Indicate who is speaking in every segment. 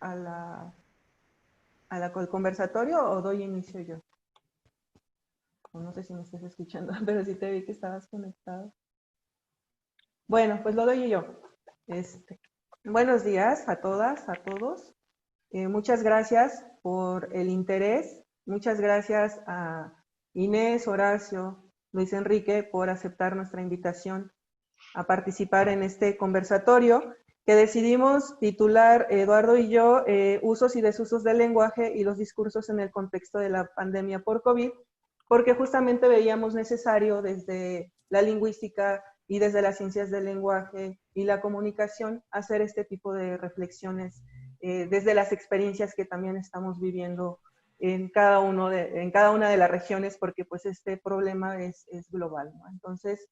Speaker 1: a al conversatorio o doy inicio yo? O no sé si me estás escuchando, pero sí te vi que estabas conectado. Bueno, pues lo doy yo. Este, buenos días a todas, a todos. Muchas gracias por el interés. Muchas gracias a Inés, Horacio, Luis Enrique por aceptar nuestra invitación a participar en este conversatorio que decidimos titular Eduardo y yo, usos y desusos del lenguaje y los discursos en el contexto de la pandemia por COVID, porque justamente veíamos necesario desde la lingüística y desde las ciencias del lenguaje y la comunicación hacer este tipo de reflexiones desde las experiencias que también estamos viviendo en cada una de las regiones, porque pues este problema es global, ¿no? Entonces,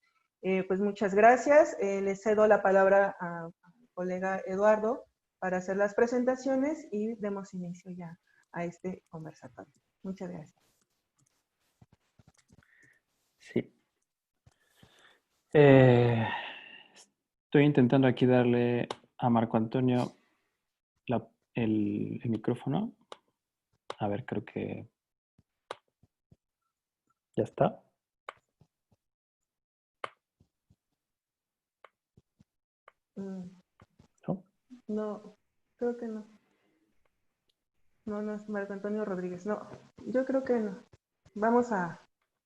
Speaker 1: pues muchas gracias. Les cedo la palabra a mi colega Eduardo para hacer las presentaciones y demos inicio ya a este conversatorio. Muchas gracias.
Speaker 2: Sí. Estoy intentando aquí darle a Marco Antonio el micrófono. A ver, creo que ya está. ¿No?
Speaker 1: No, creo que no. No, no es Marco Antonio Rodríguez. No, yo creo que no. Vamos a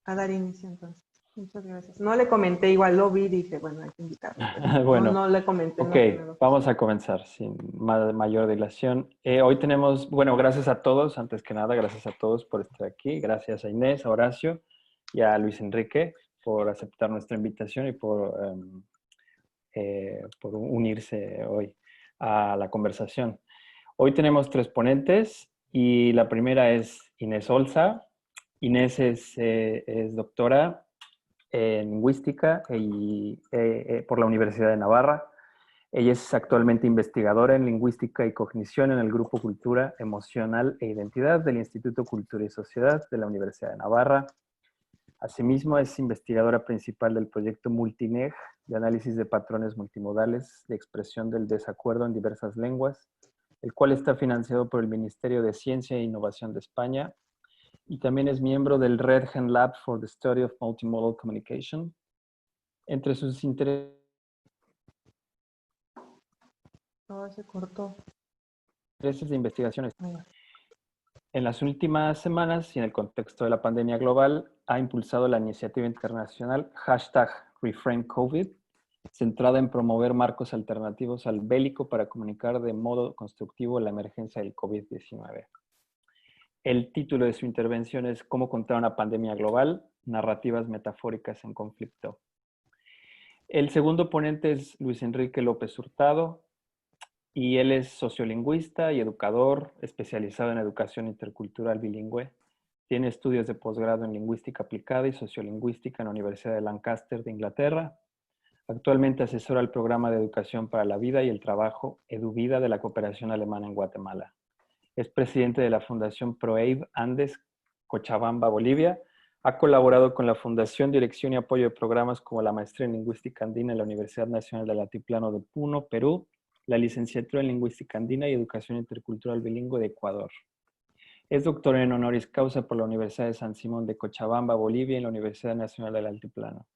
Speaker 1: dar inicio entonces. Muchas gracias. No le comenté, igual lo vi y dije, bueno, hay que invitarlo, pero no,
Speaker 2: Bueno,
Speaker 1: no le comenté,
Speaker 2: ok,
Speaker 1: no se me lo puse.
Speaker 2: vamos a comenzar sin mayor dilación. Hoy tenemos, bueno, gracias a todos, antes que nada, gracias a todos por estar aquí. Gracias a Inés, a Horacio y a Luis Enrique por aceptar nuestra invitación y por unirse hoy a la conversación. Hoy tenemos tres ponentes y la primera es Inés Olza. Inés es doctora en lingüística por la Universidad de Navarra. Ella es actualmente investigadora en lingüística y cognición en el Grupo Cultura Emocional e Identidad del Instituto Cultura y Sociedad de la Universidad de Navarra. Asimismo, es investigadora principal del proyecto Multineg de análisis de patrones multimodales de expresión del desacuerdo en diversas lenguas, el cual está financiado por el Ministerio de Ciencia e Innovación de España, y también es miembro del Red Hand Lab for the Study of Multimodal Communication. Entre sus intereses
Speaker 1: No, se cortó.
Speaker 2: de investigación en las últimas semanas y en el contexto de la pandemia global, ha impulsado la iniciativa internacional #ReframeCovid, centrada en promover marcos alternativos al bélico para comunicar de modo constructivo la emergencia del COVID-19. El título de su intervención es ¿Cómo contar una pandemia global? Narrativas metafóricas en conflicto. El segundo ponente es Luis Enrique López Hurtado, y él es sociolingüista y educador especializado en educación intercultural bilingüe. Tiene estudios de posgrado en lingüística aplicada y sociolingüística en la Universidad de Lancaster de Inglaterra. Actualmente asesora el programa de educación para la vida y el trabajo EduVida de la Cooperación Alemana en Guatemala. Es presidente de la Fundación ProAid Andes, Cochabamba, Bolivia. Ha colaborado con la Fundación Dirección y Apoyo de Programas como la Maestría en Lingüística Andina en la Universidad Nacional del Altiplano de Puno, Perú, la Licenciatura en Lingüística Andina y Educación Intercultural Bilingüe de Ecuador. Es doctor en honoris causa por la Universidad de San Simón de Cochabamba, Bolivia, y la Universidad Nacional del Altiplano.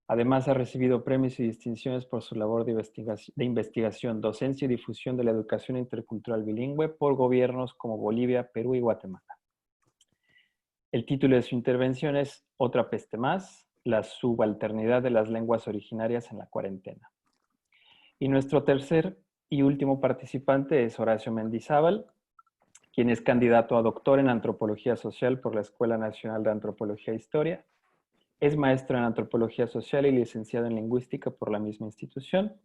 Speaker 2: Además, ha recibido premios y distinciones por su labor de investigación, docencia y difusión de la educación intercultural bilingüe por gobiernos como Bolivia, Perú y Guatemala. El título de su intervención es Otra peste más, la subalternidad de las lenguas originarias en la cuarentena. Y nuestro tercer y último participante es Horacio Mendizábal, quien es candidato a doctor en Antropología Social por la Escuela Nacional de Antropología e Historia. Es maestro en Antropología Social y licenciado en Lingüística por la misma institución,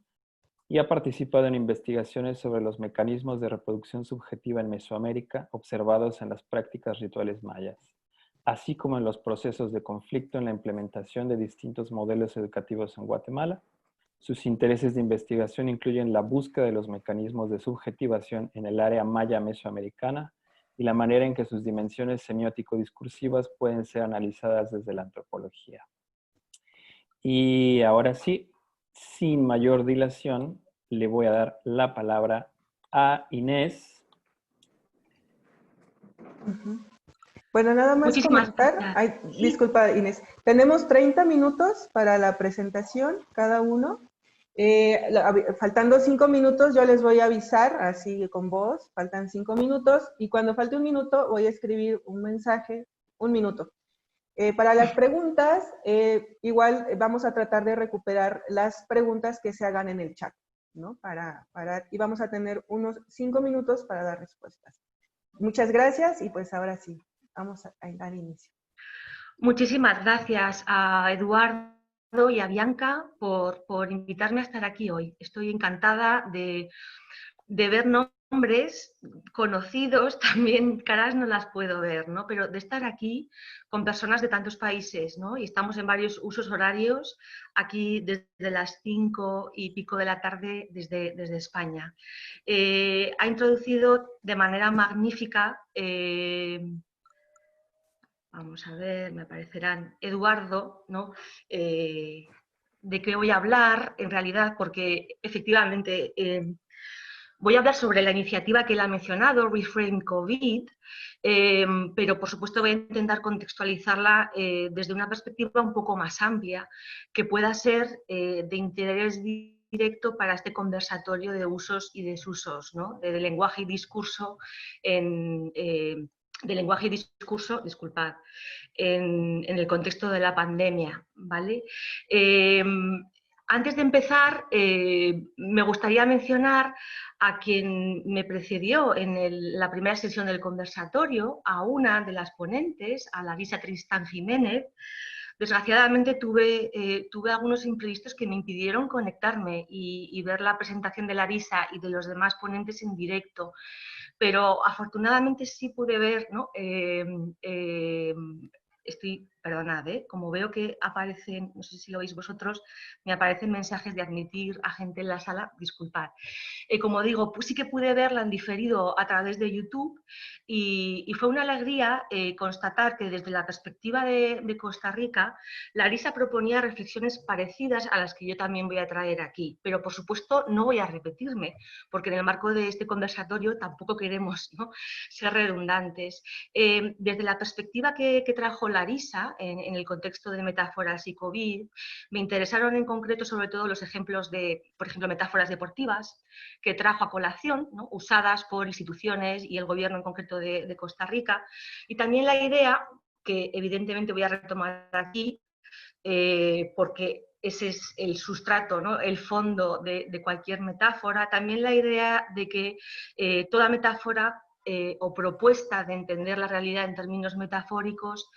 Speaker 2: y ha participado en investigaciones sobre los mecanismos de reproducción subjetiva en Mesoamérica observados en las prácticas rituales mayas, así como en los procesos de conflicto en la implementación de distintos modelos educativos en Guatemala. Sus intereses de investigación incluyen la búsqueda de los mecanismos de subjetivación en el área maya mesoamericana y la manera en que sus dimensiones semiótico-discursivas pueden ser analizadas desde la antropología. Y ahora sí, sin mayor dilación, le voy a dar la palabra a Inés
Speaker 1: Ujú. Bueno, nada más
Speaker 3: Muchísimas
Speaker 1: comentar,
Speaker 3: gracias. Sí.
Speaker 1: disculpa Inés, tenemos 30 minutos para la presentación cada uno. Faltando 5 minutos yo les voy a avisar, así con voz, faltan 5 minutos y cuando falte un minuto voy a escribir un mensaje, un minuto. Para las preguntas, igual vamos a tratar de recuperar las preguntas que se hagan en el chat, ¿no? Y vamos a tener unos 5 minutos para dar respuestas. Muchas gracias y pues ahora sí, vamos a dar inicio.
Speaker 3: Muchísimas gracias a Eduardo y a Bianca por invitarme a estar aquí hoy. Estoy encantada de ver nombres conocidos, también caras no las puedo ver, ¿no? Pero de estar aquí con personas de tantos países, ¿no? Y estamos en varios usos horarios, aquí desde las 5 y pico de la tarde desde España. Ha introducido de manera magnífica, vamos a ver, me aparecerán, Eduardo, ¿no? De qué voy a hablar, en realidad, porque efectivamente voy a hablar sobre la iniciativa que él ha mencionado, Reframe COVID, pero por supuesto voy a intentar contextualizarla desde una perspectiva un poco más amplia, que pueda ser de interés directo para este conversatorio de usos y desusos, ¿no? De lenguaje y discurso de lenguaje y discurso, disculpad, en el contexto de la pandemia, ¿vale? Antes de empezar, me gustaría mencionar a quien me precedió en la primera sesión del conversatorio, a una de las ponentes, a Larisa Tristán Jiménez. Desgraciadamente tuve algunos imprevistos que me impidieron conectarme y ver la presentación de Larisa y de los demás ponentes en directo, pero afortunadamente sí pude ver, ¿no? Perdonad, como veo que aparecen, no sé si lo veis vosotros, me aparecen mensajes de admitir a gente en la sala, disculpad. Como digo, pues sí que pude verla en diferido a través de YouTube y fue una alegría constatar que desde la perspectiva de Costa Rica, Larisa proponía reflexiones parecidas a las que yo también voy a traer aquí, pero por supuesto no voy a repetirme, porque en el marco de este conversatorio tampoco queremos, ¿no?, ser redundantes. Desde la perspectiva que trajo Larisa en el contexto de metáforas y COVID, me interesaron en concreto sobre todo los ejemplos de, por ejemplo, metáforas deportivas, que trajo a colación, ¿no?, usadas por instituciones y el gobierno en concreto de Costa Rica, y también la idea, que evidentemente voy a retomar aquí, porque ese es el sustrato, ¿no?, el fondo de cualquier metáfora, también la idea de que toda metáfora o propuesta de entender la realidad en términos metafóricos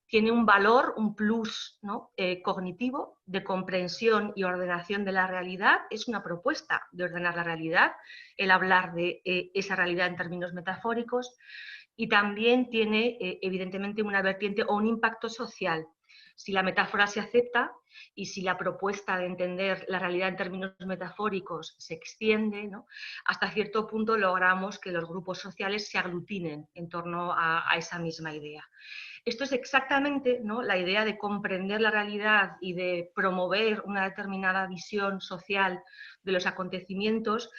Speaker 3: tiene un valor, un plus, ¿no?, cognitivo, de comprensión y ordenación de la realidad. Es una propuesta de ordenar la realidad, el hablar de esa realidad en términos metafóricos, y también tiene evidentemente una vertiente o un impacto social. Si la metáfora se acepta y si la propuesta de entender la realidad en términos metafóricos se extiende, ¿no?, hasta cierto punto logramos que los grupos sociales se aglutinen en torno a esa misma idea. Esto es exactamente, ¿no?, la idea de comprender la realidad y de promover una determinada visión social de los acontecimientos,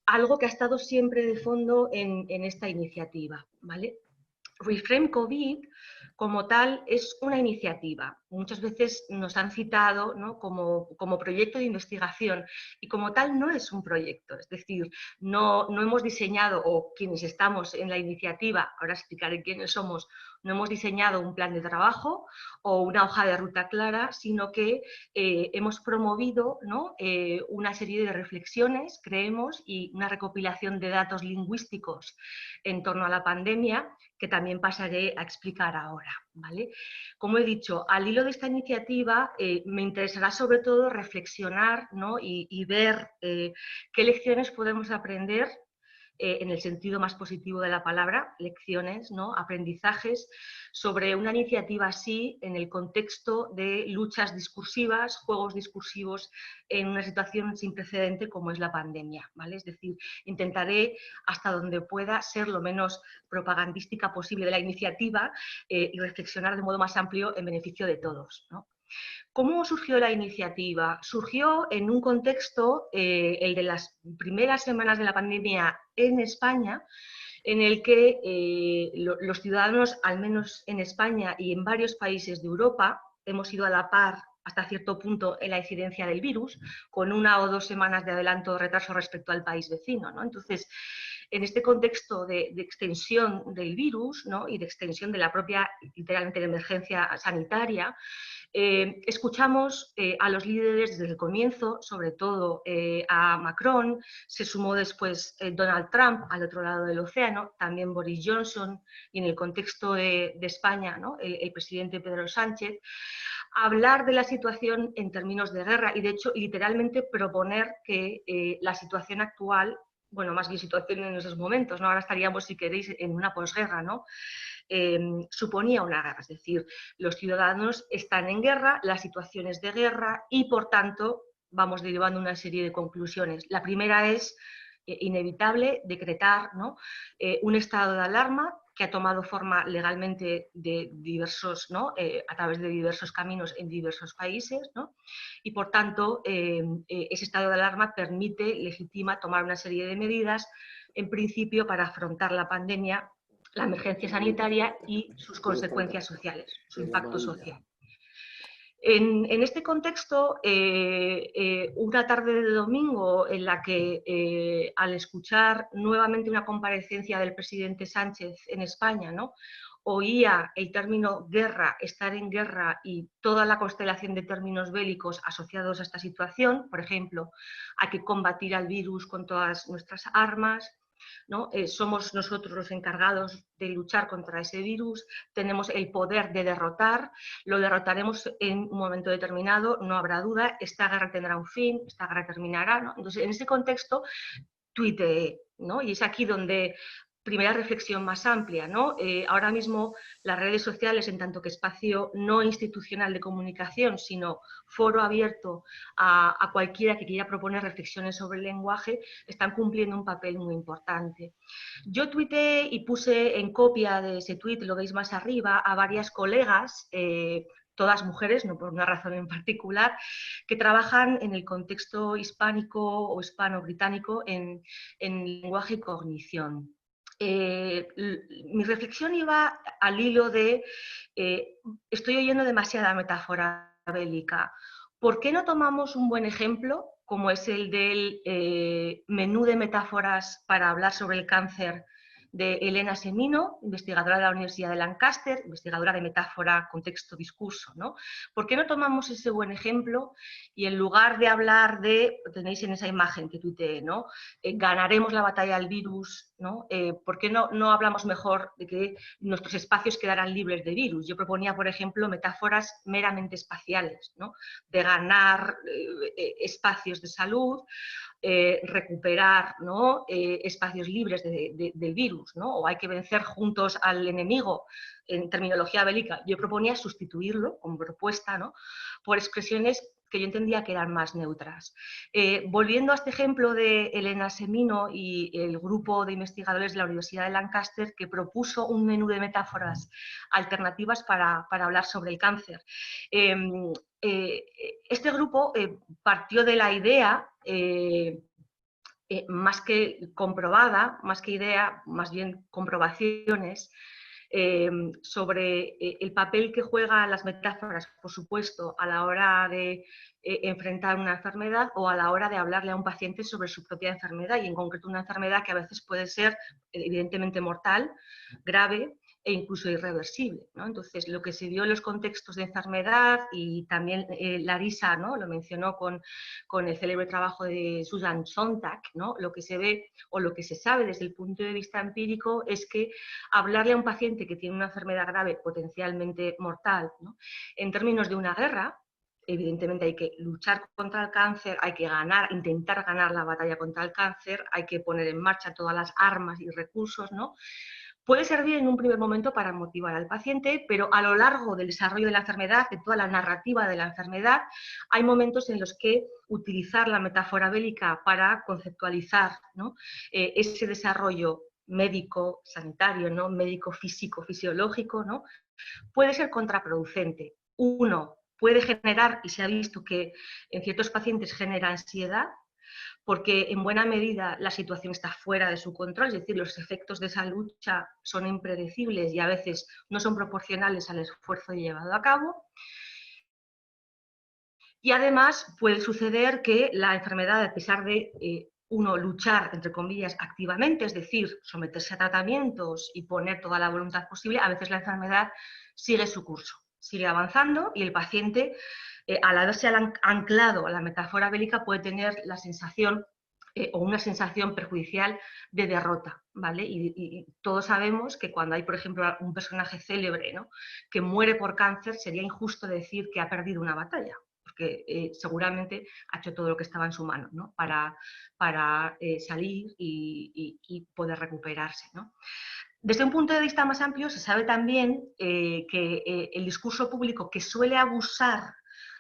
Speaker 3: algo que ha estado siempre de fondo en esta iniciativa, ¿vale? Reframe COVID, como tal, es una iniciativa. Muchas veces nos han citado, ¿no?, como proyecto de investigación, y como tal no es un proyecto. Es decir, no hemos diseñado, o quienes estamos en la iniciativa, ahora explicaré quiénes somos, no hemos diseñado un plan de trabajo o una hoja de ruta clara, sino que hemos promovido, ¿no?, una serie de reflexiones, creemos, y una recopilación de datos lingüísticos en torno a la pandemia, que también pasaré a explicar ahora, ¿vale? Como he dicho, al hilo de esta iniciativa me interesará sobre todo reflexionar, ¿no?, y ver qué lecciones podemos aprender en el sentido más positivo de la palabra, lecciones, ¿no?, aprendizajes sobre una iniciativa así en el contexto de luchas discursivas, juegos discursivos en una situación sin precedente como es la pandemia, ¿vale? Es decir, intentaré hasta donde pueda ser lo menos propagandística posible de la iniciativa y reflexionar de modo más amplio en beneficio de todos, ¿no? ¿Cómo surgió la iniciativa? Surgió en un contexto, el de las primeras semanas de la pandemia en España, en el que los ciudadanos, al menos en España y en varios países de Europa, hemos ido a la par hasta cierto punto en la incidencia del virus, con 1 o 2 semanas de adelanto o retraso respecto al país vecino, ¿no? Entonces, en este contexto de extensión del virus, ¿no?, y de extensión de la propia, literalmente, de emergencia sanitaria, escuchamos a los líderes desde el comienzo, sobre todo a Macron, se sumó después Donald Trump al otro lado del océano, también Boris Johnson, y en el contexto de España, ¿no?, el presidente Pedro Sánchez, hablar de la situación en términos de guerra y, de hecho, literalmente proponer que la situación actual, bueno, más bien situación en esos momentos, ¿no?, ahora estaríamos, si queréis, en una posguerra, ¿no?, suponía una guerra, es decir, los ciudadanos están en guerra, la situación es de guerra y, por tanto, vamos derivando una serie de conclusiones. La primera es inevitable decretar, ¿no?, un estado de alarma que ha tomado forma legalmente de diversos, ¿no?, a través de diversos caminos en diversos países, ¿no?, y, por tanto, ese estado de alarma permite, legitima tomar una serie de medidas, en principio, para afrontar la pandemia, la emergencia sanitaria y sus consecuencias sociales, su impacto social. En este contexto, una tarde de domingo en la que, al escuchar nuevamente una comparecencia del presidente Sánchez en España, ¿no?, oía el término guerra, estar en guerra y toda la constelación de términos bélicos asociados a esta situación, por ejemplo, hay que combatir al virus con todas nuestras armas, ¿no? Somos nosotros los encargados de luchar contra ese virus, tenemos el poder de derrotar, lo derrotaremos en un momento determinado, no habrá duda, esta guerra tendrá un fin, esta guerra terminará, ¿no? Entonces, en ese contexto, tuiteé, ¿no? Y es aquí donde, primera reflexión más amplia, ¿no? Ahora mismo las redes sociales, en tanto que espacio no institucional de comunicación, sino foro abierto a cualquiera que quiera proponer reflexiones sobre el lenguaje, están cumpliendo un papel muy importante. Yo tuiteé y puse en copia de ese tuit, lo veis más arriba, a varias colegas, todas mujeres, no por una razón en particular, que trabajan en el contexto hispánico o hispano-británico en lenguaje y cognición. Mi reflexión iba al hilo de estoy oyendo demasiada metáfora bélica. ¿Por qué no tomamos un buen ejemplo, como es el del menú de metáforas para hablar sobre el cáncer de Elena Semino, investigadora de la Universidad de Lancaster, investigadora de metáfora, contexto, discurso, ¿no? ¿Por qué no tomamos ese buen ejemplo y, en lugar de hablar de, lo tenéis en esa imagen que tuiteé, ¿no?, ganaremos la batalla al virus, ¿no? ¿Por qué no hablamos mejor de que nuestros espacios quedarán libres de virus? Yo proponía, por ejemplo, metáforas meramente espaciales, ¿no?, de ganar espacios de salud, recuperar, ¿no?, espacios libres del virus, ¿no?, o hay que vencer juntos al enemigo, en terminología bélica. Yo proponía sustituirlo como propuesta, ¿no?, por expresiones que yo entendía que eran más neutras. Volviendo a este ejemplo de Elena Semino y el grupo de investigadores de la Universidad de Lancaster, que propuso un menú de metáforas alternativas para hablar sobre el cáncer. Este grupo partió de la idea, más que comprobada, más que idea, más bien comprobaciones, sobre el papel que juegan las metáforas, por supuesto, a la hora de enfrentar una enfermedad o a la hora de hablarle a un paciente sobre su propia enfermedad, y en concreto una enfermedad que a veces puede ser evidentemente mortal, grave e incluso irreversible, ¿no? Entonces, lo que se dio en los contextos de enfermedad, y también Larisa, ¿no?, lo mencionó con el célebre trabajo de Susan Sontag, ¿no?, lo que se ve o lo que se sabe desde el punto de vista empírico es que hablarle a un paciente que tiene una enfermedad grave potencialmente mortal, ¿no?, en términos de una guerra, evidentemente hay que luchar contra el cáncer, hay que intentar ganar la batalla contra el cáncer, hay que poner en marcha todas las armas y recursos, ¿no?, puede servir en un primer momento para motivar al paciente, pero a lo largo del desarrollo de la enfermedad, de toda la narrativa de la enfermedad, hay momentos en los que utilizar la metáfora bélica para conceptualizar, ¿no?, ese desarrollo médico, sanitario, ¿no?, médico, físico, fisiológico, ¿no?, puede ser contraproducente. Uno, puede generar, y se ha visto que en ciertos pacientes genera ansiedad, porque en buena medida la situación está fuera de su control, es decir, los efectos de esa lucha son impredecibles y a veces no son proporcionales al esfuerzo llevado a cabo. Y además puede suceder que la enfermedad, a pesar de uno luchar, entre comillas, activamente, es decir, someterse a tratamientos y poner toda la voluntad posible, a veces la enfermedad sigue su curso, sigue avanzando y el paciente, al haberse anclado a la metáfora bélica, puede tener la sensación o una sensación perjudicial de derrota, ¿vale? Y todos sabemos que cuando hay, por ejemplo, un personaje célebre, ¿no?, que muere por cáncer, sería injusto decir que ha perdido una batalla, porque seguramente ha hecho todo lo que estaba en su mano, ¿no?, para salir y poder recuperarse, ¿no? Desde un punto de vista más amplio, se sabe también que el discurso público, que suele abusar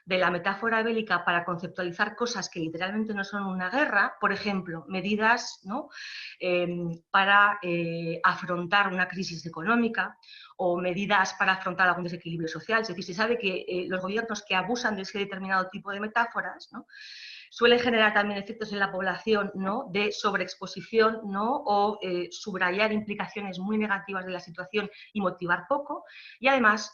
Speaker 3: de la metáfora bélica para conceptualizar cosas que literalmente no son una guerra, por ejemplo, medidas, ¿no?, para afrontar una crisis económica o medidas para afrontar algún desequilibrio social. Es decir, se sabe que los gobiernos que abusan de ese determinado tipo de metáforas, ¿no?, suelen generar también efectos en la población, ¿no?, de sobreexposición, ¿no?, o subrayar implicaciones muy negativas de la situación y motivar poco. Y además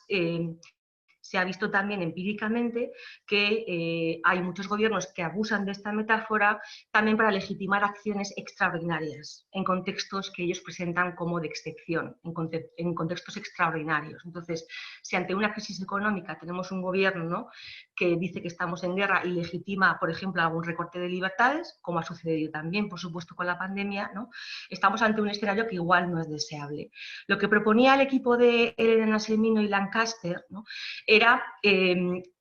Speaker 3: se ha visto también empíricamente que hay muchos gobiernos que abusan de esta metáfora también para legitimar acciones extraordinarias en contextos que ellos presentan como de excepción, en contextos extraordinarios. Entonces, si ante una crisis económica tenemos un gobierno, ¿no?, que dice que estamos en guerra y legitima, por ejemplo, algún recorte de libertades, como ha sucedido también, por supuesto, con la pandemia, ¿no?, estamos ante un escenario que igual no es deseable. Lo que proponía el equipo de Elena Semino y Lancaster, ¿no?, era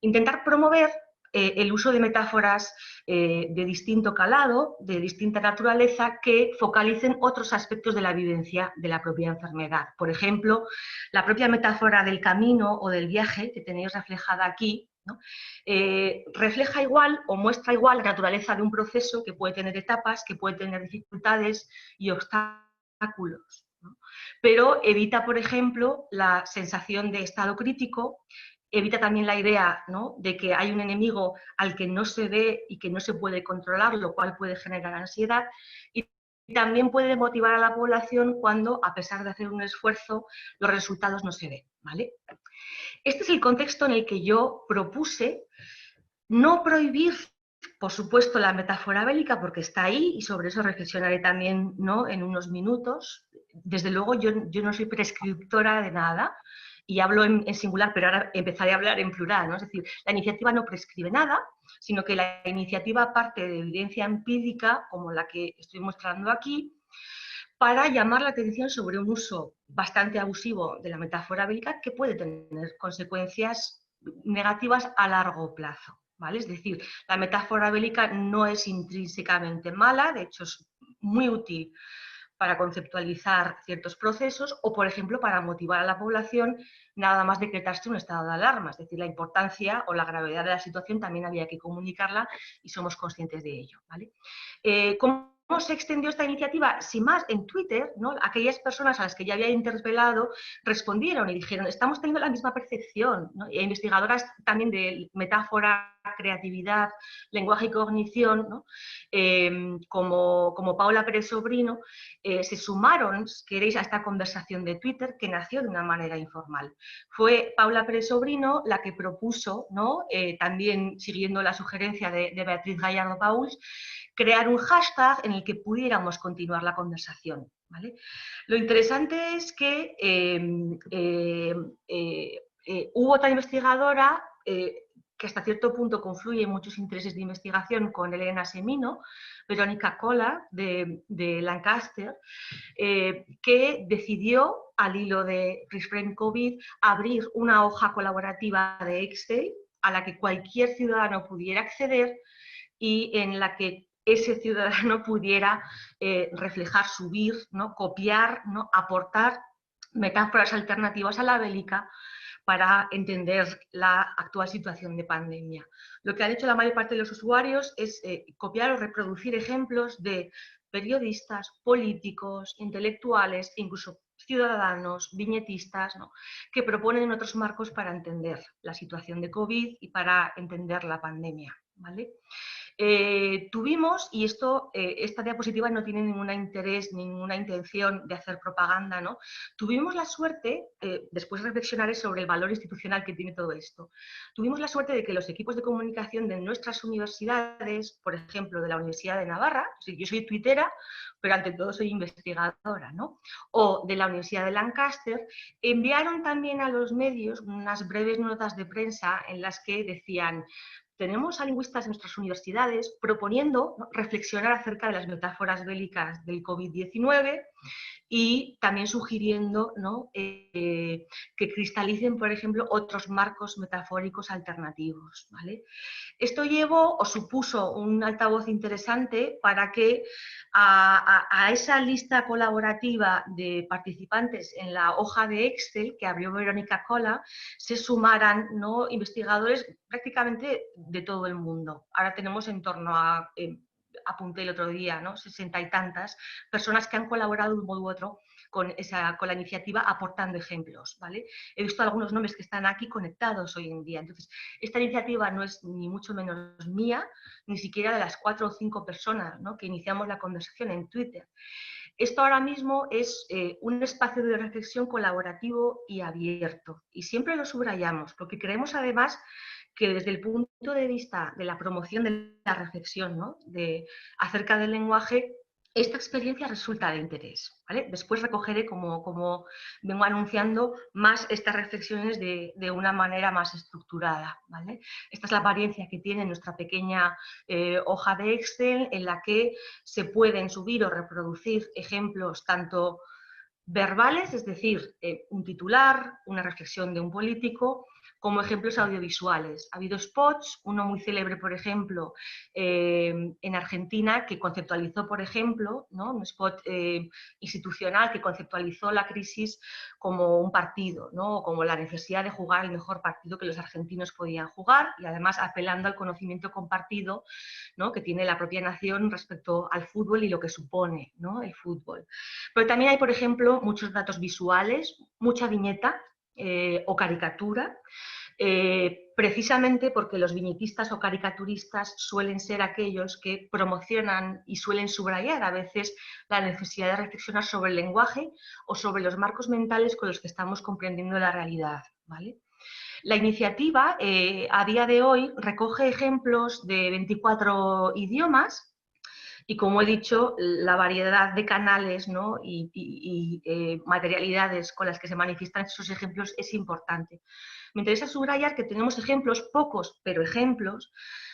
Speaker 3: intentar promover el uso de metáforas de distinto calado, de distinta naturaleza, que focalicen otros aspectos de la vivencia de la propia enfermedad. Por ejemplo, la propia metáfora del camino o del viaje que tenéis reflejada aquí, ¿no?, refleja igual o muestra igual la naturaleza de un proceso que puede tener etapas, que puede tener dificultades y obstáculos, ¿no?, pero evita, por ejemplo, la sensación de estado crítico, evita también la idea, ¿no?, de que hay un enemigo al que no se ve y que no se puede controlar, lo cual puede generar ansiedad, y también puede motivar a la población cuando, a pesar de hacer un esfuerzo, los resultados no se ven, ¿vale? Este es el contexto en el que yo propuse no prohibir, por supuesto, la metáfora bélica, porque está ahí y sobre eso reflexionaré también, ¿no?, en unos minutos. Desde luego yo no soy prescriptora de nada y hablo en singular, pero ahora empezaré a hablar en plural, ¿no? Es decir, la iniciativa no prescribe nada, sino que la iniciativa parte de evidencia empírica, como la que estoy mostrando aquí, para llamar la atención sobre un uso bastante abusivo de la metáfora bélica que puede tener consecuencias negativas a largo plazo, ¿vale? Es decir, la metáfora bélica no es intrínsecamente mala, de hecho es muy útil para conceptualizar ciertos procesos o, por ejemplo, para motivar a la población nada más decretarse un estado de alarma. Es decir, la importancia o la gravedad de la situación también había que comunicarla y somos conscientes de ello, ¿vale? ¿Cómo se extendió esta iniciativa? Sin más, en Twitter, ¿no?, aquellas personas a las que ya había interpelado respondieron y dijeron: estamos teniendo la misma percepción, ¿no? E investigadoras también de metáfora, creatividad, lenguaje y cognición, ¿no?, como Paula Pérez Sobrino, se sumaron, si queréis, a esta conversación de Twitter que nació de una manera informal. Fue Paula Pérez Sobrino la que propuso, ¿no?, también siguiendo la sugerencia de Beatriz Gallardo Pauls, crear un hashtag en el que pudiéramos continuar la conversación, ¿vale? Lo interesante es que hubo otra investigadora que hasta cierto punto confluye en muchos intereses de investigación con Elena Semino, Verónica Kola, de Lancaster, que decidió, al hilo de Reframe COVID, abrir una hoja colaborativa de Excel a la que cualquier ciudadano pudiera acceder y en la que ese ciudadano pudiera reflejar, subir, ¿no?, copiar, ¿no?, aportar metáforas alternativas a la bélica para entender la actual situación de pandemia. Lo que han hecho la mayor parte de los usuarios es copiar o reproducir ejemplos de periodistas, políticos, intelectuales, incluso ciudadanos, viñetistas, ¿no?, que proponen otros marcos para entender la situación de COVID y para entender la pandemia, ¿vale? Tuvimos, y esta diapositiva no tiene ningún interés, ninguna intención de hacer propaganda, ¿no? Tuvimos la suerte, después reflexionaré sobre el valor institucional que tiene todo esto, tuvimos la suerte de que los equipos de comunicación de nuestras universidades, por ejemplo, de la Universidad de Navarra, yo soy tuitera, pero ante todo soy investigadora, ¿no?, o de la Universidad de Lancaster, enviaron también a los medios unas breves notas de prensa en las que decían: tenemos a lingüistas en nuestras universidades proponiendo, ¿no?, reflexionar acerca de las metáforas bélicas del COVID-19 y también sugiriendo, ¿no?, que cristalicen, por ejemplo, otros marcos metafóricos alternativos, ¿vale? Esto llevó o supuso un altavoz interesante para que a esa lista colaborativa de participantes en la hoja de Excel que abrió Verónica Cola se sumaran, ¿no?, investigadores prácticamente de todo el mundo. Ahora tenemos en torno a, apunté el otro día, ¿no?, 60 y tantas personas que han colaborado de un modo u otro con la iniciativa, aportando ejemplos, ¿vale? He visto algunos nombres que están aquí conectados hoy en día. Entonces, esta iniciativa no es ni mucho menos mía, ni siquiera de las 4 o 5 personas, ¿no?, que iniciamos la conversación en Twitter. Esto ahora mismo es un espacio de reflexión colaborativo y abierto. Y siempre lo subrayamos, porque creemos además que desde el punto de vista de la promoción de la reflexión, ¿no?, acerca del lenguaje, esta experiencia resulta de interés, ¿vale? Después recogeré, como vengo anunciando, más estas reflexiones de una manera más estructurada, ¿vale? Esta es la apariencia que tiene nuestra pequeña hoja de Excel, en la que se pueden subir o reproducir ejemplos tanto verbales, es decir, un titular, una reflexión de un político, como ejemplos audiovisuales. Ha habido spots, uno muy célebre, por ejemplo, en Argentina, que conceptualizó, por ejemplo, ¿no?, un spot institucional que conceptualizó la crisis como un partido, ¿no?, como la necesidad de jugar el mejor partido que los argentinos podían jugar, y además apelando al conocimiento compartido, ¿no?, que tiene la propia nación respecto al fútbol y lo que supone, ¿no?, el fútbol. Pero también hay, por ejemplo, muchos datos visuales, mucha viñeta o caricatura, precisamente porque los viñetistas o caricaturistas suelen ser aquellos que promocionan y suelen subrayar a veces la necesidad de reflexionar sobre el lenguaje o sobre los marcos mentales con los que estamos comprendiendo la realidad, ¿vale? La iniciativa, a día de hoy, recoge ejemplos de 24 idiomas, y, como he dicho, la variedad de canales, ¿no?, y materialidades con las que se manifiestan esos ejemplos es importante. Me interesa subrayar que tenemos ejemplos, pocos, pero ejemplos,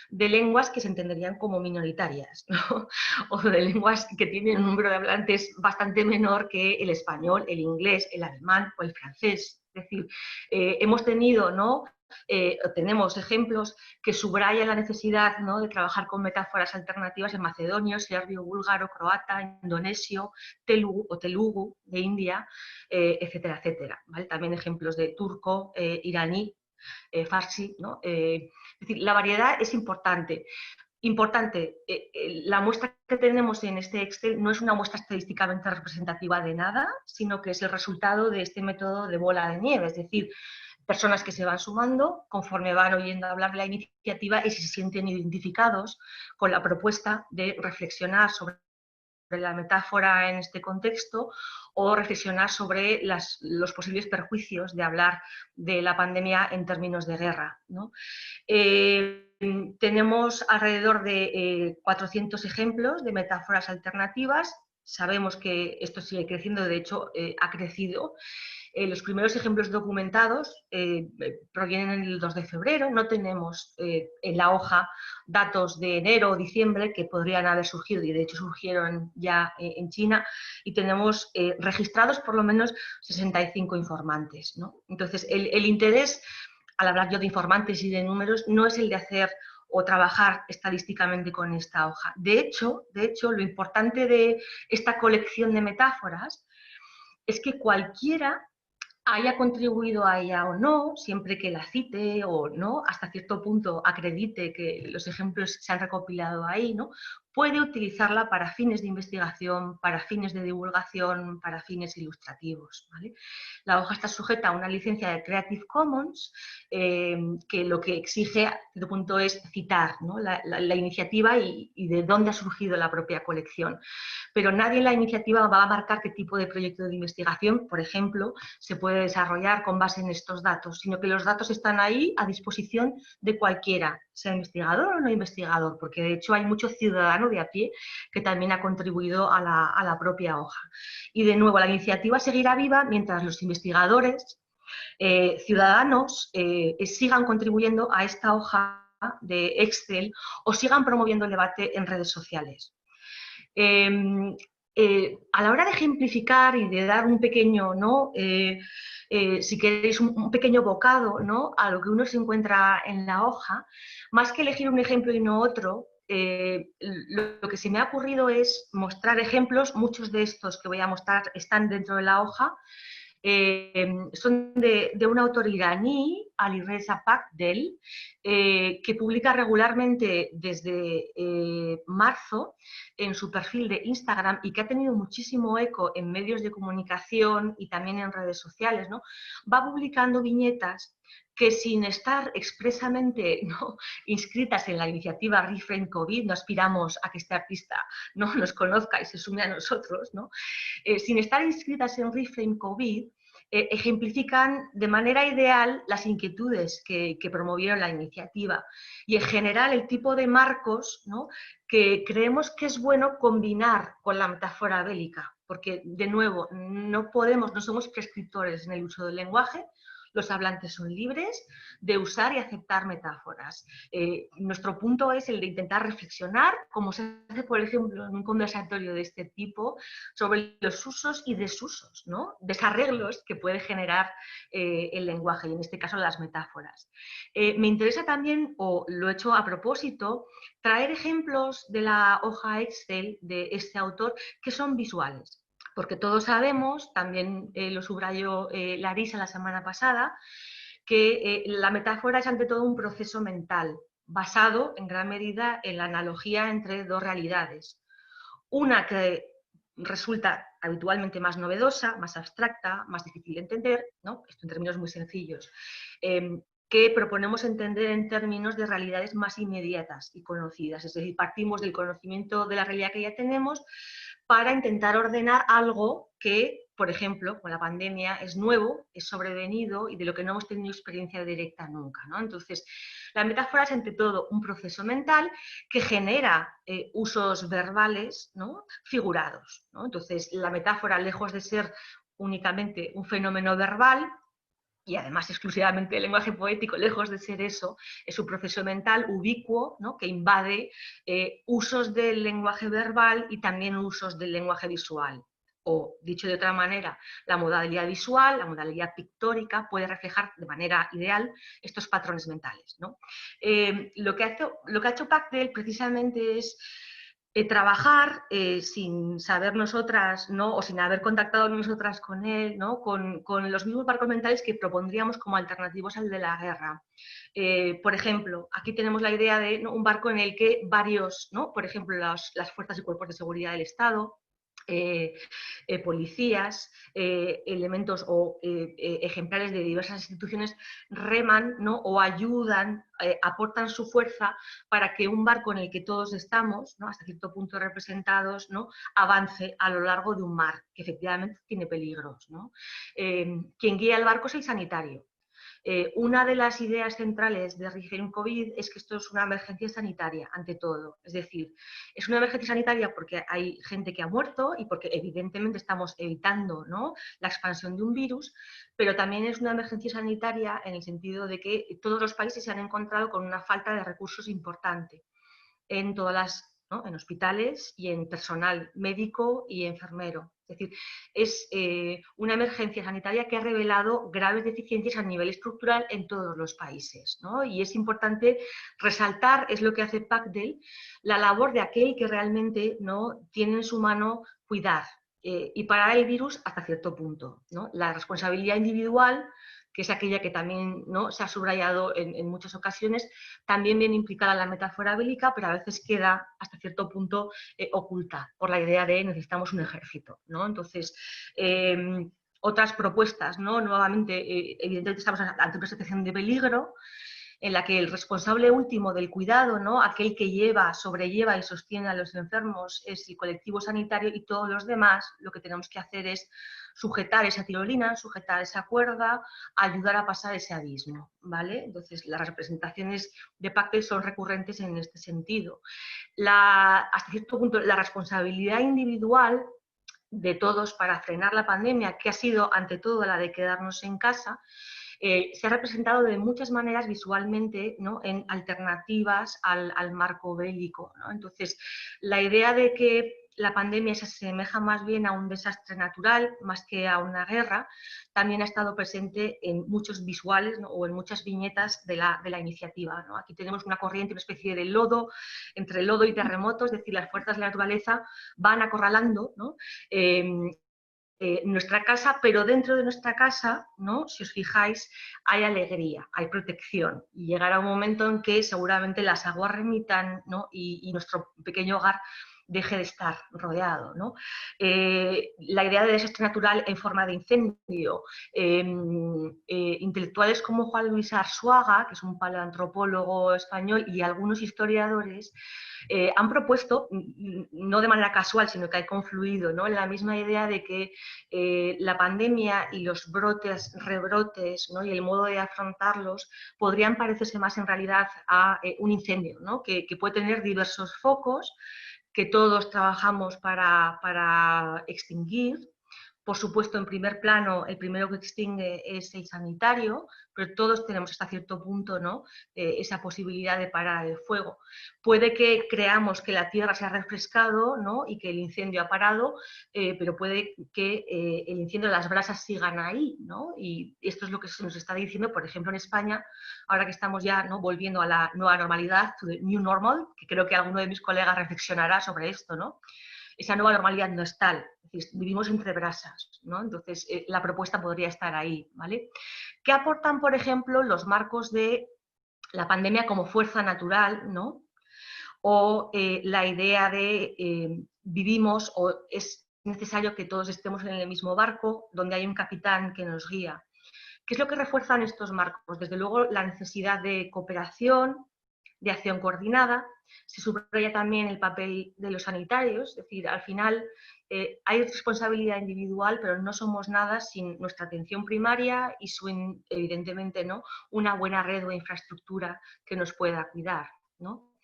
Speaker 3: de lenguas que se entenderían como minoritarias, ¿no?, o de lenguas que tienen un número de hablantes bastante menor que el español, el inglés, el alemán o el francés. Es decir, hemos tenido, ¿no?, tenemos ejemplos que subrayan la necesidad, ¿no?, de trabajar con metáforas alternativas en macedonio, serbio, búlgaro, croata, indonesio, telugu de India, etcétera, etcétera, ¿vale? También ejemplos de turco, iraní, farsi, ¿no? Es decir, la variedad es importante. La muestra que tenemos en este Excel no es una muestra estadísticamente representativa de nada, sino que es el resultado de este método de bola de nieve, es decir, personas que se van sumando conforme van oyendo hablar de la iniciativa y se sienten identificados con la propuesta de reflexionar sobre la metáfora en este contexto o reflexionar sobre los posibles perjuicios de hablar de la pandemia en términos de guerra, ¿no? Tenemos alrededor de 400 ejemplos de metáforas alternativas. Sabemos que esto sigue creciendo, de hecho ha crecido. Los primeros ejemplos documentados provienen el 2 de febrero, no tenemos en la hoja datos de enero o diciembre que podrían haber surgido, y de hecho surgieron ya en China, y tenemos registrados por lo menos 65 informantes, ¿no? Entonces, el interés, al hablar yo de informantes y de números, no es el de hacer o trabajar estadísticamente con esta hoja. De hecho, lo importante de esta colección de metáforas es que cualquiera haya contribuido a ella o no, siempre que la cite o no, hasta cierto punto acredite que los ejemplos se han recopilado ahí, ¿no?, puede utilizarla para fines de investigación, para fines de divulgación, para fines ilustrativos, ¿vale? La hoja está sujeta a una licencia de Creative Commons que lo que exige, a cierto punto, es citar, ¿no?, la iniciativa y de dónde ha surgido la propia colección. Pero nadie en la iniciativa va a marcar qué tipo de proyecto de investigación, por ejemplo, se puede desarrollar con base en estos datos, sino que los datos están ahí a disposición de cualquiera, sea investigador o no investigador, porque de hecho hay mucho ciudadano de a pie que también ha contribuido a la propia hoja. Y de nuevo, la iniciativa seguirá viva mientras los investigadores ciudadanos sigan contribuyendo a esta hoja de Excel o sigan promoviendo el debate en redes sociales. A la hora de ejemplificar y de dar un pequeño, ¿no?, si queréis, un pequeño bocado, ¿no?, a lo que uno se encuentra en la hoja, más que elegir un ejemplo y no otro, lo que se me ha ocurrido es mostrar ejemplos. Muchos de estos que voy a mostrar están dentro de la hoja. Son de un autor iraní, Alireza Pakdel, que publica regularmente desde marzo en su perfil de Instagram y que ha tenido muchísimo eco en medios de comunicación y también en redes sociales, ¿no? Va publicando viñetas que, sin estar expresamente, ¿no?, inscritas en la iniciativa Reframe COVID, no aspiramos a que este artista, ¿no?, nos conozca y se sume a nosotros, ¿no?, sin estar inscritas en Reframe COVID, ejemplifican de manera ideal las inquietudes que promovieron la iniciativa y, en general, el tipo de marcos, ¿no?, que creemos que es bueno combinar con la metáfora bélica, porque, de nuevo, no somos prescriptores en el uso del lenguaje. Los hablantes son libres de usar y aceptar metáforas. Nuestro punto es el de intentar reflexionar, como se hace, por ejemplo, en un conversatorio de este tipo, sobre los usos y desusos, ¿no?, desarreglos que puede generar el lenguaje, y en este caso las metáforas. Me interesa también, o lo he hecho a propósito, traer ejemplos de la hoja Excel de este autor que son visuales. Porque todos sabemos, también lo subrayó Larisa la semana pasada, que la metáfora es ante todo un proceso mental, basado en gran medida en la analogía entre dos realidades. Una que resulta habitualmente más novedosa, más abstracta, más difícil de entender, ¿no?, esto en términos muy sencillos, que proponemos entender en términos de realidades más inmediatas y conocidas. Es decir, partimos del conocimiento de la realidad que ya tenemos para intentar ordenar algo que, por ejemplo, con la pandemia, es nuevo, es sobrevenido y de lo que no hemos tenido experiencia directa nunca, ¿no? Entonces, la metáfora es, ante todo, un proceso mental que genera usos verbales, ¿no?, figurados, ¿no? Entonces, la metáfora, lejos de ser únicamente un fenómeno verbal, y además exclusivamente el lenguaje poético, lejos de ser eso, es un proceso mental ubicuo, ¿no?, que invade usos del lenguaje verbal y también usos del lenguaje visual. O, dicho de otra manera, la modalidad visual, la modalidad pictórica, puede reflejar de manera ideal estos patrones mentales, ¿no? Lo que ha hecho Pakdel precisamente es trabajar sin saber nosotras, ¿no?, o sin haber contactado nosotras con él, ¿no?, con los mismos marcos mentales que propondríamos como alternativos al de la guerra. Por ejemplo, aquí tenemos la idea de, ¿no?, un barco en el que varios, ¿no?, por ejemplo, las fuerzas y cuerpos de seguridad del Estado, policías, elementos o ejemplares de diversas instituciones reman, ¿no?, o ayudan, aportan su fuerza para que un barco en el que todos estamos, ¿no?, hasta cierto punto representados, ¿no?, avance a lo largo de un mar que efectivamente tiene peligros, ¿no? Quien guía el barco es el sanitario. Una de las ideas centrales de Reframe COVID es que esto es una emergencia sanitaria, ante todo. Es decir, es una emergencia sanitaria porque hay gente que ha muerto y porque evidentemente estamos evitando, ¿no?, la expansión de un virus, pero también es una emergencia sanitaria en el sentido de que todos los países se han encontrado con una falta de recursos importante en todas las, ¿no?, en hospitales y en personal médico y enfermero. Es decir, es una emergencia sanitaria que ha revelado graves deficiencias a nivel estructural en todos los países, ¿no? Y es importante resaltar, es lo que hace Pakdel, la labor de aquel que realmente, ¿no?, tiene en su mano cuidar, y parar el virus hasta cierto punto, ¿no? La responsabilidad individual, que es aquella que también, ¿no?, se ha subrayado en muchas ocasiones, también viene implicada en la metáfora bélica, pero a veces queda hasta cierto punto oculta por la idea de necesitamos un ejército, ¿no? Entonces, otras propuestas, ¿no? Nuevamente, evidentemente estamos ante una situación de peligro, en la que el responsable último del cuidado, ¿no?, aquel que lleva, sobrelleva y sostiene a los enfermos, es el colectivo sanitario, y todos los demás lo que tenemos que hacer es sujetar esa tirolina, sujetar esa cuerda, ayudar a pasar ese abismo, ¿vale? Entonces, las representaciones de Pacte son recurrentes en este sentido. Hasta cierto punto, la responsabilidad individual de todos para frenar la pandemia, que ha sido ante todo la de quedarnos en casa, se ha representado de muchas maneras visualmente, ¿no?, en alternativas al marco bélico, ¿no? Entonces, la idea de que la pandemia se asemeja más bien a un desastre natural más que a una guerra, también ha estado presente en muchos visuales, ¿no?, o en muchas viñetas de la iniciativa, ¿no? Aquí tenemos una corriente, una especie de lodo, entre lodo y terremoto, es decir, las fuerzas de la naturaleza van acorralando, ¿no?, nuestra casa, pero dentro de nuestra casa, ¿no?, si os fijáis, hay alegría, hay protección, y llegará un momento en que seguramente las aguas remitan, ¿no?, y nuestro pequeño hogar deje de estar rodeado, ¿no? La idea de desastre natural en forma de incendio. Intelectuales como Juan Luis Arzuaga, que es un paleoantropólogo español, y algunos historiadores han propuesto, no de manera casual, sino que ha confluido, ¿no?, en la misma idea de que la pandemia y los brotes, rebrotes, ¿no?, y el modo de afrontarlos podrían parecerse más en realidad a un incendio, ¿no?, que puede tener diversos focos, que todos trabajamos para extinguir. Por supuesto, en primer plano, el primero que extingue es el sanitario, pero todos tenemos hasta cierto punto, ¿no?, esa posibilidad de parar el fuego. Puede que creamos que la tierra se ha refrescado, ¿no?, y que el incendio ha parado, pero puede que el incendio, las brasas sigan ahí, ¿no? Y esto es lo que se nos está diciendo, por ejemplo, en España, ahora que estamos ya, ¿no?, volviendo a la nueva normalidad, to the new normal, que creo que alguno de mis colegas reflexionará sobre esto, ¿no? Esa nueva normalidad no es tal, es decir, vivimos entre brasas, ¿no? Entonces, la propuesta podría estar ahí, ¿vale? ¿Qué aportan, por ejemplo, los marcos de la pandemia como fuerza natural, ¿no?, o la idea de vivimos o es necesario que todos estemos en el mismo barco donde hay un capitán que nos guía? ¿Qué es lo que refuerzan estos marcos? Desde luego, la necesidad de cooperación, de acción coordinada. Se subraya también el papel de los sanitarios, es decir, al final hay responsabilidad individual, pero no somos nada sin nuestra atención primaria y evidentemente, ¿no?, una buena red o infraestructura que nos pueda cuidar, ¿no?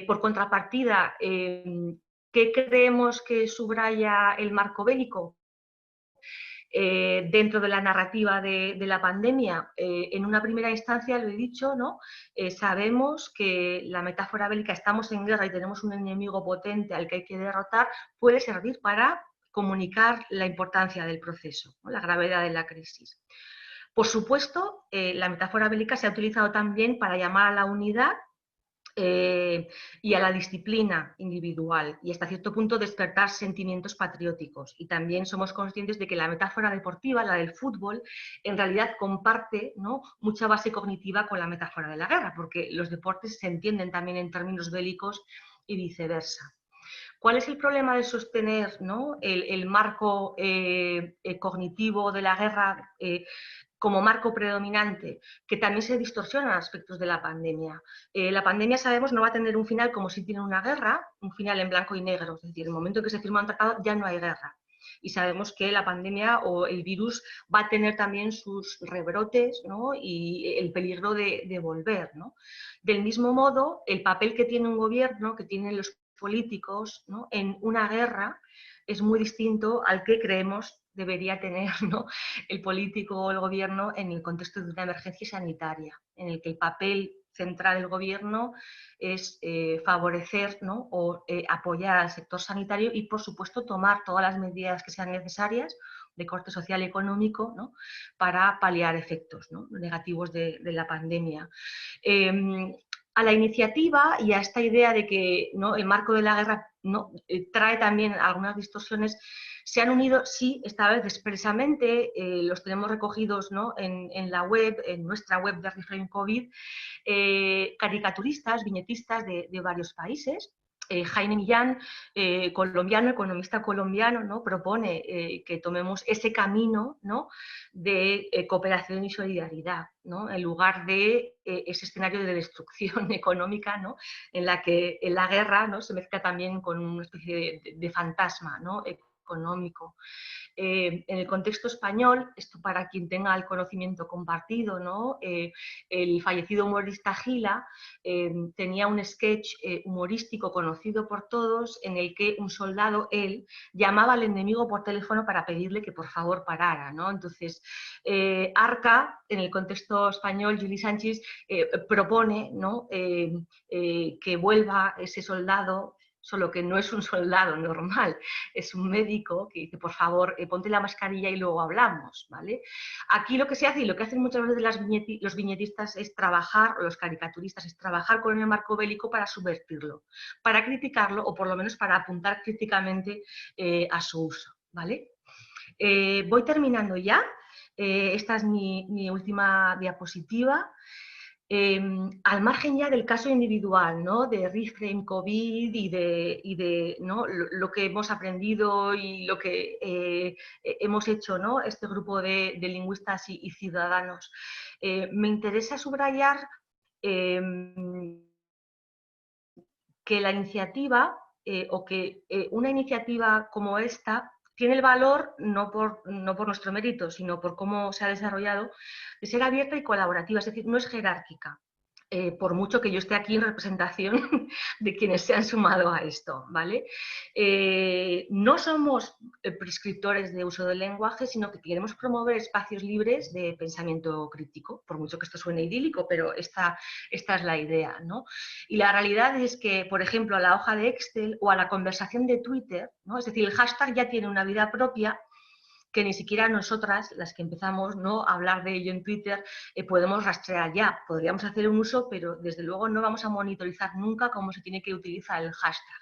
Speaker 3: Por contrapartida, ¿qué creemos que subraya el marco bélico? Dentro de la narrativa de la pandemia, en una primera instancia, lo he dicho, ¿no?, sabemos que la metáfora bélica, estamos en guerra y tenemos un enemigo potente al que hay que derrotar, puede servir para comunicar la importancia del proceso, ¿no?, la gravedad de la crisis. Por supuesto, la metáfora bélica se ha utilizado también para llamar a la unidad y a la disciplina individual y hasta cierto punto despertar sentimientos patrióticos. Y también somos conscientes de que la metáfora deportiva, la del fútbol, en realidad comparte, ¿no?, mucha base cognitiva con la metáfora de la guerra, porque los deportes se entienden también en términos bélicos y viceversa. ¿Cuál es el problema de sostener, ¿no?, el marco cognitivo de la guerra como marco predominante? Que también se distorsionan aspectos de la pandemia. La pandemia, sabemos, no va a tener un final como si tiene una guerra, un final en blanco y negro, es decir, en el momento en que se firma un tratado ya no hay guerra. Y sabemos que la pandemia o el virus va a tener también sus rebrotes, ¿no?, y el peligro de volver, ¿no? Del mismo modo, el papel que tiene un gobierno, que tienen los políticos, ¿no?, en una guerra es muy distinto al que creemos debería tener, ¿no?, el político o el gobierno en el contexto de una emergencia sanitaria, en el que el papel central del gobierno es favorecer, ¿no?, o apoyar al sector sanitario y, por supuesto, tomar todas las medidas que sean necesarias de corte social y económico, ¿no?, para paliar efectos, ¿no?, negativos de la pandemia. a la iniciativa y a esta idea de que, ¿no?, el marco de la guerra, ¿no?, trae también algunas distorsiones, se han unido, sí, esta vez expresamente, los tenemos recogidos, ¿no?, en la web, en nuestra web de Reframe COVID, caricaturistas, viñetistas de varios países. Jaime Millán, colombiano, economista colombiano, ¿no?, propone que tomemos ese camino, ¿no?, de cooperación y solidaridad, ¿no?, en lugar de ese escenario de destrucción económica, ¿no?, en la que la guerra, ¿no?, se mezcla también con una especie de fantasma, ¿no?, económico. En el contexto español, esto para quien tenga el conocimiento compartido, ¿no?, el fallecido humorista Gila tenía un sketch humorístico conocido por todos en el que un soldado, él, llamaba al enemigo por teléfono para pedirle que por favor parara, ¿no? Entonces, Arca, en el contexto español, Juli Sánchez, propone, ¿no?, que vuelva ese soldado, solo que no es un soldado normal, es un médico que dice, por favor, ponte la mascarilla y luego hablamos, ¿vale? Aquí lo que se hace y lo que hacen muchas veces los viñetistas es trabajar, o los caricaturistas, es trabajar con el marco bélico para subvertirlo, para criticarlo o por lo menos para apuntar críticamente a su uso, ¿vale? Voy terminando ya. Esta es mi última diapositiva. Al margen ya del caso individual, ¿no?, de Reframe COVID y de ¿no?, lo que hemos aprendido y lo que hemos hecho, ¿no?, este grupo de lingüistas y ciudadanos, me interesa subrayar que la iniciativa o que una iniciativa como esta tiene el valor, no por nuestro mérito, sino por cómo se ha desarrollado, de ser abierta y colaborativa, es decir, no es jerárquica. Por mucho que yo esté aquí en representación de quienes se han sumado a esto, ¿vale? No somos prescriptores de uso del lenguaje, sino que queremos promover espacios libres de pensamiento crítico, por mucho que esto suene idílico, pero esta es la idea, ¿no? Y la realidad es que, por ejemplo, a la hoja de Excel o a la conversación de Twitter, ¿no?, es decir, el hashtag ya tiene una vida propia que ni siquiera nosotras, las que empezamos, ¿no?, a hablar de ello en Twitter, podemos rastrear ya. Podríamos hacer un uso, pero desde luego no vamos a monitorizar nunca cómo se tiene que utilizar el hashtag.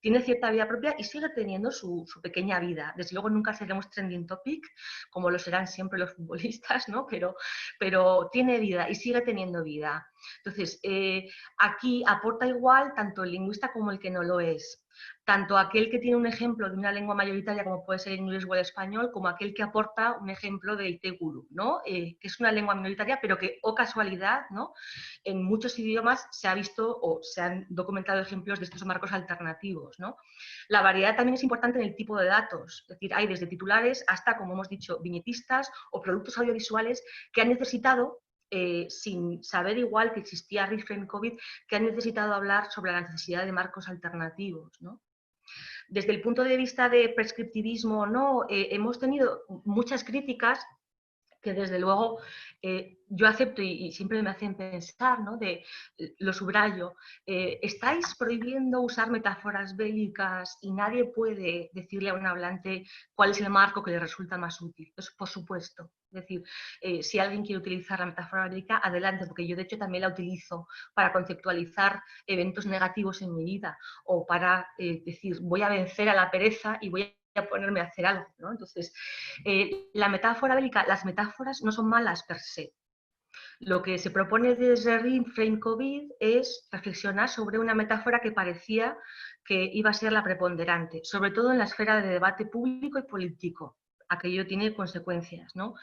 Speaker 3: Tiene cierta vida propia y sigue teniendo su pequeña vida. Desde luego nunca seremos trending topic, como lo serán siempre los futbolistas, ¿no?, pero tiene vida y sigue teniendo vida. Entonces, aquí aporta igual tanto el lingüista como el que no lo es. Tanto aquel que tiene un ejemplo de una lengua mayoritaria como puede ser el inglés o el español, como aquel que aporta un ejemplo del tegulu, ¿no?, que es una lengua minoritaria, pero que, oh casualidad, ¿no?, en muchos idiomas se ha visto o se han documentado ejemplos de estos marcos alternativos, ¿no? La variedad también es importante en el tipo de datos, es decir, hay desde titulares hasta, como hemos dicho, viñetistas o productos audiovisuales que han necesitado, sin saber igual que existía Reframe COVID, que han necesitado hablar sobre la necesidad de marcos alternativos, ¿no? Desde el punto de vista de prescriptivismo, ¿no?, hemos tenido muchas críticas que desde luego yo acepto y siempre me hacen pensar, ¿no?, lo subrayo, estáis prohibiendo usar metáforas bélicas y nadie puede decirle a un hablante cuál es el marco que le resulta más útil. Pues, por supuesto. Es decir, si alguien quiere utilizar la metáfora bélica, adelante, porque yo de hecho también la utilizo para conceptualizar eventos negativos en mi vida o para decir voy a vencer a la pereza y voy a ponerme a hacer algo, ¿no? Entonces, la metáfora bélica, las metáforas no son malas per se. Lo que se propone desde Reframe COVID es reflexionar sobre una metáfora que parecía que iba a ser la preponderante, sobre todo en la esfera de debate público y político. Aquello tiene consecuencias, ¿no?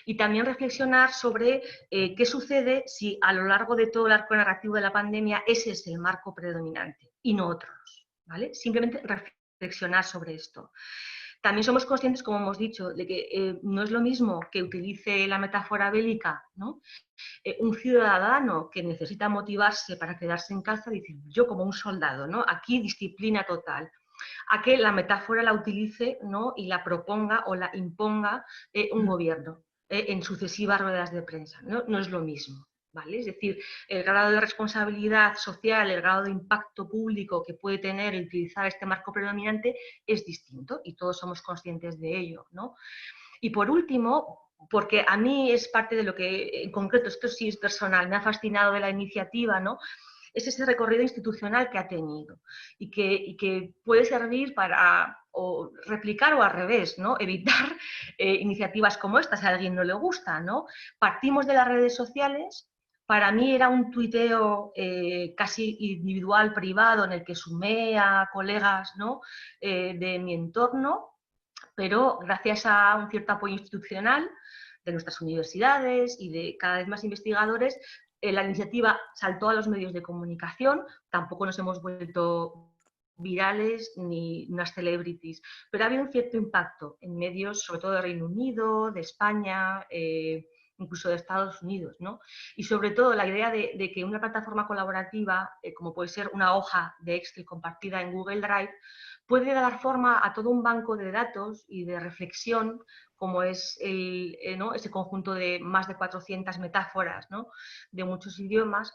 Speaker 3: Y también reflexionar sobre qué sucede si a lo largo de todo el arco narrativo de la pandemia ese es el marco predominante y no otros, ¿vale? Simplemente reflexionar sobre esto. También somos conscientes, como hemos dicho, de que no es lo mismo que utilice la metáfora bélica, ¿no?, un ciudadano que necesita motivarse para quedarse en casa, dice yo como un soldado, ¿no?, aquí disciplina total, a que la metáfora la utilice, ¿no?, y la proponga o la imponga un gobierno en sucesivas ruedas de prensa, ¿no? No es lo mismo. ¿Vale? Es decir, el grado de responsabilidad social, el grado de impacto público que puede tener el utilizar este marco predominante es distinto y todos somos conscientes de ello, ¿no? Y por último, porque a mí es parte de lo que, en concreto, esto sí es personal, me ha fascinado de la iniciativa, ¿no?, es ese recorrido institucional que ha tenido y que puede servir para o replicar o al revés, ¿no? Evitar iniciativas como esta si a alguien no le gusta, ¿no? Partimos de las redes sociales. Para mí era un tuiteo casi individual, privado, en el que sumé a colegas, ¿no? De mi entorno, pero gracias a un cierto apoyo institucional de nuestras universidades y de cada vez más investigadores, la iniciativa saltó a los medios de comunicación, tampoco nos hemos vuelto virales ni unas celebrities, pero ha habido un cierto impacto en medios, sobre todo de Reino Unido, de España, incluso de Estados Unidos, ¿no? Y sobre todo la idea de que una plataforma colaborativa, como puede ser una hoja de Excel compartida en Google Drive, puede dar forma a todo un banco de datos y de reflexión, como es ¿no? ese conjunto de más de 400 metáforas, ¿no? De muchos idiomas,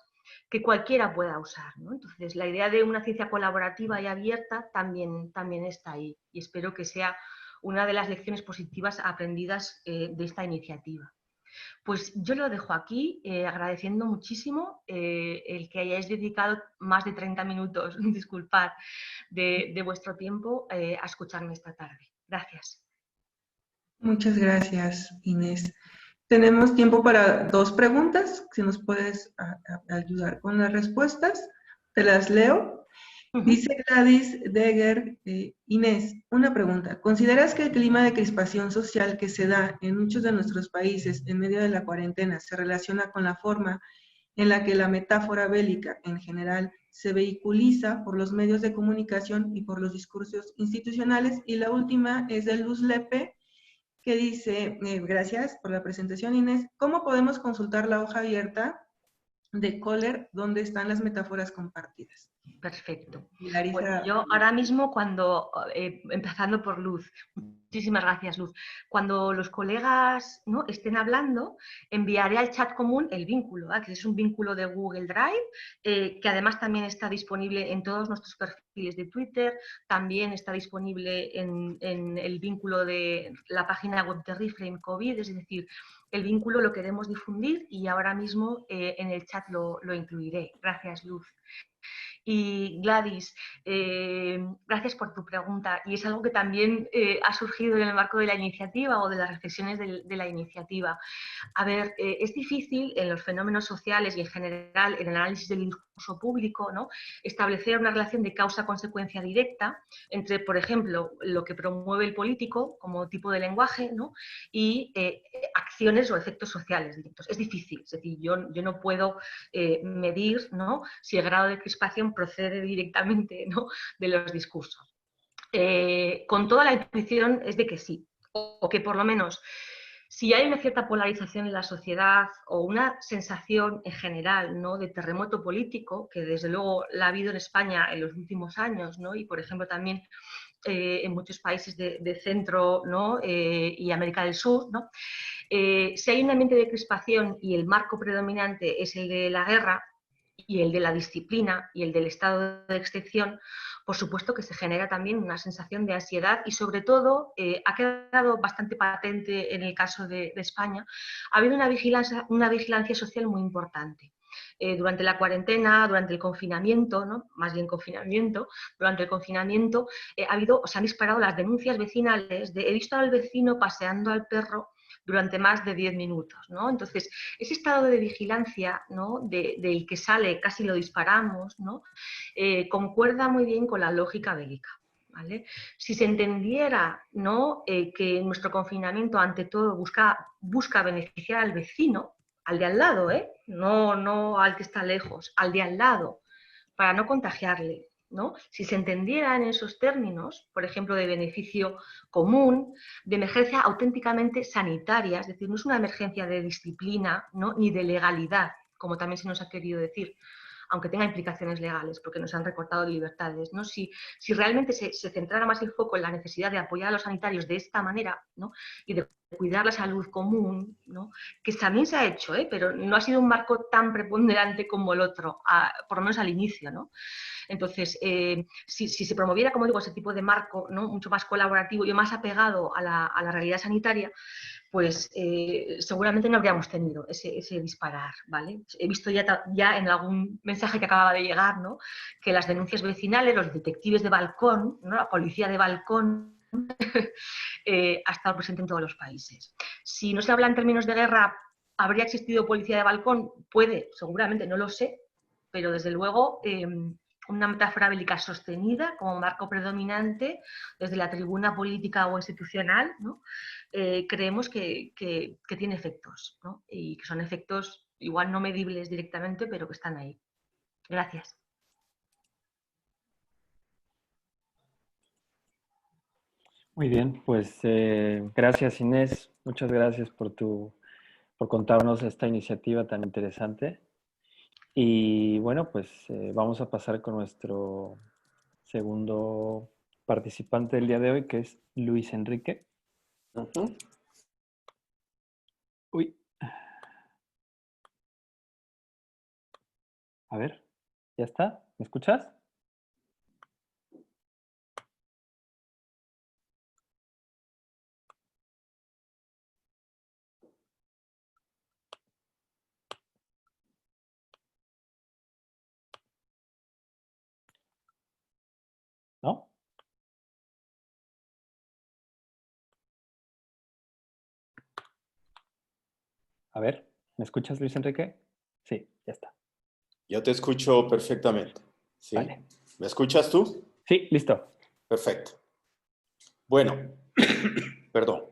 Speaker 3: que cualquiera pueda usar, ¿no? Entonces, la idea de una ciencia colaborativa y abierta también está ahí, y espero que sea una de las lecciones positivas aprendidas de esta iniciativa. Pues yo lo dejo aquí, agradeciendo muchísimo el que hayáis dedicado más de 30 minutos, disculpad, de vuestro tiempo a escucharme esta tarde. Gracias.
Speaker 1: Muchas gracias, Inés. Tenemos tiempo para 2 preguntas, si nos puedes ayudar con las respuestas. Te las leo. Dice Gladys Degger, Inés, una pregunta. ¿Consideras que el clima de crispación social que se da en muchos de nuestros países en medio de la cuarentena se relaciona con la forma en la que la metáfora bélica en general se vehiculiza por los medios de comunicación y por los discursos institucionales? Y la última es de Luz Lepe, que dice, gracias por la presentación, Inés, ¿cómo podemos consultar la hoja abierta de Kohler donde están las metáforas compartidas?
Speaker 3: Perfecto.
Speaker 1: Larisa.
Speaker 3: Bueno, yo ahora mismo empezando por Luz, muchísimas gracias, Luz. Cuando los colegas, ¿no? estén hablando, enviaré al chat común el vínculo, ¿verdad? Que es un vínculo de Google Drive, que además también está disponible en todos nuestros perfiles de Twitter, también está disponible en el vínculo de la página web de Reframe COVID, es decir, el vínculo lo queremos difundir y ahora mismo en el chat lo incluiré. Gracias, Luz. Y Gladys, gracias por tu pregunta. Y es algo que también ha surgido en el marco de la iniciativa o de las reflexiones de la iniciativa. A ver, es difícil en los fenómenos sociales y en general en el análisis del discurso público, ¿no? establecer una relación de causa-consecuencia directa entre, por ejemplo, lo que promueve el político como tipo de lenguaje, ¿no? y acciones o efectos sociales directos. Es difícil, es decir, yo no puedo medir, ¿no? si el grado de crispación procede directamente, ¿no? de los discursos. Con toda la intuición es de que sí, o que por lo menos si hay una cierta polarización en la sociedad o una sensación en general, ¿no? de terremoto político, que desde luego la ha habido en España en los últimos años, ¿no? y por ejemplo también en muchos países de Centro, ¿no? Y América del Sur, ¿no? Si hay un ambiente de crispación y el marco predominante es el de la guerra, y el de la disciplina y el del estado de excepción, por supuesto que se genera también una sensación de ansiedad y sobre todo, ha quedado bastante patente en el caso de España, ha habido una vigilancia social muy importante. Durante la cuarentena, durante el confinamiento, ¿no? más bien confinamiento, durante el confinamiento se han disparado las denuncias vecinales de he visto al vecino paseando al perro durante más de 10 minutos, ¿no? Entonces, ese estado de vigilancia, ¿no? del que sale, casi lo disparamos, ¿no? Concuerda muy bien con la lógica bélica. ¿Vale? Si se entendiera, ¿no? Que nuestro confinamiento ante todo busca beneficiar al vecino, al de al lado, no al que está lejos, al de al lado, para no contagiarle, ¿no? Si se entendiera en esos términos, por ejemplo, de beneficio común, de emergencia auténticamente sanitaria, es decir, no es una emergencia de disciplina, ¿no? ni de legalidad, como también se nos ha querido decir, aunque tenga implicaciones legales, porque nos han recortado libertades, ¿no? Si realmente se centrara más el foco en la necesidad de apoyar a los sanitarios de esta manera, ¿no? y de cuidar la salud común, ¿no? Que también se ha hecho, pero no ha sido un marco tan preponderante como el otro, por lo menos al inicio, ¿no? Entonces, si se promoviera, como digo, ese tipo de marco, ¿no? Mucho más colaborativo y más apegado a la realidad sanitaria, pues seguramente no habríamos tenido ese disparar, ¿vale? He visto ya en algún mensaje que acababa de llegar, ¿no? Que las denuncias vecinales, los detectives de balcón, ¿no? La policía de balcón, ha estado presente en todos los países. Si no se habla en términos de guerra, ¿habría existido policía de balcón? Puede, seguramente, no lo sé, pero desde luego una metáfora bélica sostenida como marco predominante desde la tribuna política o institucional, ¿no? Creemos que tiene efectos, ¿no? Y que son efectos igual no medibles directamente, pero que están ahí. Gracias.
Speaker 2: Muy bien, pues gracias Inés, muchas gracias por contarnos esta iniciativa tan interesante. Y bueno, pues vamos a pasar con nuestro segundo participante del día de hoy, que es Luis Enrique.
Speaker 4: Ujú.
Speaker 2: Uy. A ver, ¿ya está? ¿Me escuchas? ¿No? A ver, ¿me escuchas, Luis Enrique? Sí, ya está.
Speaker 4: Yo te escucho perfectamente. ¿Sí?
Speaker 2: Vale.
Speaker 4: ¿Me escuchas tú?
Speaker 2: Sí, listo.
Speaker 4: Perfecto. Bueno, perdón.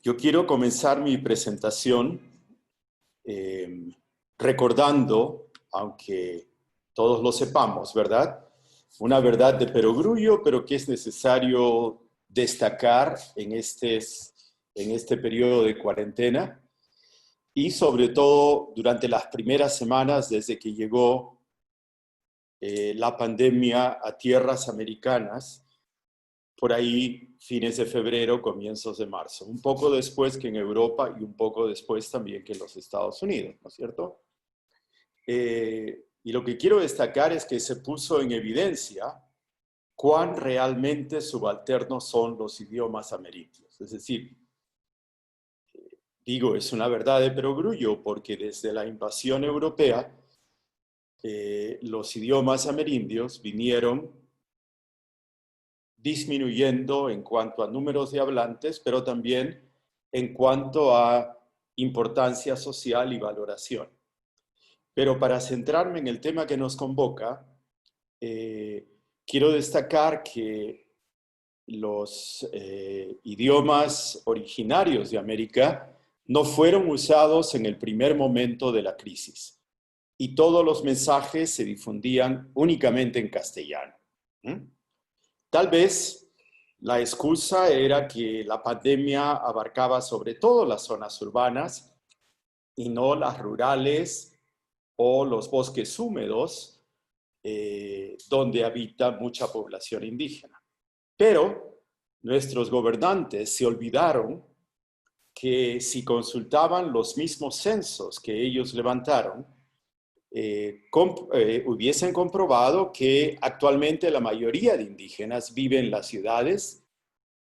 Speaker 4: Yo quiero comenzar mi presentación recordando, aunque todos lo sepamos, ¿verdad? Una verdad de perogrullo, pero que es necesario destacar en este periodo de cuarentena y sobre todo durante las primeras semanas desde que llegó la pandemia a tierras americanas, por ahí fines de febrero, comienzos de marzo, un poco después que en Europa y un poco después también que en los Estados Unidos, ¿no es cierto? Y lo que quiero destacar es que se puso en evidencia cuán realmente subalternos son los idiomas amerindios. Es decir, digo, es una verdad de perogrullo porque desde la invasión europea los idiomas amerindios vinieron disminuyendo en cuanto a números de hablantes, pero también en cuanto a importancia social y valoración. Pero para centrarme en el tema que nos convoca, quiero destacar que los idiomas originarios de América no fueron usados en el primer momento de la crisis y todos los mensajes se difundían únicamente en castellano. Tal vez la excusa era que la pandemia abarcaba sobre todo las zonas urbanas y no las rurales o los bosques húmedos donde habita mucha población indígena. Pero nuestros gobernantes se olvidaron que si consultaban los mismos censos que ellos levantaron, hubiesen comprobado que actualmente la mayoría de indígenas viven en las ciudades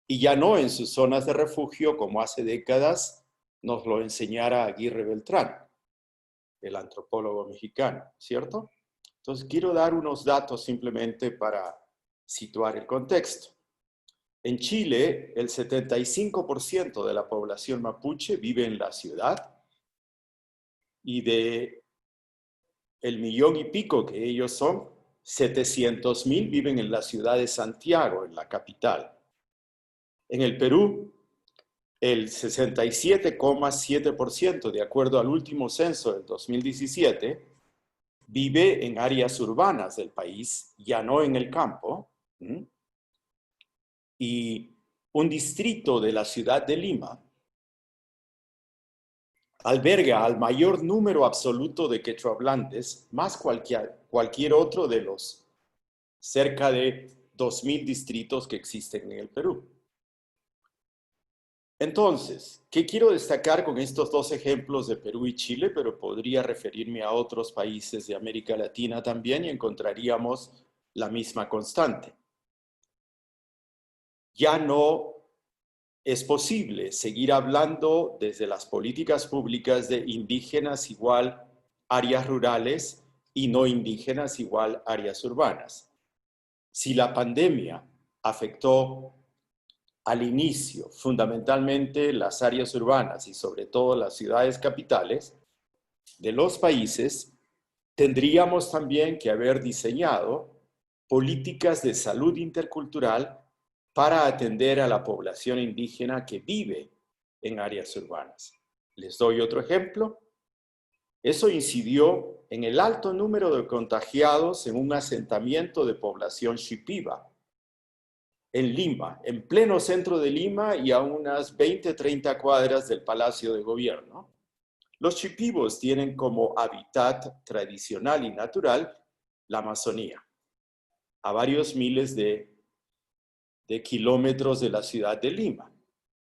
Speaker 4: y ya no en sus zonas de refugio como hace décadas nos lo enseñara Aguirre Beltrán, el antropólogo mexicano, ¿cierto? Entonces quiero dar unos datos simplemente para situar el contexto. En Chile, el 75% de la población mapuche vive en la ciudad y de el millón y pico que ellos son, 700,000 viven en la ciudad de Santiago, en la capital. En el Perú, el 67,7%, de acuerdo al último censo del 2017, vive en áreas urbanas del país, ya no en el campo. Y un distrito de la ciudad de Lima alberga al mayor número absoluto de quechohablantes, más cualquier otro de los cerca de 2,000 distritos que existen en el Perú. Entonces, ¿qué quiero destacar con estos dos ejemplos de Perú y Chile? Pero podría referirme a otros países de América Latina también y encontraríamos la misma constante. Ya no es posible seguir hablando desde las políticas públicas de indígenas igual áreas rurales y no indígenas igual áreas urbanas. Si la pandemia afectó al inicio fundamentalmente las áreas urbanas y sobre todo las ciudades capitales de los países, tendríamos también que haber diseñado políticas de salud intercultural para atender a la población indígena que vive en áreas urbanas. Les doy otro ejemplo. Eso incidió en el alto número de contagiados en un asentamiento de población shipiba en Lima, en pleno centro de Lima y a unas 20-30 cuadras del Palacio de Gobierno. Los shipibos tienen como hábitat tradicional y natural la Amazonía, a varios miles de kilómetros de la ciudad de Lima.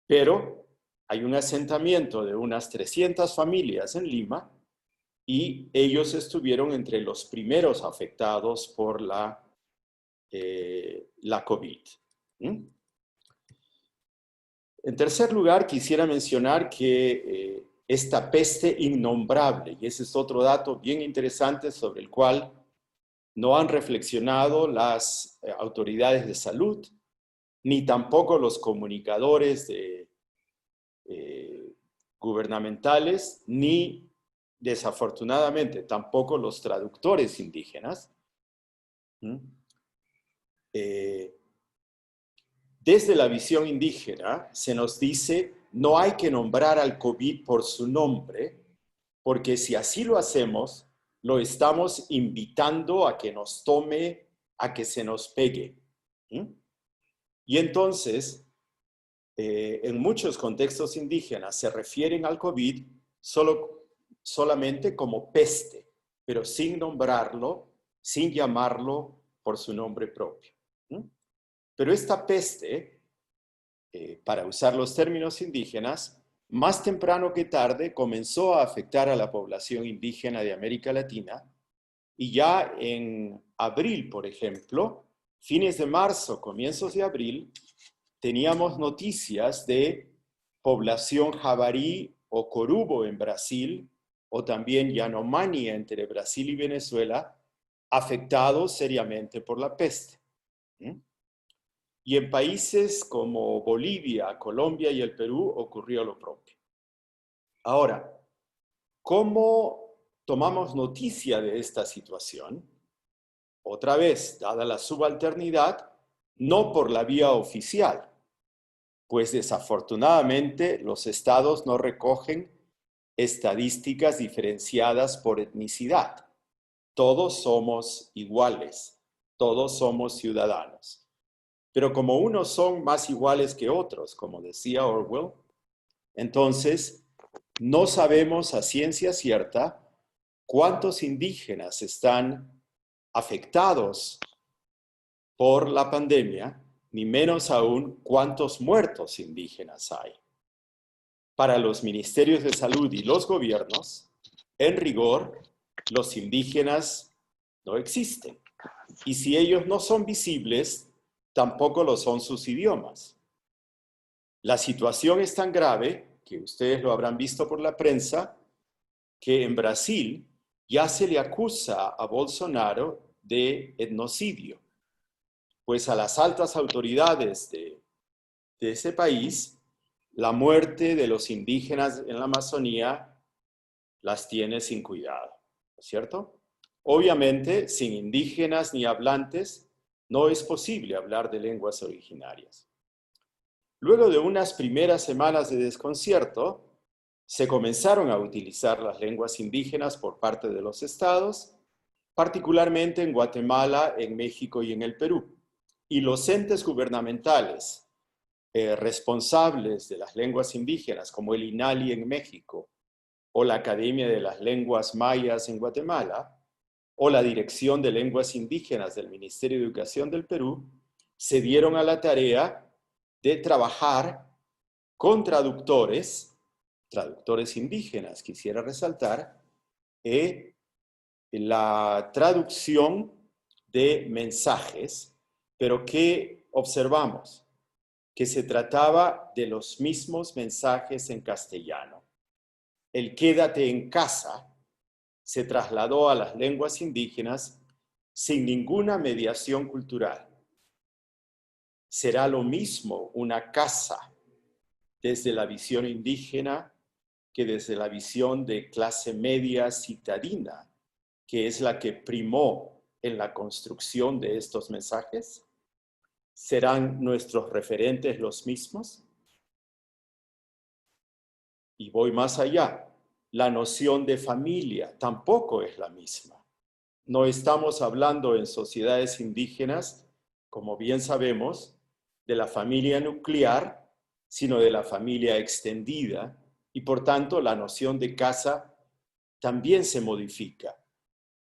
Speaker 4: Pero hay un asentamiento de unas 300 familias en Lima y ellos estuvieron entre los primeros afectados por la COVID. En tercer lugar, quisiera mencionar que esta peste innombrable, y ese es otro dato bien interesante sobre el cual no han reflexionado las autoridades de salud, ni tampoco los comunicadores gubernamentales, ni desafortunadamente tampoco los traductores indígenas. Desde la visión indígena se nos dice, no hay que nombrar al COVID por su nombre, porque si así lo hacemos, lo estamos invitando a que nos tome, a que se nos pegue. Y entonces, en muchos contextos indígenas se refieren al COVID solamente como peste, pero sin nombrarlo, sin llamarlo por su nombre propio. Pero esta peste, para usar los términos indígenas, más temprano que tarde comenzó a afectar a la población indígena de América Latina y ya en abril, por ejemplo, fines de marzo, comienzos de abril, teníamos noticias de población jabarí o corubo en Brasil o también Yanomami entre Brasil y Venezuela afectados seriamente por la peste. Y en países como Bolivia, Colombia y el Perú ocurrió lo propio. Ahora, ¿cómo tomamos noticia de esta situación? Otra vez, dada la subalternidad, no por la vía oficial, pues desafortunadamente los estados no recogen estadísticas diferenciadas por etnicidad. Todos somos iguales, todos somos ciudadanos. Pero como unos son más iguales que otros, como decía Orwell, entonces no sabemos a ciencia cierta cuántos indígenas están afectados por la pandemia, ni menos aún cuántos muertos indígenas hay. Para los ministerios de salud y los gobiernos, en rigor, los indígenas no existen. Y si ellos no son visibles, tampoco lo son sus idiomas. La situación es tan grave, que ustedes lo habrán visto por la prensa, que en Brasil ya se le acusa a Bolsonaro de etnocidio, pues a las altas autoridades de ese país, la muerte de los indígenas en la Amazonía las tiene sin cuidado, ¿no es cierto? Obviamente, sin indígenas ni hablantes, no es posible hablar de lenguas originarias. Luego de unas primeras semanas de desconcierto, se comenzaron a utilizar las lenguas indígenas por parte de los estados, particularmente en Guatemala, en México y en el Perú. Y los entes gubernamentales responsables de las lenguas indígenas, como el INALI en México, o la Academia de las Lenguas Mayas en Guatemala, o la Dirección de Lenguas Indígenas del Ministerio de Educación del Perú, se dieron a la tarea de trabajar con traductores indígenas. Quisiera resaltar la traducción de mensajes, pero ¿qué observamos? Que se trataba de los mismos mensajes en castellano. El quédate en casa se trasladó a las lenguas indígenas sin ninguna mediación cultural. Será lo mismo una casa desde la visión indígena que desde la visión de clase media citadina, que es la que primó en la construcción de estos mensajes. ¿Serán nuestros referentes los mismos? Y voy más allá. La noción de familia tampoco es la misma. No estamos hablando en sociedades indígenas, como bien sabemos, de la familia nuclear, sino de la familia extendida, y por tanto la noción de casa también se modifica.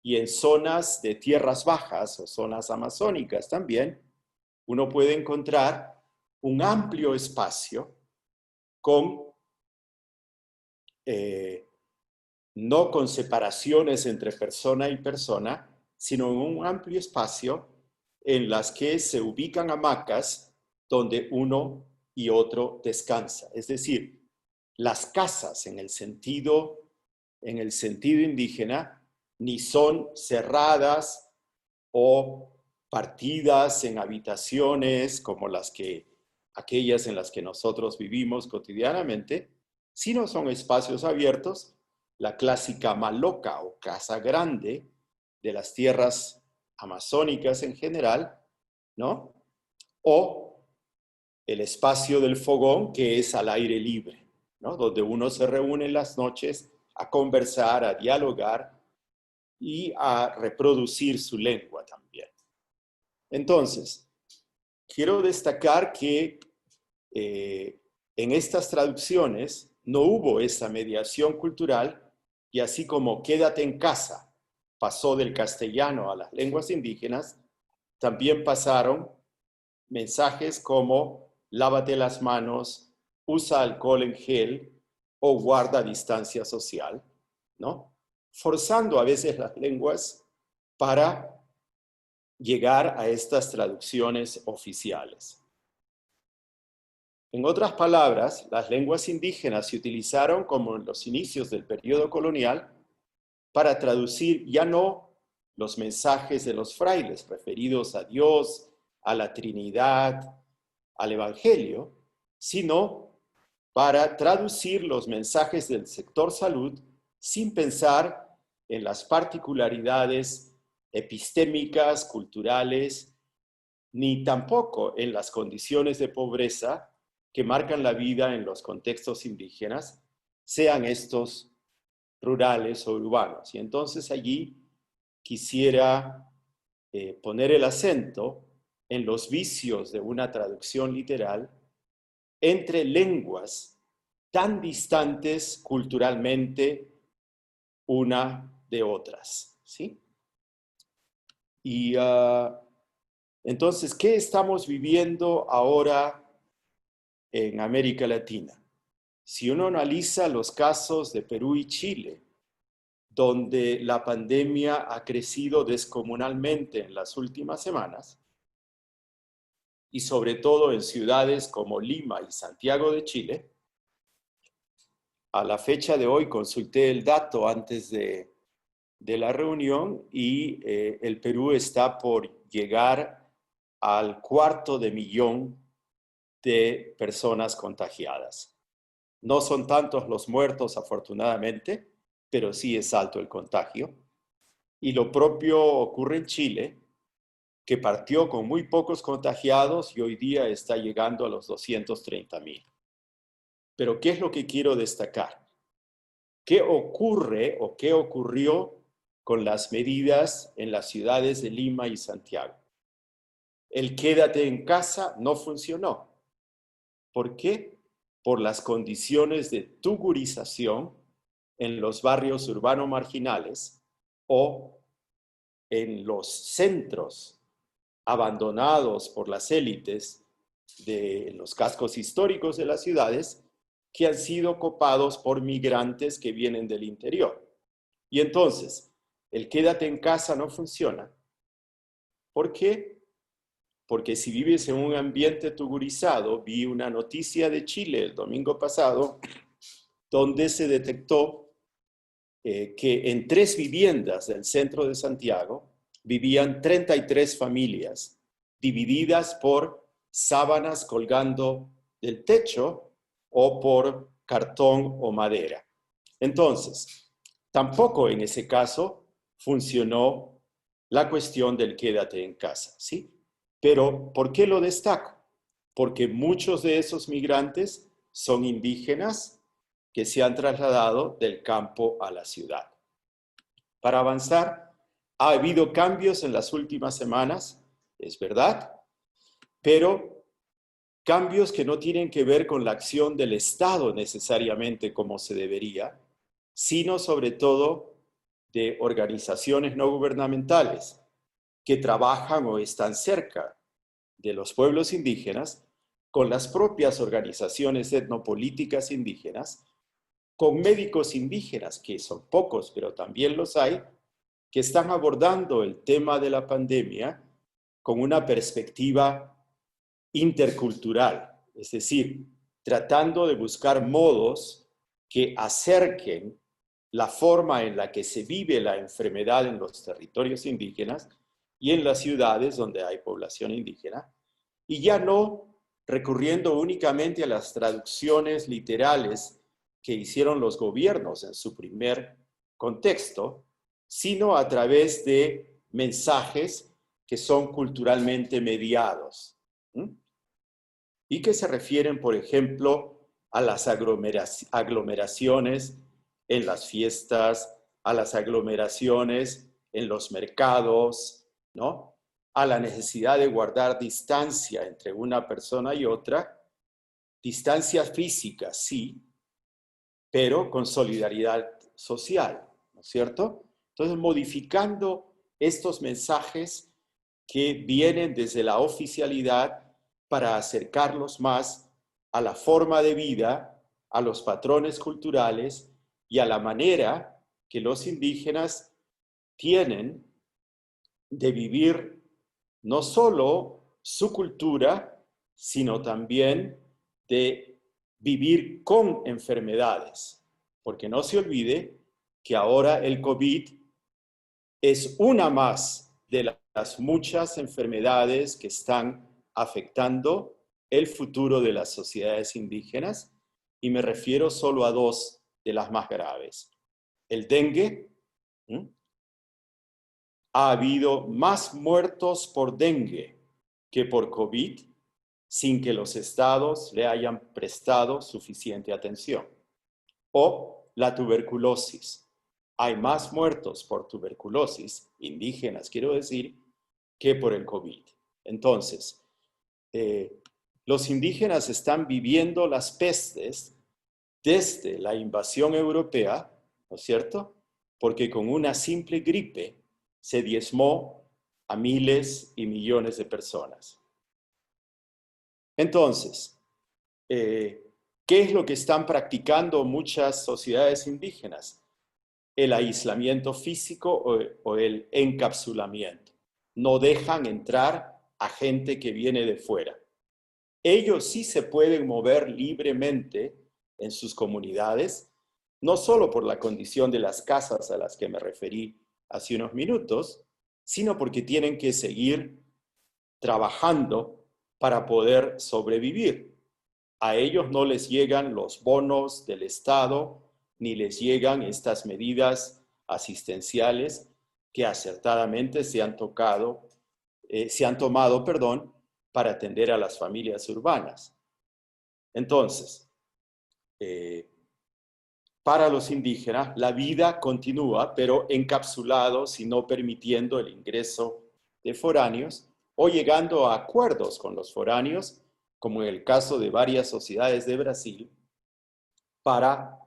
Speaker 4: Y en zonas de tierras bajas o zonas amazónicas también, uno puede encontrar un amplio espacio no con separaciones entre persona y persona, sino en un amplio espacio en las que se ubican hamacas donde uno y otro descansa. Es decir, las casas en el sentido indígena ni son cerradas o partidas en habitaciones como aquellas en las que nosotros vivimos cotidianamente, sino son espacios abiertos, la clásica maloca o casa grande de las tierras amazónicas en general, ¿no? O el espacio del fogón, que es al aire libre, ¿no? Donde uno se reúne en las noches a conversar, a dialogar y a reproducir su lengua también. Entonces, quiero destacar que en estas traducciones no hubo esa mediación cultural y así como quédate en casa pasó del castellano a las lenguas indígenas, también pasaron mensajes como lávate las manos, usa alcohol en gel o guarda distancia social, ¿no? Forzando a veces las lenguas para llegar a estas traducciones oficiales. En otras palabras, las lenguas indígenas se utilizaron como en los inicios del periodo colonial para traducir ya no los mensajes de los frailes referidos a Dios, a la Trinidad, al Evangelio, sino para traducir los mensajes del sector salud sin pensar en las particularidades epistémicas, culturales, ni tampoco en las condiciones de pobreza que marcan la vida en los contextos indígenas, sean estos rurales o urbanos. Y entonces allí quisiera poner el acento en los vicios de una traducción literal entre lenguas tan distantes culturalmente una de otras, ¿sí? Y entonces, ¿qué estamos viviendo ahora en América Latina? Si uno analiza los casos de Perú y Chile, donde la pandemia ha crecido descomunalmente en las últimas semanas, y sobre todo en ciudades como Lima y Santiago de Chile, a la fecha de hoy consulté el dato antes de la reunión y el Perú está por llegar al 250.000 de personas contagiadas. No son tantos los muertos, afortunadamente, pero sí es alto el contagio. Y lo propio ocurre en Chile, que partió con muy pocos contagiados y hoy día está llegando a los 230.000. Pero ¿qué es lo que quiero destacar? ¿Qué ocurre o qué ocurrió con las medidas en las ciudades de Lima y Santiago? El quédate en casa no funcionó. ¿Por qué? Por las condiciones de tugurización en los barrios urbanos marginales o en los centros abandonados por las élites de los cascos históricos de las ciudades que han sido copados por migrantes que vienen del interior. Y entonces, el quédate en casa no funciona. ¿Por qué? Porque si vives en un ambiente tugurizado, vi una noticia de Chile el domingo pasado, donde se detectó que en 3 viviendas del centro de Santiago vivían 33 familias, divididas por sábanas colgando del techo o por cartón o madera. Entonces, tampoco en ese caso funcionó la cuestión del quédate en casa, ¿sí? Pero, ¿por qué lo destaco? Porque muchos de esos migrantes son indígenas que se han trasladado del campo a la ciudad. Para avanzar, ha habido cambios en las últimas semanas, es verdad, pero cambios que no tienen que ver con la acción del Estado necesariamente como se debería, sino sobre todo de organizaciones no gubernamentales que trabajan o están cerca de los pueblos indígenas, con las propias organizaciones etnopolíticas indígenas, con médicos indígenas, que son pocos, pero también los hay, que están abordando el tema de la pandemia con una perspectiva intercultural, es decir, tratando de buscar modos que acerquen la forma en la que se vive la enfermedad en los territorios indígenas y en las ciudades donde hay población indígena, y ya no recurriendo únicamente a las traducciones literales que hicieron los gobiernos en su primer contexto, sino a través de mensajes que son culturalmente mediados, ¿sí? Y que se refieren, por ejemplo, a las aglomeraciones en las fiestas, a las aglomeraciones en los mercados, ¿no? A la necesidad de guardar distancia entre una persona y otra, distancia física, sí, pero con solidaridad social, ¿no es cierto? Entonces, modificando estos mensajes que vienen desde la oficialidad para acercarlos más a la forma de vida, a los patrones culturales y a la manera que los indígenas tienen de vivir no solo su cultura, sino también de vivir con enfermedades. Porque no se olvide que ahora el COVID es una más de las muchas enfermedades que están afectando el futuro de las sociedades indígenas, y me refiero solo a 2 de las más graves. El dengue. Ha habido más muertos por dengue que por COVID sin que los estados le hayan prestado suficiente atención. O la tuberculosis. Hay más muertos por tuberculosis, indígenas quiero decir, que por el COVID. Entonces, los indígenas están viviendo las pestes desde la invasión europea, ¿no es cierto? Porque con una simple gripe se diezmó a miles y millones de personas. Entonces, ¿qué es lo que están practicando muchas sociedades indígenas? El aislamiento físico o el encapsulamiento. No dejan entrar a gente que viene de fuera. Ellos sí se pueden mover libremente en sus comunidades, no solo por la condición de las casas a las que me referí hace unos minutos, sino porque tienen que seguir trabajando para poder sobrevivir. A ellos no les llegan los bonos del Estado, ni les llegan estas medidas asistenciales que acertadamente se han tomado, para atender a las familias urbanas. Entonces, para los indígenas, la vida continúa, pero encapsulados y no permitiendo el ingreso de foráneos o llegando a acuerdos con los foráneos, como en el caso de varias sociedades de Brasil, para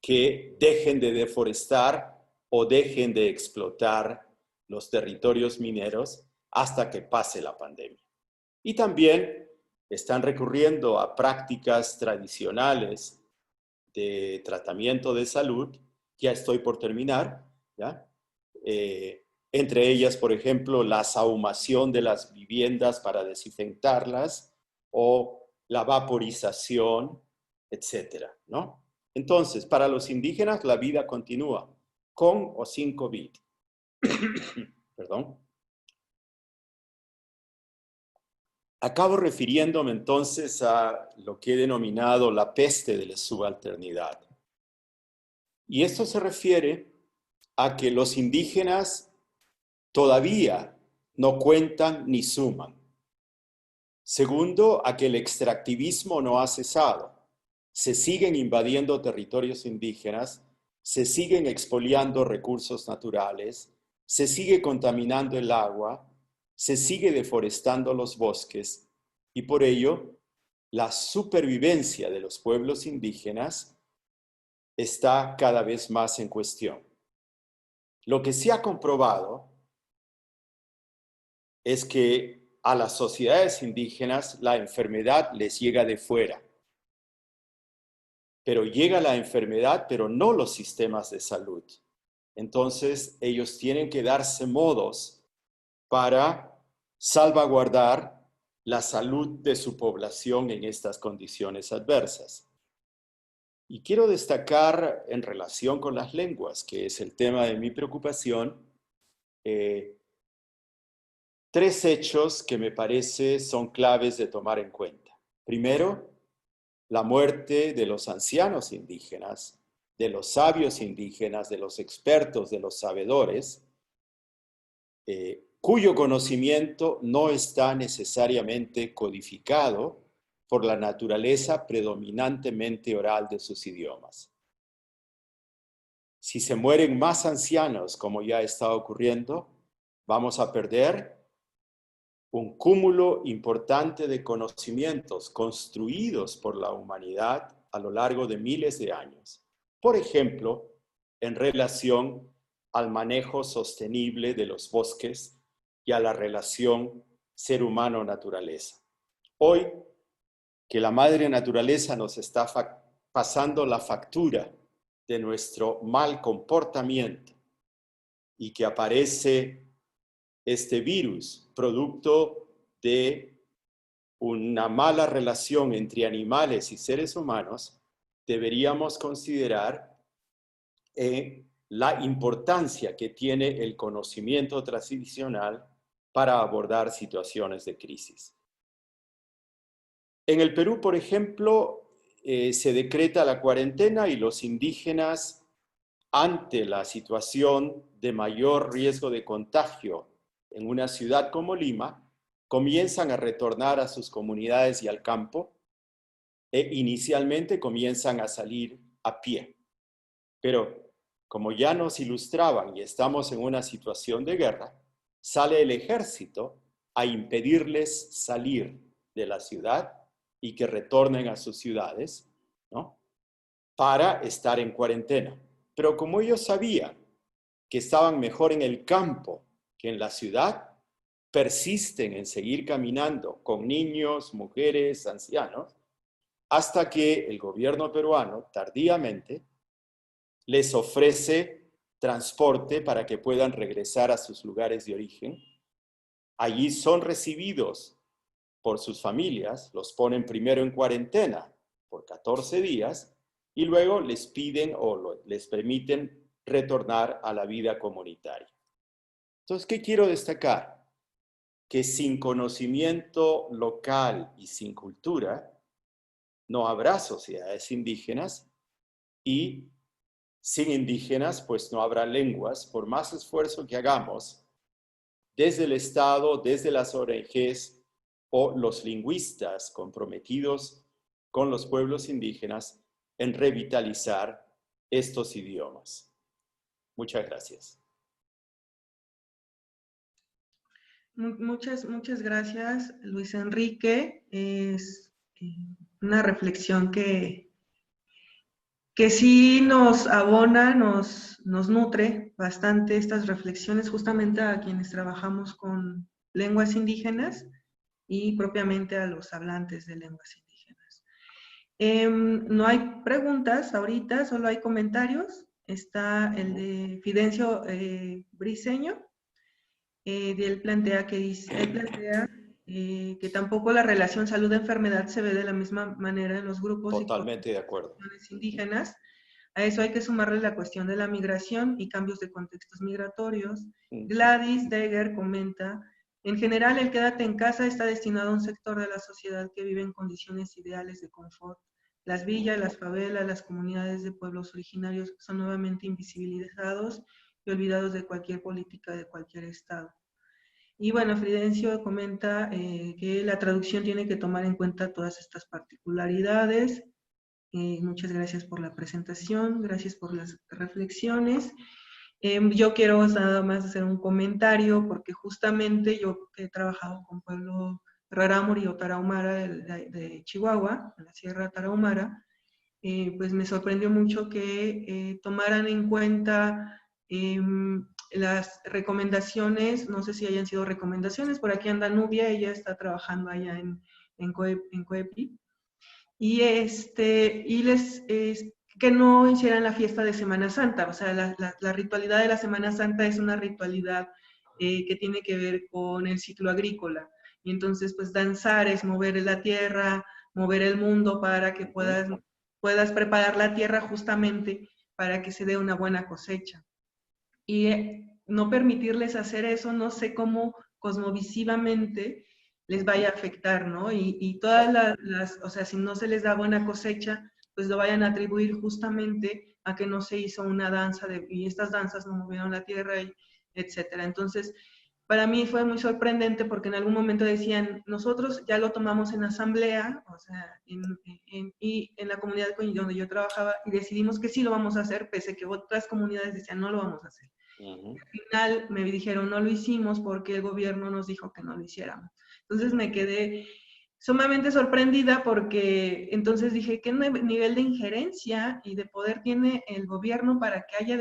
Speaker 4: que dejen de deforestar o dejen de explotar los territorios mineros hasta que pase la pandemia. Y también están recurriendo a prácticas tradicionales de tratamiento de salud. Ya estoy por terminar, ¿ya? Entre ellas, por ejemplo, la sahumación de las viviendas para desinfectarlas o la vaporización, etcétera, ¿no? Entonces, para los indígenas la vida continúa, con o sin COVID. Perdón. Acabo refiriéndome entonces a lo que he denominado la peste de la subalternidad. Y esto se refiere a que los indígenas todavía no cuentan ni suman. Segundo, a que el extractivismo no ha cesado. Se siguen invadiendo territorios indígenas, se siguen expoliando recursos naturales, se sigue contaminando el agua, se sigue deforestando los bosques y por ello la supervivencia de los pueblos indígenas está cada vez más en cuestión. Lo que se ha comprobado es que a las sociedades indígenas la enfermedad les llega de fuera. Pero llega la enfermedad, pero no los sistemas de salud. Entonces, ellos tienen que darse modos para salvaguardar la salud de su población en estas condiciones adversas. Y quiero destacar en relación con las lenguas, que es el tema de mi preocupación, tres hechos que me parece son claves de tomar en cuenta. Primero, la muerte de los ancianos indígenas, de los sabios indígenas, de los expertos, de los sabedores, cuyo conocimiento no está necesariamente codificado por la naturaleza predominantemente oral de sus idiomas. Si se mueren más ancianos, como ya está ocurriendo, vamos a perder un cúmulo importante de conocimientos construidos por la humanidad a lo largo de miles de años. Por ejemplo, en relación al manejo sostenible de los bosques y a la relación ser humano-naturaleza. Hoy, que la madre naturaleza nos está pasando la factura de nuestro mal comportamiento y que aparece este virus, producto de una mala relación entre animales y seres humanos, deberíamos considerar la importancia que tiene el conocimiento tradicional para abordar situaciones de crisis. En el Perú, por ejemplo, se decreta la cuarentena y los indígenas, ante la situación de mayor riesgo de contagio en una ciudad como Lima, comienzan a retornar a sus comunidades y al campo e inicialmente comienzan a salir a pie. Pero como ya nos ilustraban y estamos en una situación de guerra, sale el ejército a impedirles salir de la ciudad y que retornen a sus ciudades, ¿no?, para estar en cuarentena. Pero como ellos sabían que estaban mejor en el campo que en la ciudad, persisten en seguir caminando con niños, mujeres, ancianos, hasta que el gobierno peruano, tardíamente, les ofrece transporte para que puedan regresar a sus lugares de origen. Allí son recibidos por sus familias, los ponen primero en cuarentena por 14 días y luego les piden o les permiten retornar a la vida comunitaria. Entonces, ¿qué quiero destacar? Que sin conocimiento local y sin cultura, no habrá sociedades indígenas y sin indígenas, pues no habrá lenguas, por más esfuerzo que hagamos, desde el Estado, desde las ONGs o los lingüistas comprometidos con los pueblos indígenas en revitalizar estos idiomas. Muchas gracias.
Speaker 1: Muchas gracias, Luis Enrique. Es una reflexión que sí nos abona, nos nutre bastante estas reflexiones justamente a quienes trabajamos con lenguas indígenas. y propiamente a los hablantes de lenguas indígenas. No hay preguntas ahorita, solo hay comentarios. Está el de Fidencio Briceño. Él plantea que tampoco la relación salud-enfermedad se ve de la misma manera en los grupos
Speaker 4: Totalmente de acuerdo.
Speaker 1: Indígenas. A eso hay que sumarle la cuestión de la migración y cambios de contextos migratorios. Gladys Deger comenta, en general el quédate en casa está destinado a un sector de la sociedad que vive en condiciones ideales de confort. Las villas, las favelas, las comunidades de pueblos originarios son nuevamente invisibilizados y olvidados de cualquier política de cualquier estado. Y bueno, Fidencio comenta que la traducción tiene que tomar en cuenta todas estas particularidades. Muchas gracias por la presentación, gracias por las reflexiones. Yo quiero nada más hacer un comentario porque justamente yo he trabajado con pueblo Rarámuri o Tarahumara de Chihuahua, en la Sierra Tarahumara. Pues me sorprendió mucho que tomaran en cuenta las recomendaciones, no sé si hayan sido recomendaciones, por aquí anda Nubia, ella está trabajando allá en Coepi, que no hicieran la fiesta de Semana Santa, o sea, la ritualidad de la Semana Santa es una ritualidad que tiene que ver con el ciclo agrícola, y entonces pues danzar es mover la tierra, mover el mundo para que puedas preparar la tierra justamente para que se dé una buena cosecha. Y no permitirles hacer eso, no sé cómo cosmovisivamente les vaya a afectar, ¿no? Y todas o sea, si no se les da buena cosecha, pues lo vayan a atribuir justamente a que no se hizo una danza, y estas danzas no movieron la tierra, etcétera. Entonces, para mí fue muy sorprendente porque en algún momento decían, nosotros ya lo tomamos en asamblea, o sea, y en la comunidad donde yo trabajaba, y decidimos que sí lo vamos a hacer, pese a que otras comunidades decían, no lo vamos a hacer. Al final me dijeron, no lo hicimos porque el gobierno nos dijo que no lo hiciéramos. Entonces me quedé sumamente sorprendida porque entonces dije, ¿qué nivel de injerencia y de poder tiene el gobierno para que haya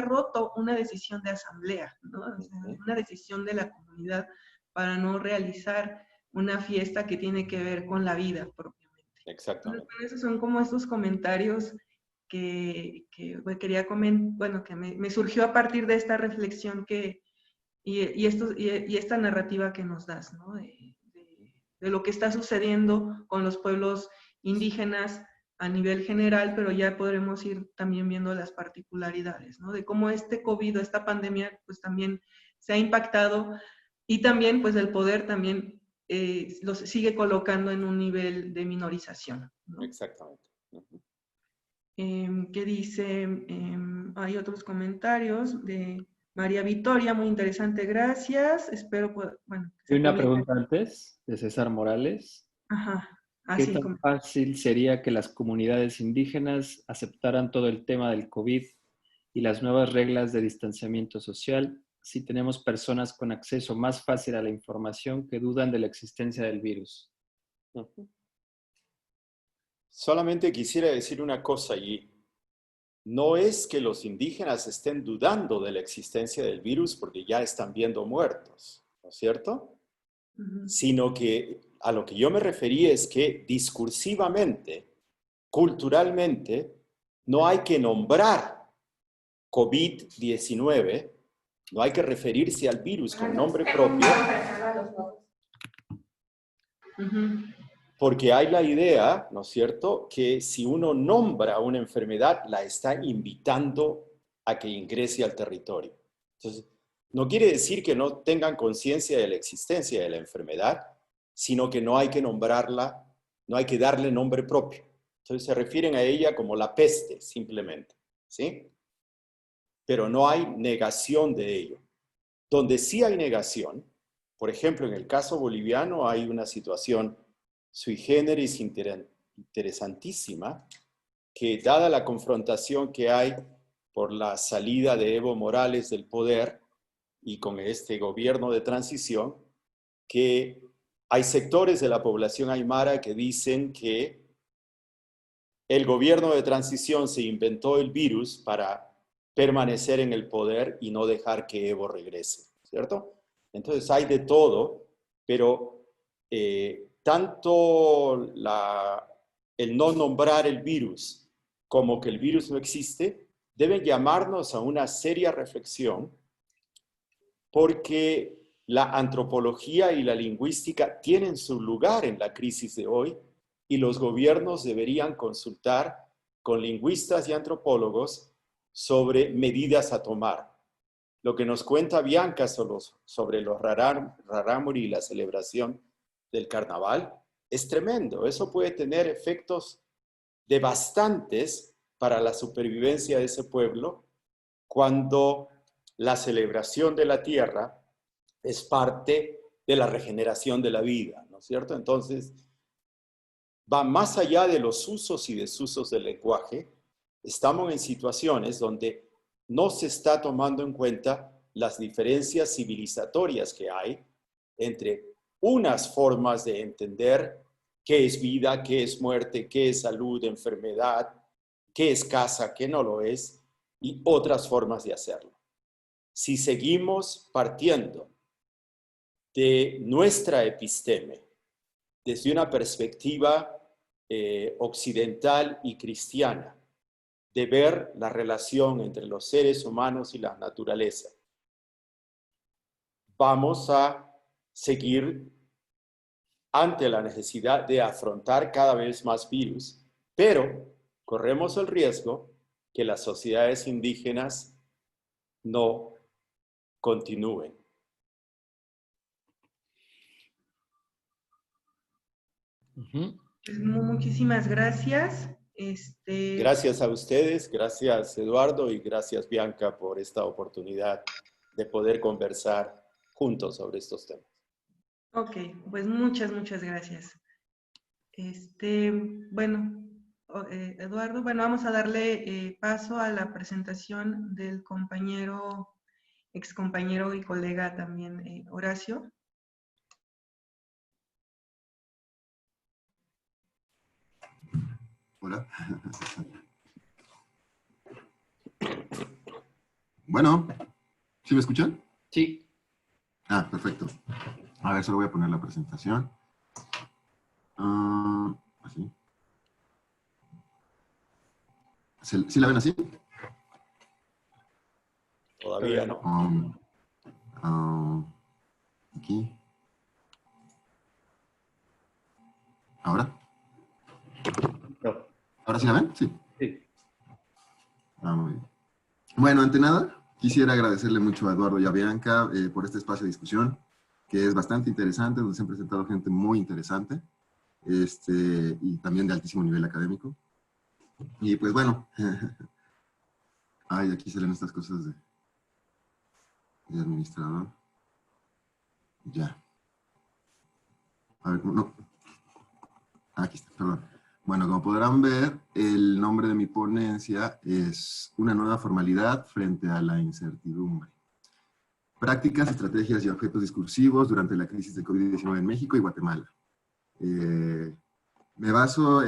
Speaker 1: roto una decisión de asamblea, ¿no? O sea, una decisión de la comunidad para no realizar una fiesta que tiene que ver con la vida propiamente?
Speaker 4: Exactamente.
Speaker 1: Entonces, esos son como estos comentarios que quería comentar, bueno, que me surgió a partir de esta reflexión y esta narrativa que nos das, ¿no? De lo que está sucediendo con los pueblos indígenas a nivel general, pero ya podremos ir también viendo las particularidades, ¿no? De cómo este COVID, esta pandemia, pues también se ha impactado y también, pues el poder también los sigue colocando en un nivel de minorización, ¿no?
Speaker 4: Exactamente.
Speaker 1: ¿Qué dice? Hay otros comentarios de María Victoria, muy interesante, gracias. Espero, bueno.
Speaker 2: Hay una pregunta antes, de César Morales.
Speaker 1: Ajá.
Speaker 2: ¿Qué tan fácil sería que las comunidades indígenas aceptaran todo el tema del COVID y las nuevas reglas de distanciamiento social si tenemos personas con acceso más fácil a la información que dudan de la existencia del virus?
Speaker 4: Solamente quisiera decir una cosa allí. No es que los indígenas estén dudando de la existencia del virus porque ya están viendo muertos, ¿no es cierto? Sino que a lo que yo me refería es que discursivamente, culturalmente, no hay que nombrar COVID-19, no hay que referirse al virus con nombre propio, porque hay la idea, ¿no es cierto?, que si uno nombra una enfermedad, la está invitando a que ingrese al territorio. Entonces, no quiere decir que no tengan conciencia de la existencia de la enfermedad, sino que no hay que nombrarla, no hay que darle nombre propio. Entonces se refieren a ella como la peste, simplemente, ¿sí? Pero no hay negación de ello. Donde sí hay negación, por ejemplo, en el caso boliviano hay una situación sui generis interesantísima, que dada la confrontación que hay por la salida de Evo Morales del poder y con este gobierno de transición, que hay sectores de la población aymara que dicen que el gobierno de transición se inventó el virus para permanecer en el poder y no dejar que Evo regrese, ¿cierto? Entonces hay de todo, pero tanto el no nombrar el virus como que el virus no existe, deben llamarnos a una seria reflexión, porque la antropología y la lingüística tienen su lugar en la crisis de hoy y los gobiernos deberían consultar con lingüistas y antropólogos sobre medidas a tomar. Lo que nos cuenta Bianca sobre los rarámuri y la celebración del carnaval es tremendo. Eso puede tener efectos devastantes para la supervivencia de ese pueblo cuando la celebración de la tierra es parte de la regeneración de la vida, ¿no es cierto? Entonces, va más allá de los usos y desusos del lenguaje. Estamos en situaciones donde no se está tomando en cuenta las diferencias civilizatorias que hay entre unas formas de entender qué es vida, qué es muerte, qué es salud, enfermedad, qué es casa, qué no lo es, y otras formas de hacerlo. Si seguimos partiendo de nuestra episteme desde una perspectiva occidental y cristiana, de ver la relación entre los seres humanos y la naturaleza, vamos a seguir ante la necesidad de afrontar cada vez más virus, pero corremos el riesgo que las sociedades indígenas no continúen.
Speaker 1: Muchísimas gracias.
Speaker 4: Gracias a ustedes, gracias Eduardo y gracias Bianca por esta oportunidad de poder conversar juntos sobre estos temas.
Speaker 1: Ok, pues muchas gracias. Bueno, Eduardo, bueno, vamos a darle paso a la presentación del compañero, excompañero y colega también, Horacio.
Speaker 5: Hola. Bueno, ¿sí me escuchan?
Speaker 2: Sí.
Speaker 5: Ah, perfecto. A ver, solo voy a poner la presentación. Así. ¿Sí la ven así?
Speaker 4: Todavía no.
Speaker 5: Aquí. ¿Ahora?
Speaker 2: No.
Speaker 5: ¿Ahora sí la ven? Sí.
Speaker 2: Sí.
Speaker 5: Muy bien. Bueno, ante nada, quisiera agradecerle mucho a Eduardo y a Bianca por este espacio de discusión, que es bastante interesante, donde se han presentado gente muy interesante, y también de altísimo nivel académico. Y pues bueno, ay, aquí salen estas cosas de administrador. Ya. A ver, no. Aquí está, perdón. Bueno, como podrán ver, el nombre de mi ponencia es Una nueva formalidad frente a la incertidumbre. Prácticas, estrategias y objetos discursivos durante la crisis de COVID-19 en México y Guatemala. Me baso,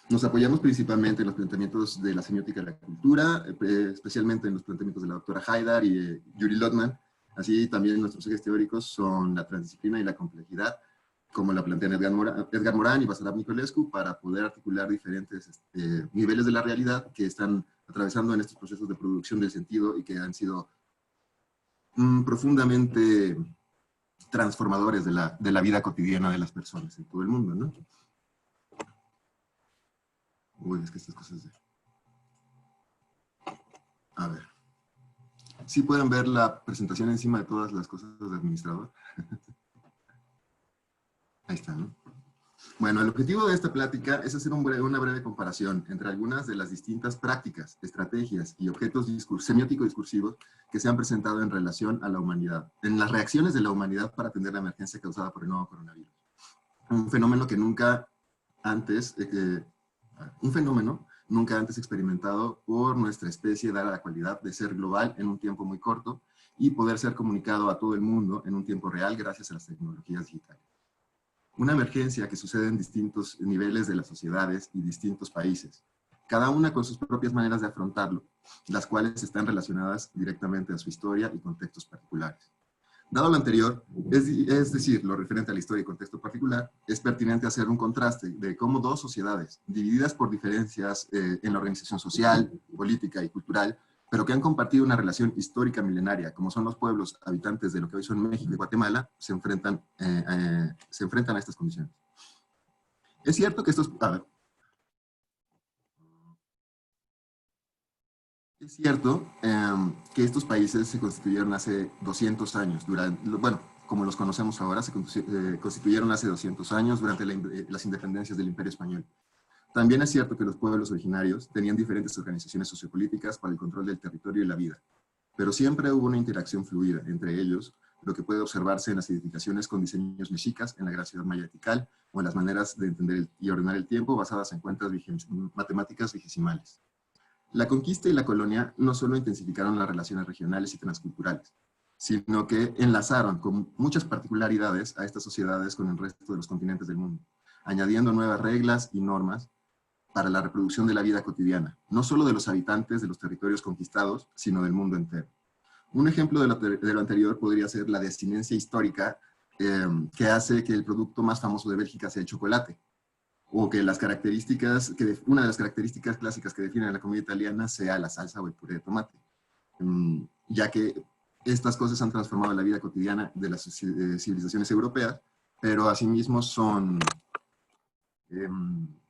Speaker 5: nos apoyamos principalmente en los planteamientos de la semiótica de la cultura, especialmente en los planteamientos de la doctora Haidar y Yuri Lotman. Así también nuestros ejes teóricos son la transdisciplina y la complejidad, como la plantean Edgar Morán y Basarab Nicolescu, para poder articular diferentes niveles de la realidad que están atravesando en estos procesos de producción del sentido y que han sido profundamente transformadores de la vida cotidiana de las personas en todo el mundo, ¿no? Uy, es que estas cosas de... A ver. ¿Sí pueden ver la presentación encima de todas las cosas de administrador? Ahí está, ¿no? Bueno, el objetivo de esta plática es hacer una breve comparación entre algunas de las distintas prácticas, estrategias y objetos semiótico-discursivos que se han presentado en relación a la humanidad, en las reacciones de la humanidad para atender la emergencia causada por el nuevo coronavirus. Un fenómeno nunca antes experimentado por nuestra especie, dada la cualidad de ser global en un tiempo muy corto y poder ser comunicado a todo el mundo en un tiempo real gracias a las tecnologías digitales. Una emergencia que sucede en distintos niveles de las sociedades y distintos países, cada una con sus propias maneras de afrontarlo, las cuales están relacionadas directamente a su historia y contextos particulares. Dado lo anterior, es decir, lo referente a la historia y contexto particular, es pertinente hacer un contraste de cómo dos sociedades, divididas por diferencias en la organización social, política y cultural, pero que han compartido una relación histórica milenaria, como son los pueblos habitantes de lo que hoy son México y Guatemala, se enfrentan a estas condiciones. Es cierto que estos... Es cierto que estos países se constituyeron hace 200 años, como los conocemos ahora, se constituyeron hace 200 años durante las independencias del Imperio Español. También es cierto que los pueblos originarios tenían diferentes organizaciones sociopolíticas para el control del territorio y la vida, pero siempre hubo una interacción fluida entre ellos, lo que puede observarse en las edificaciones con diseños mexicas en la gran ciudad maya Tikal, o en las maneras de entender y ordenar el tiempo basadas en cuentas matemáticas vigesimales. La conquista y la colonia no solo intensificaron las relaciones regionales y transculturales, sino que enlazaron con muchas particularidades a estas sociedades con el resto de los continentes del mundo, añadiendo nuevas reglas y normas para la reproducción de la vida cotidiana, no solo de los habitantes de los territorios conquistados, sino del mundo entero. Un ejemplo de lo anterior podría ser la destinencia histórica que hace que el producto más famoso de Bélgica sea el chocolate, o que una de las características clásicas que definen a la comida italiana sea la salsa o el puré de tomate, ya que estas cosas han transformado la vida cotidiana de las civilizaciones europeas, pero asimismo son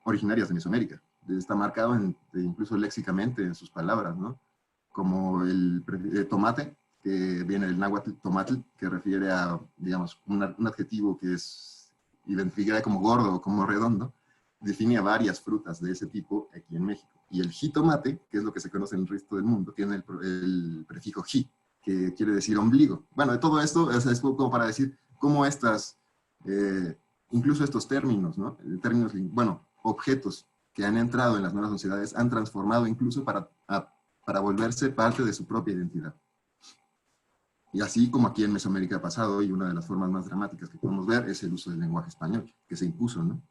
Speaker 5: originarias de Mesoamérica. Está marcado incluso léxicamente en sus palabras, ¿no? Como el tomate, que viene del náhuatl tomatl, que refiere a, digamos, un adjetivo que es identificado como gordo o como redondo, define a varias frutas de ese tipo aquí en México. Y el jitomate, que es lo que se conoce en el resto del mundo, tiene el prefijo ji, que quiere decir ombligo. Bueno, de todo esto es como para decir cómo incluso estos términos, ¿no? Objetos que han entrado en las nuevas sociedades han transformado incluso para volverse parte de su propia identidad. Y así como aquí en Mesoamérica ha pasado, y una de las formas más dramáticas que podemos ver es el uso del lenguaje español, que se impuso, ¿no?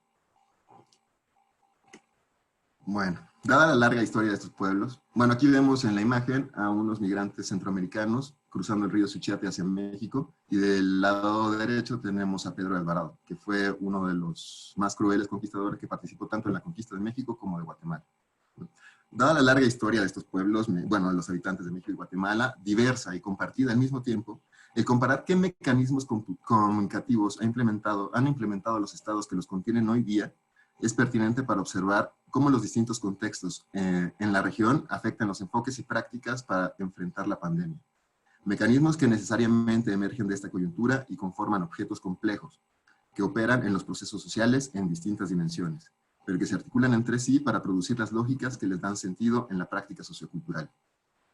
Speaker 5: Bueno, dada la larga historia de estos pueblos, bueno, aquí vemos en la imagen a unos migrantes centroamericanos cruzando el río Suchiate hacia México, y del lado derecho tenemos a Pedro de Alvarado, que fue uno de los más crueles conquistadores que participó tanto en la conquista de México como de Guatemala. Dada la larga historia de estos pueblos, de los habitantes de México y Guatemala, diversa y compartida al mismo tiempo, el comparar qué mecanismos comunicativos han implementado los estados que los contienen hoy día es pertinente para observar cómo los distintos contextos en la región afectan los enfoques y prácticas para enfrentar la pandemia. Mecanismos que necesariamente emergen de esta coyuntura y conforman objetos complejos, que operan en los procesos sociales en distintas dimensiones, pero que se articulan entre sí para producir las lógicas que les dan sentido en la práctica sociocultural.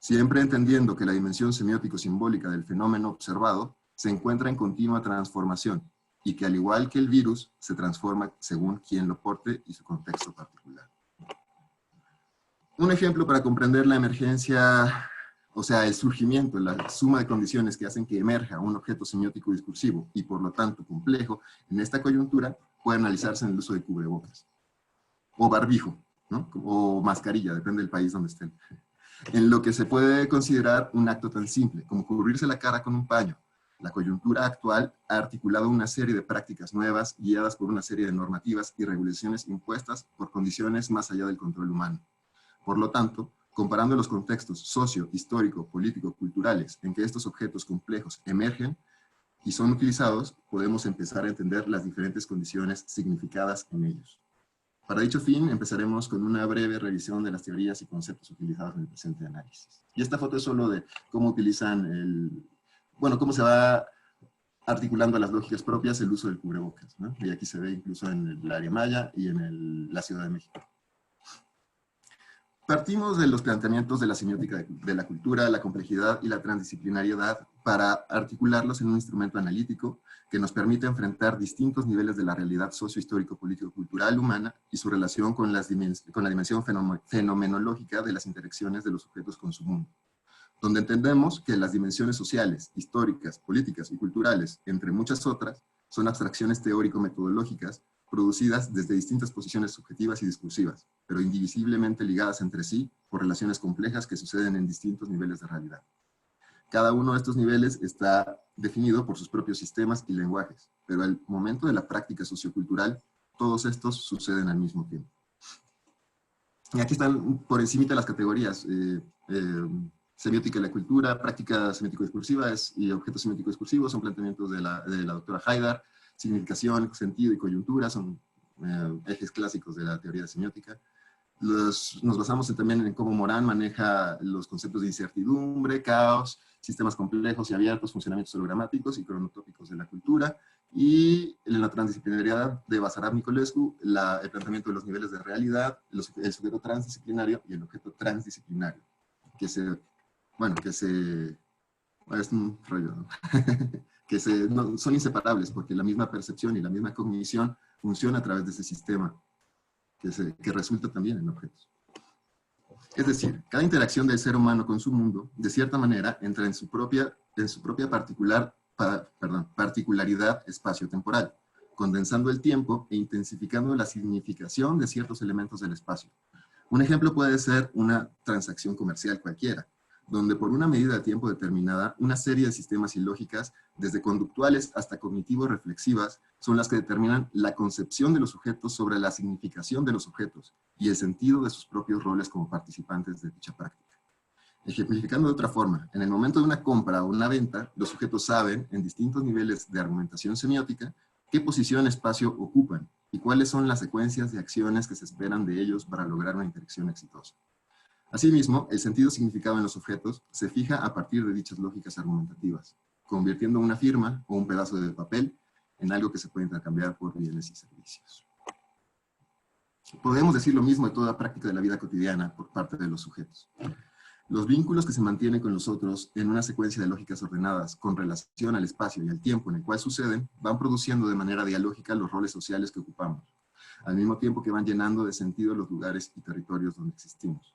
Speaker 5: Siempre entendiendo que la dimensión semiótico-simbólica del fenómeno observado se encuentra en continua transformación, y que al igual que el virus, se transforma según quien lo porte y su contexto particular. Un ejemplo para comprender la emergencia, o sea, el surgimiento, la suma de condiciones que hacen que emerja un objeto semiótico discursivo y por lo tanto complejo en esta coyuntura, puede analizarse en el uso de cubrebocas, o barbijo, ¿no? O mascarilla, depende del país donde estén. En lo que se puede considerar un acto tan simple como cubrirse la cara con un paño. La coyuntura actual ha articulado una serie de prácticas nuevas guiadas por una serie de normativas y regulaciones impuestas por condiciones más allá del control humano. Por lo tanto, comparando los contextos socio, histórico, político, culturales en que estos objetos complejos emergen y son utilizados, podemos empezar a entender las diferentes condiciones significadas en ellos. Para dicho fin, empezaremos con una breve revisión de las teorías y conceptos utilizados en el presente análisis. Y esta foto es solo de cómo utilizan cómo se va articulando a las lógicas propias el uso del cubrebocas, ¿no? Y aquí se ve incluso en el área maya y en la Ciudad de México. Partimos de los planteamientos de la semiótica de la cultura, la complejidad y la transdisciplinariedad para articularlos en un instrumento analítico que nos permite enfrentar distintos niveles de la realidad socio-histórico-político-cultural humana y su relación con la dimensión fenomenológica de las interacciones de los sujetos con su mundo, donde entendemos que las dimensiones sociales, históricas, políticas y culturales, entre muchas otras, son abstracciones teórico-metodológicas producidas desde distintas posiciones subjetivas y discursivas, pero indivisiblemente ligadas entre sí por relaciones complejas que suceden en distintos niveles de realidad. Cada uno de estos niveles está definido por sus propios sistemas y lenguajes, pero al momento de la práctica sociocultural, todos estos suceden al mismo tiempo. Y aquí están por encima las categorías. Semiótica de la cultura, práctica semiótico-discursiva y objeto semiótico-discursivo son planteamientos de la doctora Haidar. Significación, sentido y coyuntura son ejes clásicos de la teoría de semiótica. Nos basamos también en cómo Morán maneja los conceptos de incertidumbre, caos, sistemas complejos y abiertos, funcionamientos hologramáticos y cronotópicos de la cultura. Y en la transdisciplinariedad de Basarab Nicolescu, el planteamiento de los niveles de realidad, el sujeto transdisciplinario y el objeto transdisciplinario, es un rollo, ¿no? Son inseparables porque la misma percepción y la misma cognición funciona a través de ese sistema que resulta también en objetos. Es decir, cada interacción del ser humano con su mundo, de cierta manera, entra en su propia particularidad espacio-temporal, condensando el tiempo e intensificando la significación de ciertos elementos del espacio. Un ejemplo puede ser una transacción comercial cualquiera, donde por una medida de tiempo determinada, una serie de sistemas y lógicas, desde conductuales hasta cognitivo-reflexivas, son las que determinan la concepción de los sujetos sobre la significación de los objetos y el sentido de sus propios roles como participantes de dicha práctica. Ejemplificando de otra forma, en el momento de una compra o una venta, los sujetos saben, en distintos niveles de argumentación semiótica, qué posición en espacio ocupan y cuáles son las secuencias de acciones que se esperan de ellos para lograr una interacción exitosa. Asimismo, el sentido significado en los objetos se fija a partir de dichas lógicas argumentativas, convirtiendo una firma o un pedazo de papel en algo que se puede intercambiar por bienes y servicios. Podemos decir lo mismo de toda práctica de la vida cotidiana por parte de los sujetos. Los vínculos que se mantienen con los otros en una secuencia de lógicas ordenadas con relación al espacio y al tiempo en el cual suceden, van produciendo de manera dialógica los roles sociales que ocupamos, al mismo tiempo que van llenando de sentido los lugares y territorios donde existimos.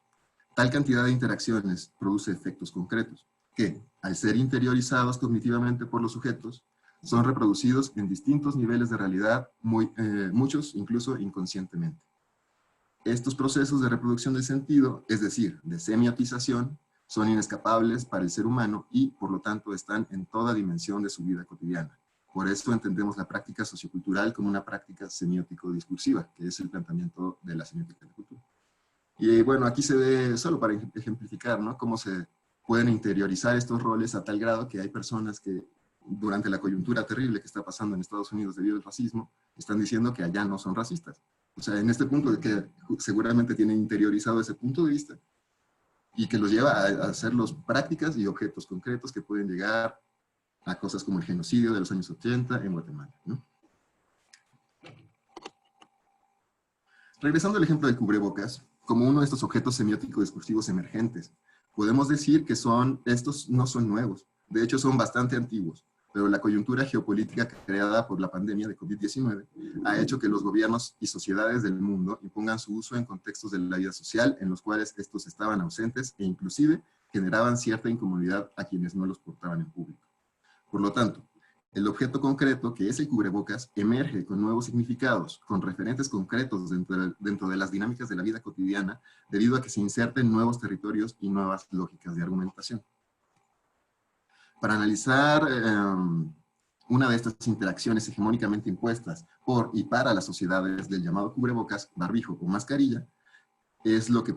Speaker 5: Tal cantidad de interacciones produce efectos concretos, que, al ser interiorizados cognitivamente por los sujetos, son reproducidos en distintos niveles de realidad, muchos incluso inconscientemente. Estos procesos de reproducción del sentido, es decir, de semiotización, son inescapables para el ser humano y, por lo tanto, están en toda dimensión de su vida cotidiana. Por esto entendemos la práctica sociocultural como una práctica semiótico-discursiva, que es el planteamiento de la semiótica de la cultura. Y bueno, aquí se ve, solo para ejemplificar, ¿no?, cómo se pueden interiorizar estos roles a tal grado que hay personas que, durante la coyuntura terrible que está pasando en Estados Unidos debido al racismo, están diciendo que allá no son racistas. O sea, en este punto de que seguramente tienen interiorizado ese punto de vista y que los lleva a hacerlos prácticas y objetos concretos que pueden llegar a cosas como el genocidio de los años 80 en Guatemala, ¿no? Regresando al ejemplo del cubrebocas, como uno de estos objetos semiótico-discursivos emergentes, podemos decir que estos no son nuevos, de hecho son bastante antiguos, pero la coyuntura geopolítica creada por la pandemia de COVID-19 ha hecho que los gobiernos y sociedades del mundo impongan su uso en contextos de la vida social en los cuales estos estaban ausentes e inclusive generaban cierta incomodidad a quienes no los portaban en público. Por lo tanto, el objeto concreto, que es el cubrebocas, emerge con nuevos significados, con referentes concretos dentro de las dinámicas de la vida cotidiana, debido a que se inserten nuevos territorios y nuevas lógicas de argumentación. Para analizar una de estas interacciones hegemónicamente impuestas por y para las sociedades del llamado cubrebocas, barbijo o mascarilla, es lo que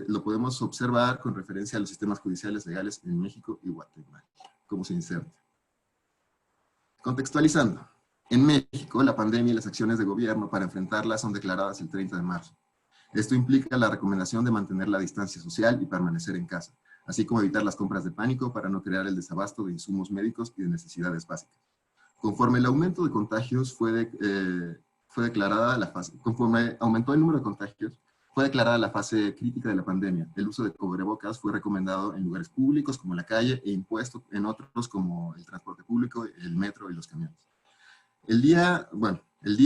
Speaker 5: lo podemos observar con referencia a los sistemas judiciales legales en México y Guatemala. ¿Cómo se inserta? Contextualizando. En México, la pandemia y las acciones de gobierno para enfrentarla son declaradas el 30 de marzo. Esto implica la recomendación de mantener la distancia social y permanecer en casa, así como evitar las compras de pánico para no crear el desabasto de insumos médicos y de necesidades básicas. Conforme el aumento de contagios conforme aumentó el número de contagios, fue declarada la fase crítica de la pandemia. El uso de cubrebocas fue recomendado en lugares públicos como la calle e impuesto en otros como el transporte público, el metro y los camiones. El día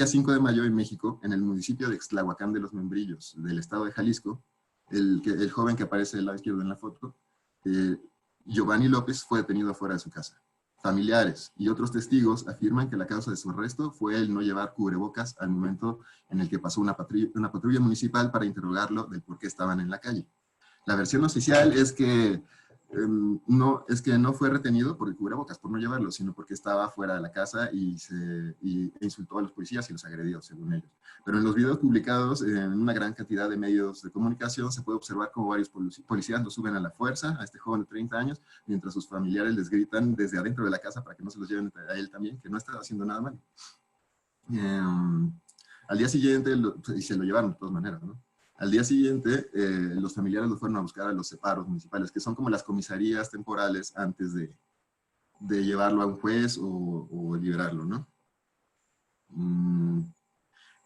Speaker 5: 5 de mayo en México, en el municipio de Ixtlahuacán de los Membrillos, del estado de Jalisco, el joven que aparece del lado izquierdo en la foto, Giovanni López, fue detenido afuera de su casa. Familiares y otros testigos afirman que la causa de su arresto fue el no llevar cubrebocas al momento en el que pasó una patrulla municipal para interrogarlo del por qué estaban en la calle. La versión oficial es que no, es que no fue retenido por el cubrebocas, por no llevarlo, sino porque estaba fuera de la casa y insultó a los policías y los agredió, según ellos. Pero en los videos publicados en una gran cantidad de medios de comunicación se puede observar cómo varios policías lo suben a la fuerza, a este joven de 30 años, mientras sus familiares les gritan desde adentro de la casa para que no se los lleven a él también, que no está haciendo nada malo. Al día siguiente, y se lo llevaron de todas maneras, ¿no? Al día siguiente, los familiares lo fueron a buscar a los separos municipales, que son como las comisarías temporales antes de llevarlo a un juez o liberarlo, ¿no?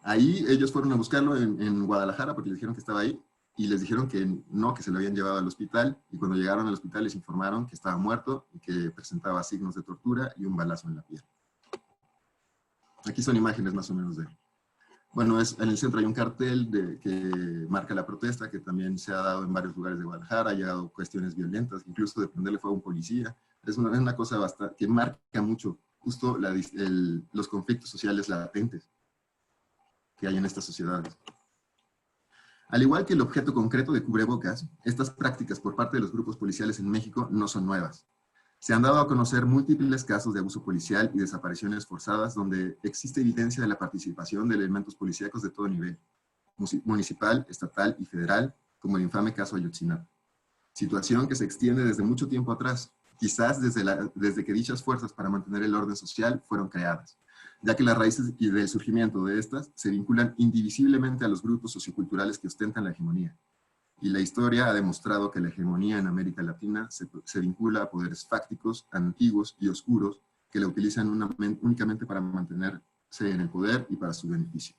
Speaker 5: Ahí ellos fueron a buscarlo en Guadalajara porque les dijeron que estaba ahí y les dijeron que no, que se lo habían llevado al hospital, y cuando llegaron al hospital les informaron que estaba muerto y que presentaba signos de tortura y un balazo en la piel. Aquí son imágenes más o menos de... Bueno, en el centro hay un cartel que marca la protesta, que también se ha dado en varios lugares de Guadalajara, ha llegado cuestiones violentas, incluso de prenderle fuego a un policía. Es una cosa bastante, que marca mucho justo los conflictos sociales latentes que hay en estas sociedades. Al igual que el objeto concreto de cubrebocas, estas prácticas por parte de los grupos policiales en México no son nuevas. Se han dado a conocer múltiples casos de abuso policial y desapariciones forzadas donde existe evidencia de la participación de elementos policíacos de todo nivel, municipal, estatal y federal, como el infame caso Ayotzinapa. Situación que se extiende desde mucho tiempo atrás, quizás desde que dichas fuerzas para mantener el orden social fueron creadas, ya que las raíces y del surgimiento de estas se vinculan indivisiblemente a los grupos socioculturales que ostentan la hegemonía. Y la historia ha demostrado que la hegemonía en América Latina se vincula a poderes fácticos, antiguos y oscuros que la utilizan únicamente para mantenerse en el poder y para su beneficio.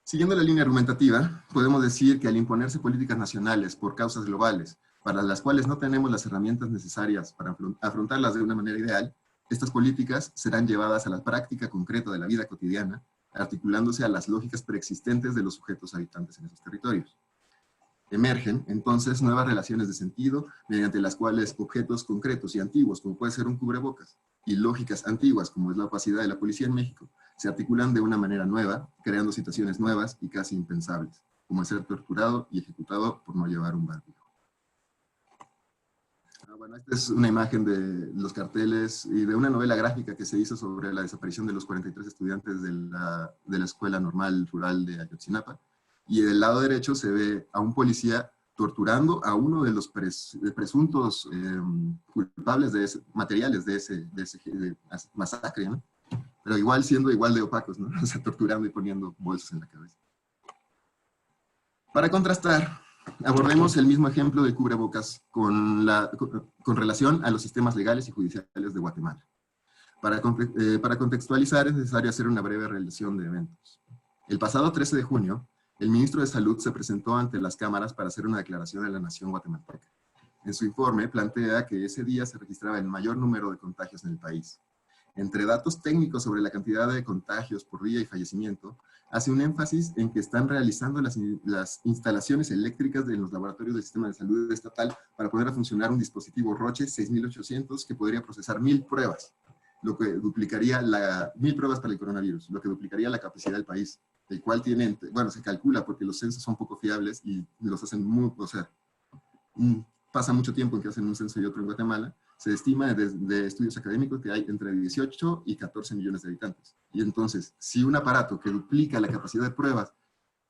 Speaker 5: Siguiendo la línea argumentativa, podemos decir que al imponerse políticas nacionales por causas globales, para las cuales no tenemos las herramientas necesarias para afrontarlas de una manera ideal, estas políticas serán llevadas a la práctica concreta de la vida cotidiana, articulándose a las lógicas preexistentes de los sujetos habitantes en esos territorios. Emergen, entonces, nuevas relaciones de sentido, mediante las cuales objetos concretos y antiguos, como puede ser un cubrebocas, y lógicas antiguas, como es la opacidad de la policía en México, se articulan de una manera nueva, creando situaciones nuevas y casi impensables, como el ser torturado y ejecutado por no llevar un barbijo. Bueno, esta es una imagen de los carteles y de una novela gráfica que se hizo sobre la desaparición de los 43 estudiantes de la Escuela Normal Rural de Ayotzinapa. Y del lado derecho se ve a un policía torturando a uno de los presuntos culpables materiales de ese masacre, ¿no? Pero igual siendo igual de opacos, ¿no? O sea, torturando y poniendo bolsas en la cabeza. Para contrastar, abordemos el mismo ejemplo del cubrebocas con relación a los sistemas legales y judiciales de Guatemala. Para contextualizar es necesario hacer una breve relación de eventos. El pasado 13 de junio, el ministro de Salud se presentó ante las cámaras para hacer una declaración de la nación guatemalteca. En su informe plantea que ese día se registraba el mayor número de contagios en el país. Entre datos técnicos sobre la cantidad de contagios por día y fallecimiento, hace un énfasis en que están realizando las instalaciones eléctricas de los laboratorios del Sistema de Salud Estatal para poner a funcionar un dispositivo Roche 6800 que podría procesar 1000 pruebas, lo que duplicaría 1000 pruebas para el coronavirus, lo que duplicaría la capacidad del país, el cual tiene, bueno, se calcula porque los censos son poco fiables y los hacen pasa mucho tiempo en que hacen un censo y otro en Guatemala. Se estima de estudios académicos que hay entre 18 y 14 millones de habitantes. Y entonces, si un aparato que duplica la capacidad de pruebas,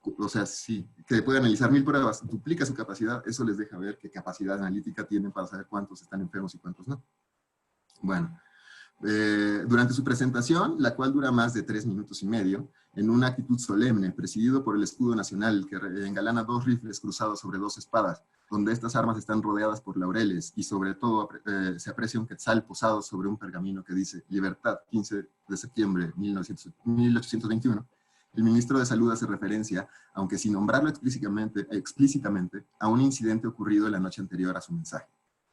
Speaker 5: o sea, que puede analizar 1000 pruebas, duplica su capacidad, eso les deja ver qué capacidad analítica tienen para saber cuántos están enfermos y cuántos no. Bueno, durante su presentación, la cual dura más de 3 minutos y medio, en una actitud solemne, presidido por el escudo nacional que engalana 2 rifles cruzados sobre 2 espadas, donde estas armas están rodeadas por laureles y sobre todo se aprecia un quetzal posado sobre un pergamino que dice Libertad, 15 de septiembre de 1821. El ministro de Salud hace referencia, aunque sin nombrarlo explícitamente, a un incidente ocurrido la noche anterior a su mensaje.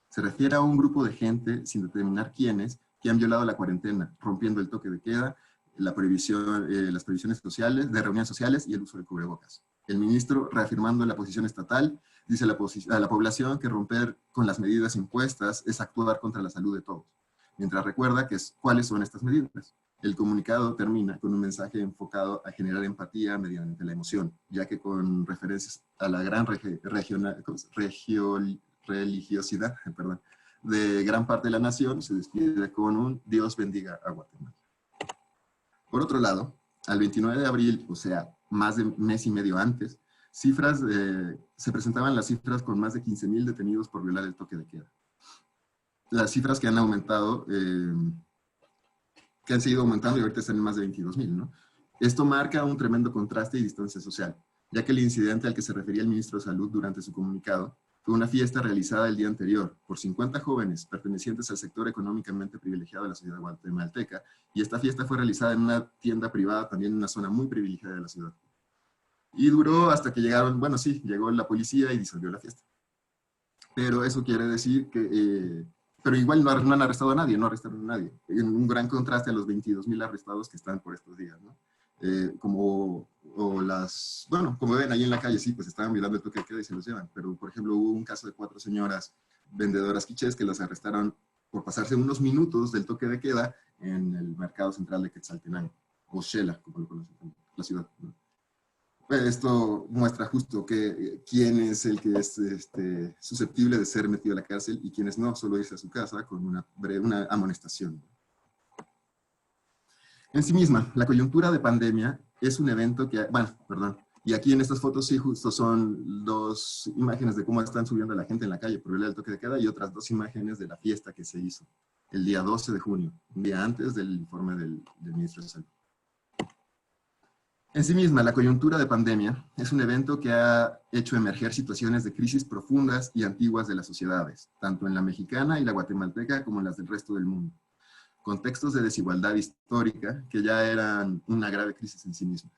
Speaker 5: Se refiere a un grupo de gente, sin determinar quiénes, que han violado la cuarentena, rompiendo el toque de queda, las prohibiciones sociales, de reuniones sociales y el uso de cubrebocas. El ministro, reafirmando la posición estatal, dice a la población que romper con las medidas impuestas es actuar contra la salud de todos, mientras recuerda cuáles son estas medidas. El comunicado termina con un mensaje enfocado a generar empatía mediante la emoción, ya que con referencias a la gran religiosidad perdón, de gran parte de la nación se despide con un Dios bendiga a Guatemala. Por otro lado, al 29 de abril, o sea, más de mes y medio antes, se presentaban las cifras con más de 15,000 detenidos por violar el toque de queda. Las cifras que han aumentado, que han seguido aumentando y ahorita están en más de 22,000, ¿no? Esto marca un tremendo contraste y distancia social, ya que el incidente al que se refería el ministro de Salud durante su comunicado fue una fiesta realizada el día anterior por 50 jóvenes pertenecientes al sector económicamente privilegiado de la sociedad guatemalteca, y esta fiesta fue realizada en una tienda privada también en una zona muy privilegiada de la ciudad. Y duró hasta que llegaron, bueno sí, llegó la policía y disolvió la fiesta. Pero eso quiere decir que, pero igual no han arrestado a nadie, no arrestaron a nadie. En un gran contraste a los 22,000 arrestados que están por estos días, ¿no? Como ven ahí en la calle, sí, pues estaban violando el toque de queda y se los llevan. Pero, por ejemplo, hubo un caso de 4 señoras vendedoras quichés que las arrestaron por pasarse unos minutos del toque de queda en el mercado central de Quetzaltenango, o Xela, como lo conocen, la ciudad, ¿no? Pues esto muestra justo quién es el que es susceptible de ser metido a la cárcel y quiénes no, solo irse a su casa con una amonestación. En sí misma, la coyuntura de pandemia es un evento que, y aquí en estas fotos sí justo son 2 imágenes de cómo están subiendo a la gente en la calle por violar el toque de queda y otras 2 imágenes de la fiesta que se hizo el día 12 de junio, un día antes del informe del ministro de Salud. En sí misma, la coyuntura de pandemia es un evento que ha hecho emerger situaciones de crisis profundas y antiguas de las sociedades, tanto en la mexicana y la guatemalteca como en las del resto del mundo. Contextos de desigualdad histórica que ya eran una grave crisis en sí misma.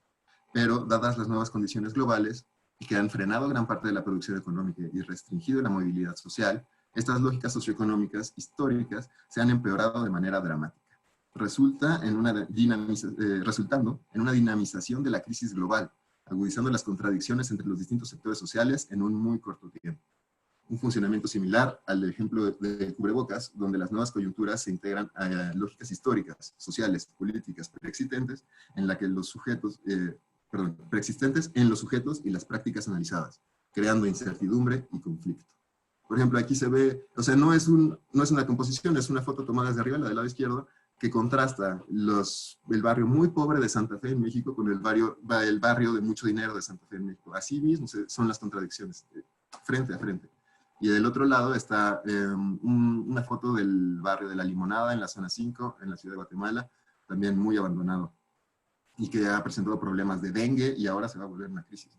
Speaker 5: Pero, dadas las nuevas condiciones globales, que han frenado gran parte de la producción económica y restringido la movilidad social, estas lógicas socioeconómicas históricas se han empeorado de manera dramática, resultando en una dinamización de la crisis global, agudizando las contradicciones entre los distintos sectores sociales en un muy corto tiempo. Un funcionamiento similar al ejemplo de cubrebocas, donde las nuevas coyunturas se integran a lógicas históricas, sociales, políticas preexistentes, preexistentes en los sujetos y las prácticas analizadas, creando incertidumbre y conflicto. Por ejemplo, aquí se ve, o sea, no es una composición, es una foto tomada desde arriba, la del lado izquierdo, que contrasta el barrio muy pobre de Santa Fe en México con el barrio de mucho dinero de Santa Fe en México. Así mismo son las contradicciones, frente a frente. Y del otro lado está una foto del barrio de La Limonada en la zona 5, en la ciudad de Guatemala, también muy abandonado, y que ha presentado problemas de dengue y ahora se va a volver una crisis.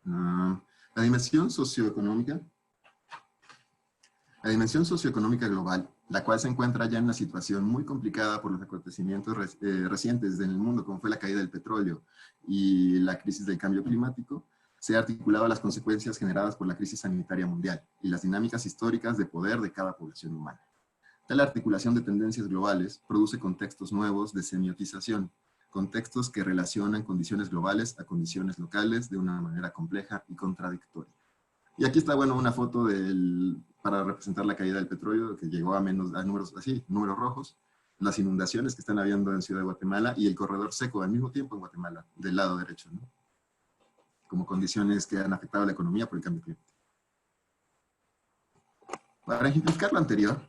Speaker 5: La dimensión socioeconómica global, la cual se encuentra ya en una situación muy complicada por los acontecimientos recientes en el mundo, como fue la caída del petróleo y la crisis del cambio climático, se ha articulado a las consecuencias generadas por la crisis sanitaria mundial y las dinámicas históricas de poder de cada población humana. Tal articulación de tendencias globales produce contextos nuevos de semiotización, contextos que relacionan condiciones globales a condiciones locales de una manera compleja y contradictoria. Y aquí está, bueno, una foto para representar la caída del petróleo, que llegó a números así, números rojos, las inundaciones que están habiendo en Ciudad de Guatemala y el corredor seco al mismo tiempo en Guatemala, del lado derecho, ¿no? Como condiciones que han afectado a la economía por el cambio climático. Para ejemplificar lo anterior,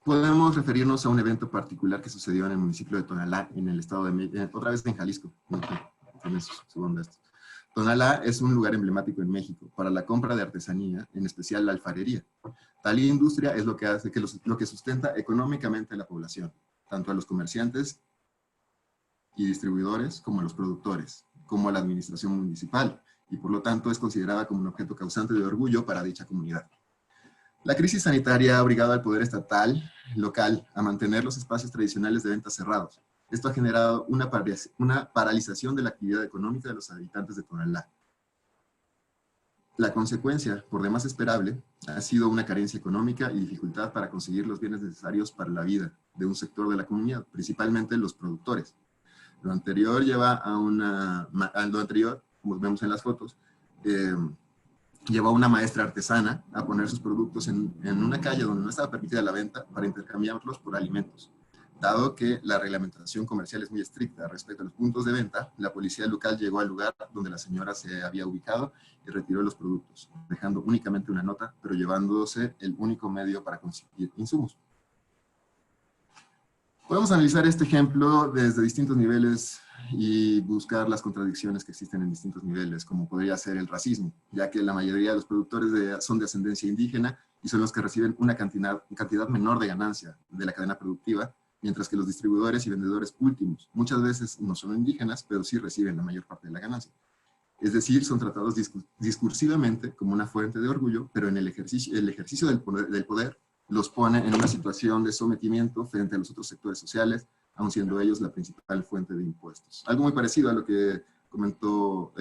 Speaker 5: podemos referirnos a un evento particular que sucedió en el municipio de Tonalá, en el estado de México, otra vez en Jalisco. Tonalá es un lugar emblemático en México para la compra de artesanía, en especial la alfarería. Tal industria es lo que sustenta económicamente a la población, tanto a los comerciantes y distribuidores como a los productores, como a la administración municipal, y por lo tanto es considerada como un objeto causante de orgullo para dicha comunidad. La crisis sanitaria ha obligado al poder estatal, local, a mantener los espacios tradicionales de venta cerrados. Esto ha generado una paralización de la actividad económica de los habitantes de Tonalá. La consecuencia, por demás esperable, ha sido una carencia económica y dificultad para conseguir los bienes necesarios para la vida de un sector de la comunidad, principalmente los productores. Lo anterior, como vemos en las fotos, llevó a una maestra artesana a poner sus productos en una calle donde no estaba permitida la venta para intercambiarlos por alimentos. Dado que la reglamentación comercial es muy estricta respecto a los puntos de venta, la policía local llegó al lugar donde la señora se había ubicado y retiró los productos, dejando únicamente una nota, pero llevándose el único medio para conseguir insumos. Podemos analizar este ejemplo desde distintos niveles y buscar las contradicciones que existen en distintos niveles, como podría ser el racismo, ya que la mayoría de los productores son de ascendencia indígena y son los que reciben una cantidad menor de ganancia de la cadena productiva, mientras que los distribuidores y vendedores últimos muchas veces no son indígenas, pero sí reciben la mayor parte de la ganancia. Es decir, son tratados discursivamente como una fuente de orgullo, pero en el ejercicio del poder los pone en una situación de sometimiento frente a los otros sectores sociales, aun siendo ellos la principal fuente de impuestos. Algo muy parecido a lo que comentó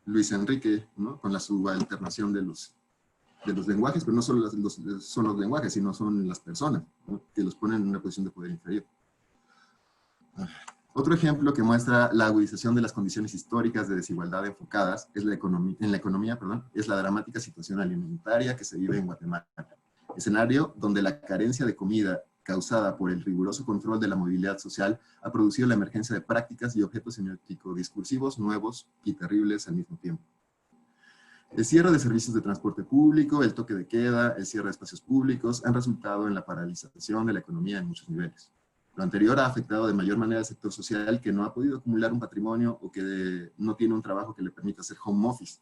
Speaker 5: Luis Enrique, ¿no? Con la subalternación de los lenguajes, pero no solo son los lenguajes, sino son las personas, ¿no? Que los ponen en una posición de poder inferior. Otro ejemplo que muestra la agudización de las condiciones históricas de desigualdad enfocadas en la economía, es la dramática situación alimentaria que se vive en Guatemala. Escenario donde la carencia de comida causada por el riguroso control de la movilidad social ha producido la emergencia de prácticas y objetos semiótico-discursivos nuevos y terribles al mismo tiempo. El cierre de servicios de transporte público, el toque de queda, el cierre de espacios públicos han resultado en la paralización de la economía en muchos niveles. Lo anterior ha afectado de mayor manera al sector social que no ha podido acumular un patrimonio o que no tiene un trabajo que le permita hacer home office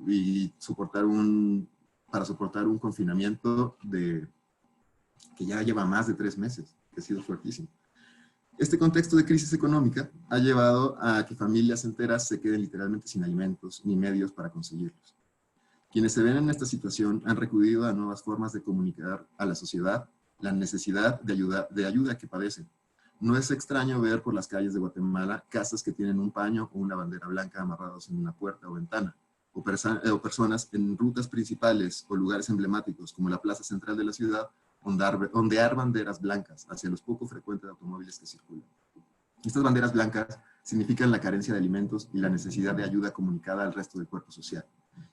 Speaker 5: y para soportar un confinamiento que ya lleva más de 3 meses, que ha sido fuertísimo. Este contexto de crisis económica ha llevado a que familias enteras se queden literalmente sin alimentos ni medios para conseguirlos. Quienes se ven en esta situación han recurrido a nuevas formas de comunicar a la sociedad la necesidad de ayuda que padecen. No es extraño ver por las calles de Guatemala casas que tienen un paño o una bandera blanca amarrados en una puerta o ventana, o personas en rutas principales o lugares emblemáticos como la plaza central de la ciudad, ondear banderas blancas hacia los poco frecuentes automóviles que circulan. Estas banderas blancas significan la carencia de alimentos y la necesidad de ayuda comunicada al resto del cuerpo social.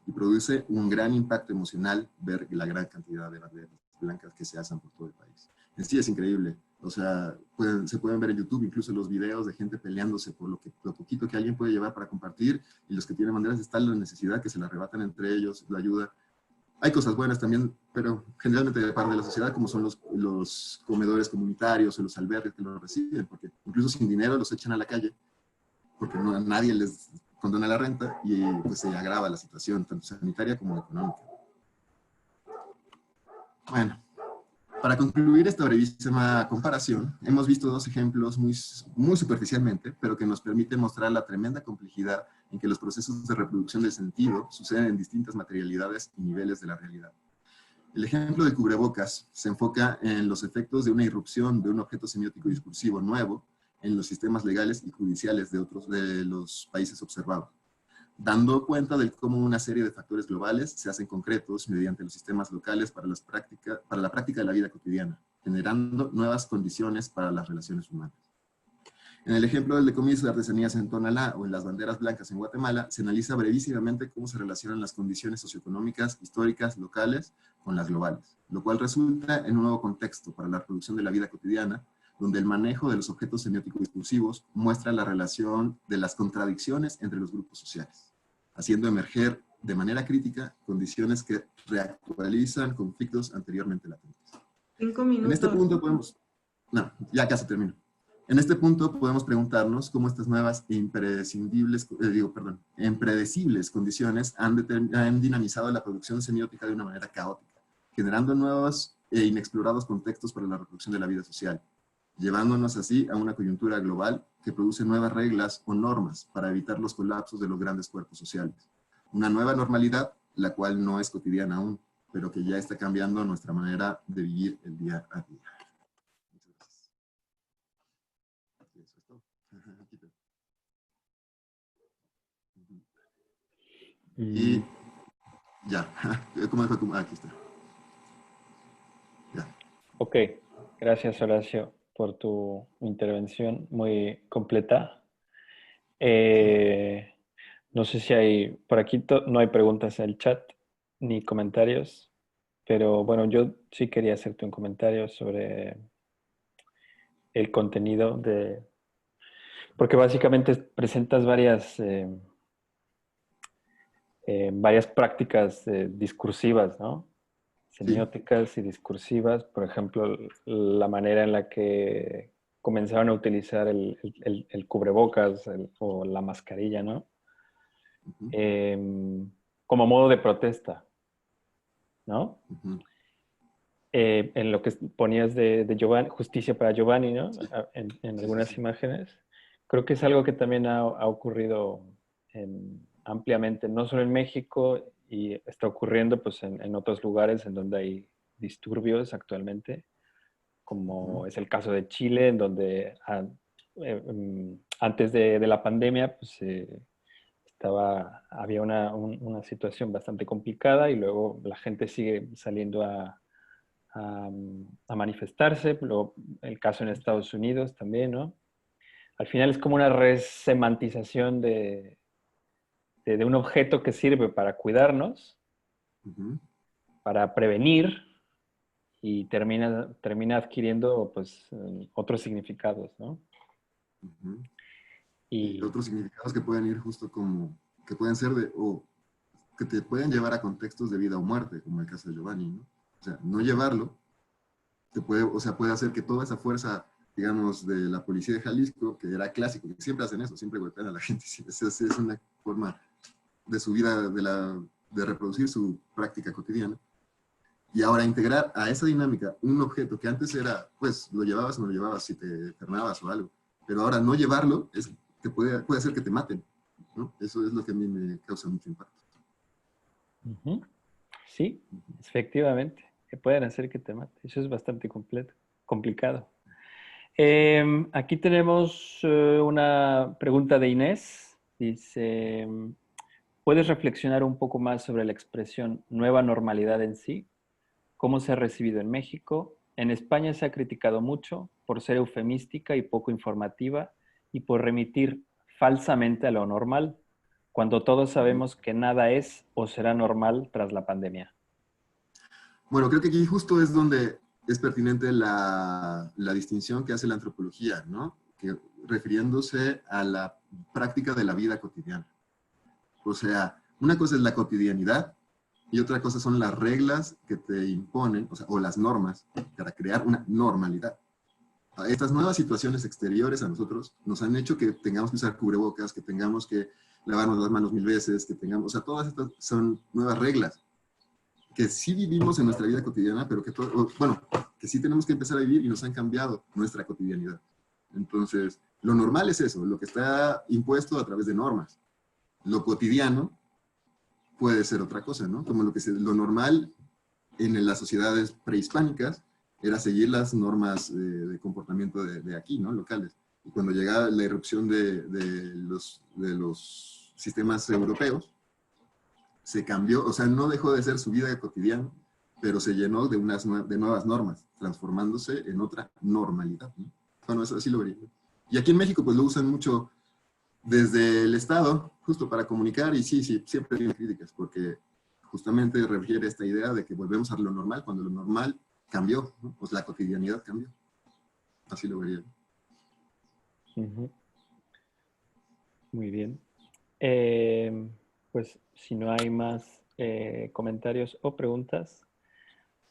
Speaker 5: Y produce un gran impacto emocional ver la gran cantidad de banderas blancas que se alzan por todo el país. En sí es increíble. O sea, se pueden ver en YouTube incluso los videos de gente peleándose por lo poquito que alguien puede llevar para compartir, y los que tienen banderas están la necesidad que se la arrebatan entre ellos, la ayuda. Hay cosas buenas también, pero generalmente de parte de la sociedad, como son los comedores comunitarios o los albergues que los reciben, porque incluso sin dinero los echan a la calle, porque nadie les condona la renta y pues se agrava la situación, tanto sanitaria como económica. Bueno, para concluir esta brevísima comparación, hemos visto 2 ejemplos muy superficialmente, pero que nos permiten mostrar la tremenda complejidad en que los procesos de reproducción del sentido suceden en distintas materialidades y niveles de la realidad. El ejemplo del cubrebocas se enfoca en los efectos de una irrupción de un objeto semiótico discursivo nuevo en los sistemas legales y judiciales de los países observados, dando cuenta de cómo una serie de factores globales se hacen concretos mediante los sistemas locales para la práctica de la vida cotidiana, generando nuevas condiciones para las relaciones humanas. En el ejemplo del decomiso de artesanías en Tonalá o en las banderas blancas en Guatemala, se analiza brevísimamente cómo se relacionan las condiciones socioeconómicas, históricas, locales, con las globales, lo cual resulta en un nuevo contexto para la reproducción de la vida cotidiana, donde el manejo de los objetos semiótico-discursivos muestra la relación de las contradicciones entre los grupos sociales, haciendo emerger de manera crítica condiciones que reactualizan conflictos anteriormente latentes.
Speaker 1: 5 minutos.
Speaker 5: En este punto podemos... No, ya casi termino. En este punto podemos preguntarnos cómo estas nuevas e impredecibles condiciones han dinamizado la producción semiótica de una manera caótica, generando nuevos e inexplorados contextos para la reproducción de la vida social, llevándonos así a una coyuntura global que produce nuevas reglas o normas para evitar los colapsos de los grandes cuerpos sociales. Una nueva normalidad, la cual no es cotidiana aún, pero que ya está cambiando nuestra manera de vivir el día a día. Muchas gracias. Y ya, ¿cómo fue? Aquí está. Ya.
Speaker 2: Ok, gracias Horacio por tu intervención muy completa. No sé si hay, por aquí no hay preguntas en el chat ni comentarios, pero bueno, yo sí quería hacerte un comentario sobre el contenido de... Porque básicamente presentas varias prácticas discursivas, ¿no? Semióticas y discursivas, por ejemplo, la manera en la que comenzaron a utilizar el cubrebocas o la mascarilla, ¿no? Como modo de protesta, ¿no? En lo que ponías de Giovanni, Justicia para Giovanni, ¿no?
Speaker 5: Sí.
Speaker 2: En algunas imágenes. Creo que es algo que también ha ocurrido ampliamente, no solo en México, y está ocurriendo pues, en otros lugares en donde hay disturbios actualmente, como es el caso de Chile, en donde antes de la pandemia pues, había una situación bastante complicada y luego la gente sigue saliendo a manifestarse. Luego, el caso en Estados Unidos también, ¿no? Al final es como una resemantización de un objeto que sirve para cuidarnos, para prevenir, y termina adquiriendo pues, otros significados, ¿no?
Speaker 5: Y otros significados que pueden ir justo como, que pueden ser o que te pueden llevar a contextos de vida o muerte, como el caso de Giovanni, ¿no? O sea, no llevarlo puede hacer que toda esa fuerza, digamos, de la policía de Jalisco, que era clásico, que siempre hacen eso, siempre golpean a la gente, es una forma de su vida, de reproducir su práctica cotidiana. Y ahora integrar a esa dinámica un objeto que antes era, pues, lo llevabas o no lo llevabas, si te enfermabas o algo, pero ahora no llevarlo puede hacer que te maten, ¿no? Eso es lo que a mí me causa mucho impacto.
Speaker 2: Sí, efectivamente, que pueden hacer que te mate. Eso es bastante complicado. Aquí tenemos una pregunta de Inés. Dice, ¿puedes reflexionar un poco más sobre la expresión nueva normalidad en sí? ¿Cómo se ha recibido en México? En España se ha criticado mucho por ser eufemística y poco informativa y por remitir falsamente a lo normal, cuando todos sabemos que nada es o será normal tras la pandemia.
Speaker 5: Bueno, creo que aquí justo es donde es pertinente la distinción que hace la antropología, ¿no? Que refiriéndose a la práctica de la vida cotidiana. O sea, una cosa es la cotidianidad y otra cosa son las reglas que te imponen, o las normas, para crear una normalidad. Estas nuevas situaciones exteriores a nosotros nos han hecho que tengamos que usar cubrebocas, que tengamos que lavarnos las manos 1000 veces, que tengamos, o sea, todas estas son nuevas reglas que sí vivimos en nuestra vida cotidiana, pero que sí tenemos que empezar a vivir y nos han cambiado nuestra cotidianidad. Entonces, lo normal es eso, lo que está impuesto a través de normas. Lo cotidiano puede ser otra cosa, ¿no? Como lo normal en las sociedades prehispánicas era seguir las normas de comportamiento de aquí, ¿no? Locales. Y cuando llegaba la irrupción de los sistemas europeos, se cambió, o sea, no dejó de ser su vida cotidiana, pero se llenó de nuevas normas, transformándose en otra normalidad, ¿no? Bueno, eso así lo vería. Y aquí en México, pues lo usan mucho desde el Estado, justo para comunicar, y sí, siempre tiene críticas, porque justamente refiere a esta idea de que volvemos a lo normal, cuando lo normal cambió, ¿no? Pues la cotidianidad cambió. Así lo vería.
Speaker 2: Muy bien. Pues si no hay más comentarios o preguntas,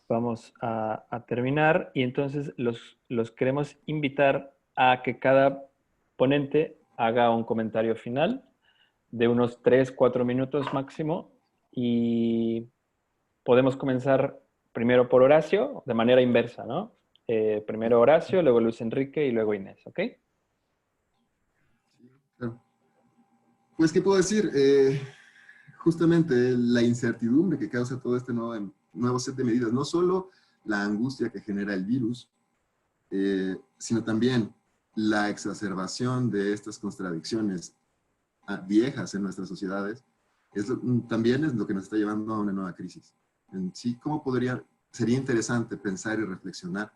Speaker 2: vamos a terminar, y entonces los queremos invitar a que cada ponente haga un comentario final de unos 3-4 minutos máximo, y podemos comenzar primero por Horacio, de manera inversa, ¿no? Primero Horacio, luego Luis Enrique y luego Inés, ¿ok?
Speaker 5: Claro. Pues, ¿qué puedo decir? Justamente la incertidumbre que causa todo este nuevo set de medidas, no solo la angustia que genera el virus, sino también la exacerbación de estas contradicciones viejas en nuestras sociedades, también es lo que nos está llevando a una nueva crisis. En sí, sería interesante pensar y reflexionar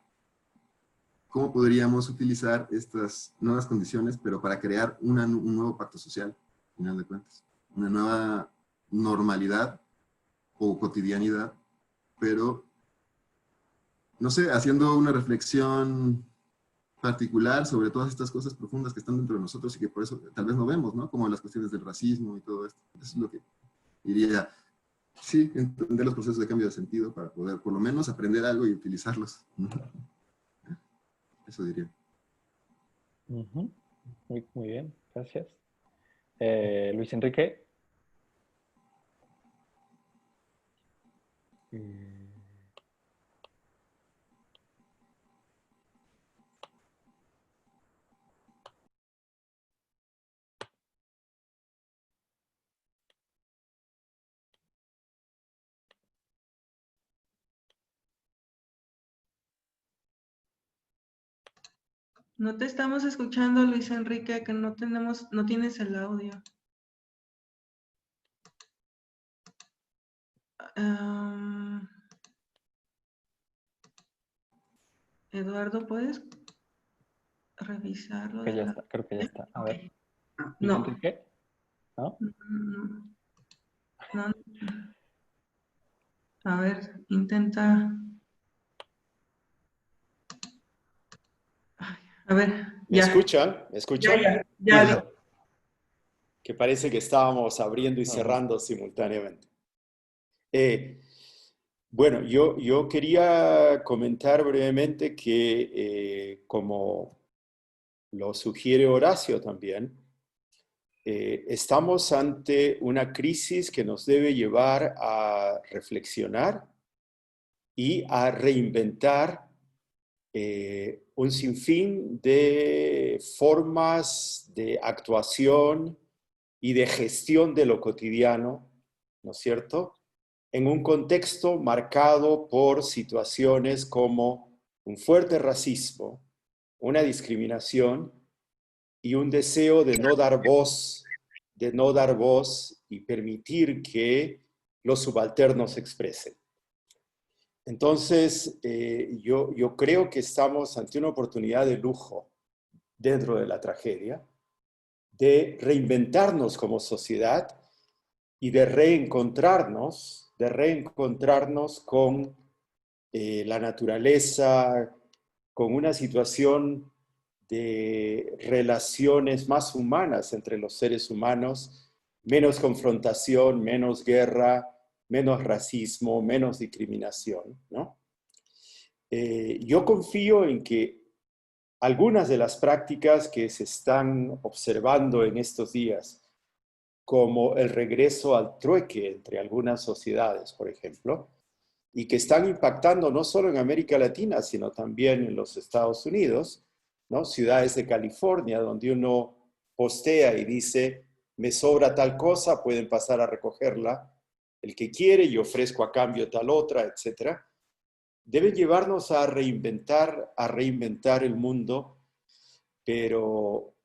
Speaker 5: cómo podríamos utilizar estas nuevas condiciones, pero para crear un nuevo pacto social, al final de cuentas, una nueva normalidad o cotidianidad, pero, no sé, haciendo una reflexión particular sobre todas estas cosas profundas que están dentro de nosotros y que por eso tal vez no vemos, ¿no? Como las cuestiones del racismo y todo esto. Eso es lo que diría, sí, entender los procesos de cambio de sentido para poder por lo menos aprender algo y utilizarlos. Eso diría.
Speaker 2: Muy bien, gracias. Luis Enrique.
Speaker 1: No te estamos escuchando, Luis Enrique, que no tienes el audio. Eduardo, ¿puedes revisarlo?
Speaker 2: Que ya está, creo que ya está. A ver.
Speaker 1: No.
Speaker 2: ¿Enrique? ¿No?
Speaker 1: No. A ver, intenta. A ver,
Speaker 4: ¿Me
Speaker 1: ya.
Speaker 4: escuchan? ¿Me escuchan?
Speaker 1: Ya.
Speaker 4: Que parece que estábamos abriendo y cerrando simultáneamente. Bueno, yo quería comentar brevemente que, como lo sugiere Horacio también, estamos ante una crisis que nos debe llevar a reflexionar y a reinventar un sinfín de formas de actuación y de gestión de lo cotidiano, ¿no es cierto?, en un contexto marcado por situaciones como un fuerte racismo, una discriminación y un deseo de no dar voz y permitir que los subalternos se expresen. Entonces, yo creo que estamos ante una oportunidad de lujo dentro de la tragedia, de reinventarnos como sociedad y de reencontrarnos con la naturaleza, con una situación de relaciones más humanas entre los seres humanos, menos confrontación, menos guerra, menos racismo, menos discriminación, ¿no? Yo confío en que algunas de las prácticas que se están observando en estos días, como el regreso al trueque entre algunas sociedades, por ejemplo, y que están impactando no solo en América Latina, sino también en los Estados Unidos, ¿no? Ciudades de California, donde uno postea y dice, me sobra tal cosa, pueden pasar a recogerla el que quiere y ofrezco a cambio tal otra, etc. Deben llevarnos a reinventar el mundo, pero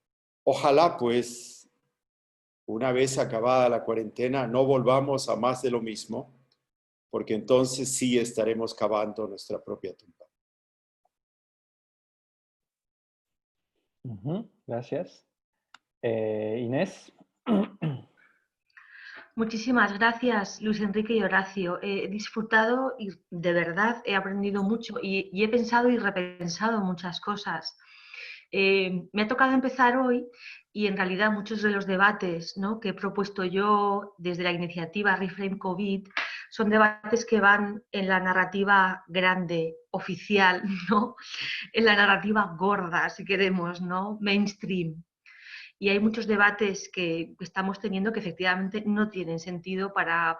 Speaker 4: ojalá pues una vez acabada la cuarentena no volvamos a más de lo mismo, porque entonces sí estaremos cavando nuestra propia tumba.
Speaker 2: Gracias. Inés.
Speaker 3: Muchísimas gracias, Luis Enrique y Horacio. He disfrutado y de verdad he aprendido mucho y he pensado y repensado muchas cosas. Me ha tocado empezar hoy y en realidad muchos de los debates, ¿no?, que he propuesto yo desde la iniciativa Reframe COVID son debates que van en la narrativa grande, oficial, ¿no?, en la narrativa gorda, si queremos, ¿no?, mainstream. Y hay muchos debates que estamos teniendo que efectivamente no tienen sentido para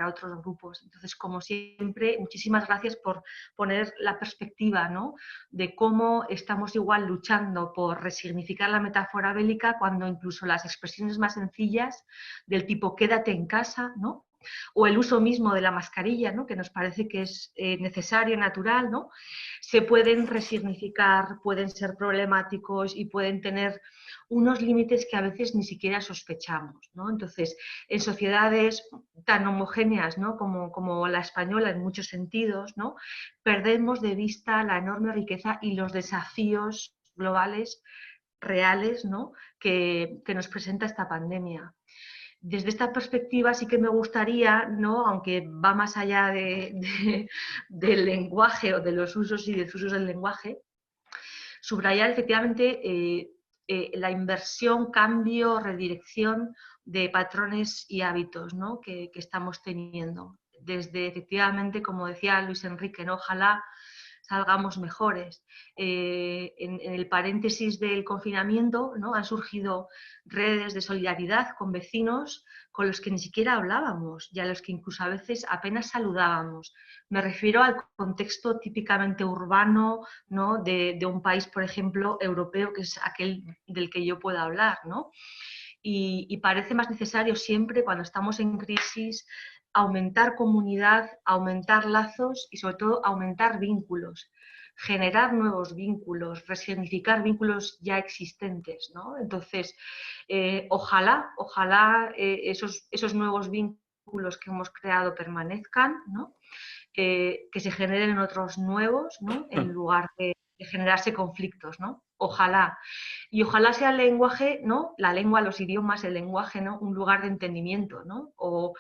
Speaker 3: otros grupos. Entonces, como siempre, muchísimas gracias por poner la perspectiva, ¿no?, de cómo estamos igual luchando por resignificar la metáfora bélica cuando incluso las expresiones más sencillas del tipo quédate en casa, ¿no?, o el uso mismo de la mascarilla, ¿no?, que nos parece que es necesario, natural, ¿no?, se pueden resignificar, pueden ser problemáticos y pueden tener unos límites que a veces ni siquiera sospechamos, ¿no? Entonces, en sociedades tan homogéneas, ¿no?, como la española en muchos sentidos, ¿no?, perdemos de vista la enorme riqueza y los desafíos globales reales, ¿no?, que nos presenta esta pandemia. Desde esta perspectiva sí que me gustaría, ¿no?, aunque va más allá del lenguaje o de los usos y desusos del lenguaje, subrayar efectivamente la inversión, cambio, redirección de patrones y hábitos, ¿no? que estamos teniendo. Desde, efectivamente, como decía Luis Enrique, ¿no? Ojalá salgamos mejores. En el paréntesis del confinamiento, ¿no? Han surgido redes de solidaridad con vecinos con los que ni siquiera hablábamos y a los que incluso a veces apenas saludábamos. Me refiero al contexto típicamente urbano, ¿no? de un país, por ejemplo, europeo, que es aquel del que yo puedo hablar, ¿no? Y parece más necesario siempre, cuando estamos en crisis, aumentar comunidad, aumentar lazos y sobre todo aumentar vínculos, generar nuevos vínculos, resignificar vínculos ya existentes, ¿no? Entonces, ojalá esos nuevos vínculos que hemos creado permanezcan, ¿no? Que se generen otros nuevos, ¿no? En lugar de generarse conflictos, ¿no? Ojalá. Y ojalá sea el lenguaje, ¿no? La lengua, los idiomas, el lenguaje, ¿no? Un lugar de entendimiento, ¿no? O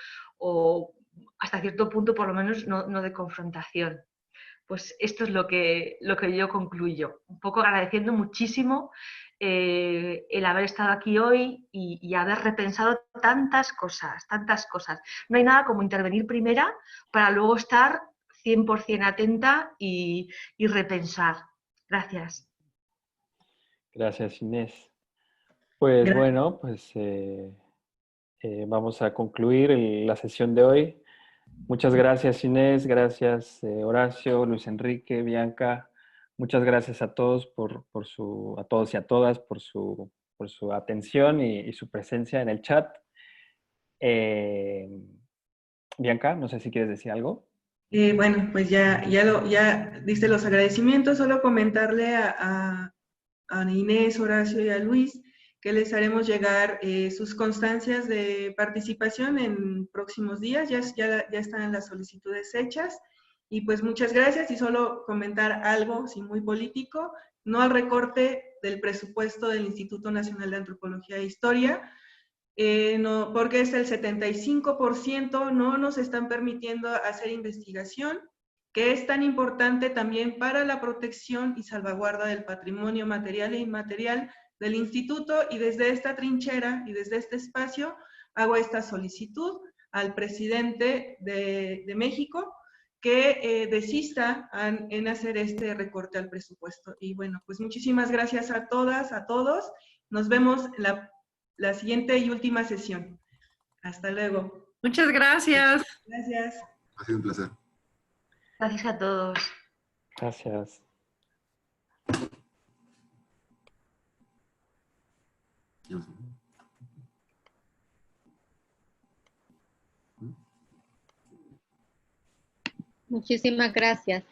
Speaker 3: hasta cierto punto, por lo menos, no de confrontación. Pues esto es lo que yo concluyo. Un poco agradeciendo muchísimo el haber estado aquí hoy y haber repensado tantas cosas, tantas cosas. No hay nada como intervenir primera para luego estar 100% atenta y repensar. Gracias.
Speaker 2: Gracias, Inés. Pues
Speaker 1: Gracias.
Speaker 2: bueno, pues vamos a concluir la sesión de hoy. Muchas gracias, Inés. Gracias, Horacio, Luis Enrique, Bianca. Muchas gracias a todos a todos y a todas por su atención y su presencia en el chat. Bianca, no sé si quieres decir algo.
Speaker 1: Bueno, pues ya diste los agradecimientos, solo comentarle a Inés, Horacio y a Luis que les haremos llegar sus constancias de participación en próximos días, ya están las solicitudes hechas, y pues muchas gracias, y solo comentar algo, sí, muy político, no al recorte del presupuesto del Instituto Nacional de Antropología e Historia, no, porque es el 75%, no nos están permitiendo hacer investigación, que es tan importante también para la protección y salvaguarda del patrimonio material e inmaterial del instituto, y desde esta trinchera y desde este espacio hago esta solicitud al presidente de México que desista en hacer este recorte al presupuesto. Y bueno, pues muchísimas gracias a todas, a todos. Nos vemos la siguiente y última sesión. Hasta luego.
Speaker 6: Muchas gracias.
Speaker 1: Gracias.
Speaker 5: Ha sido un placer.
Speaker 3: Gracias a todos.
Speaker 2: Gracias.
Speaker 7: Muchísimas gracias.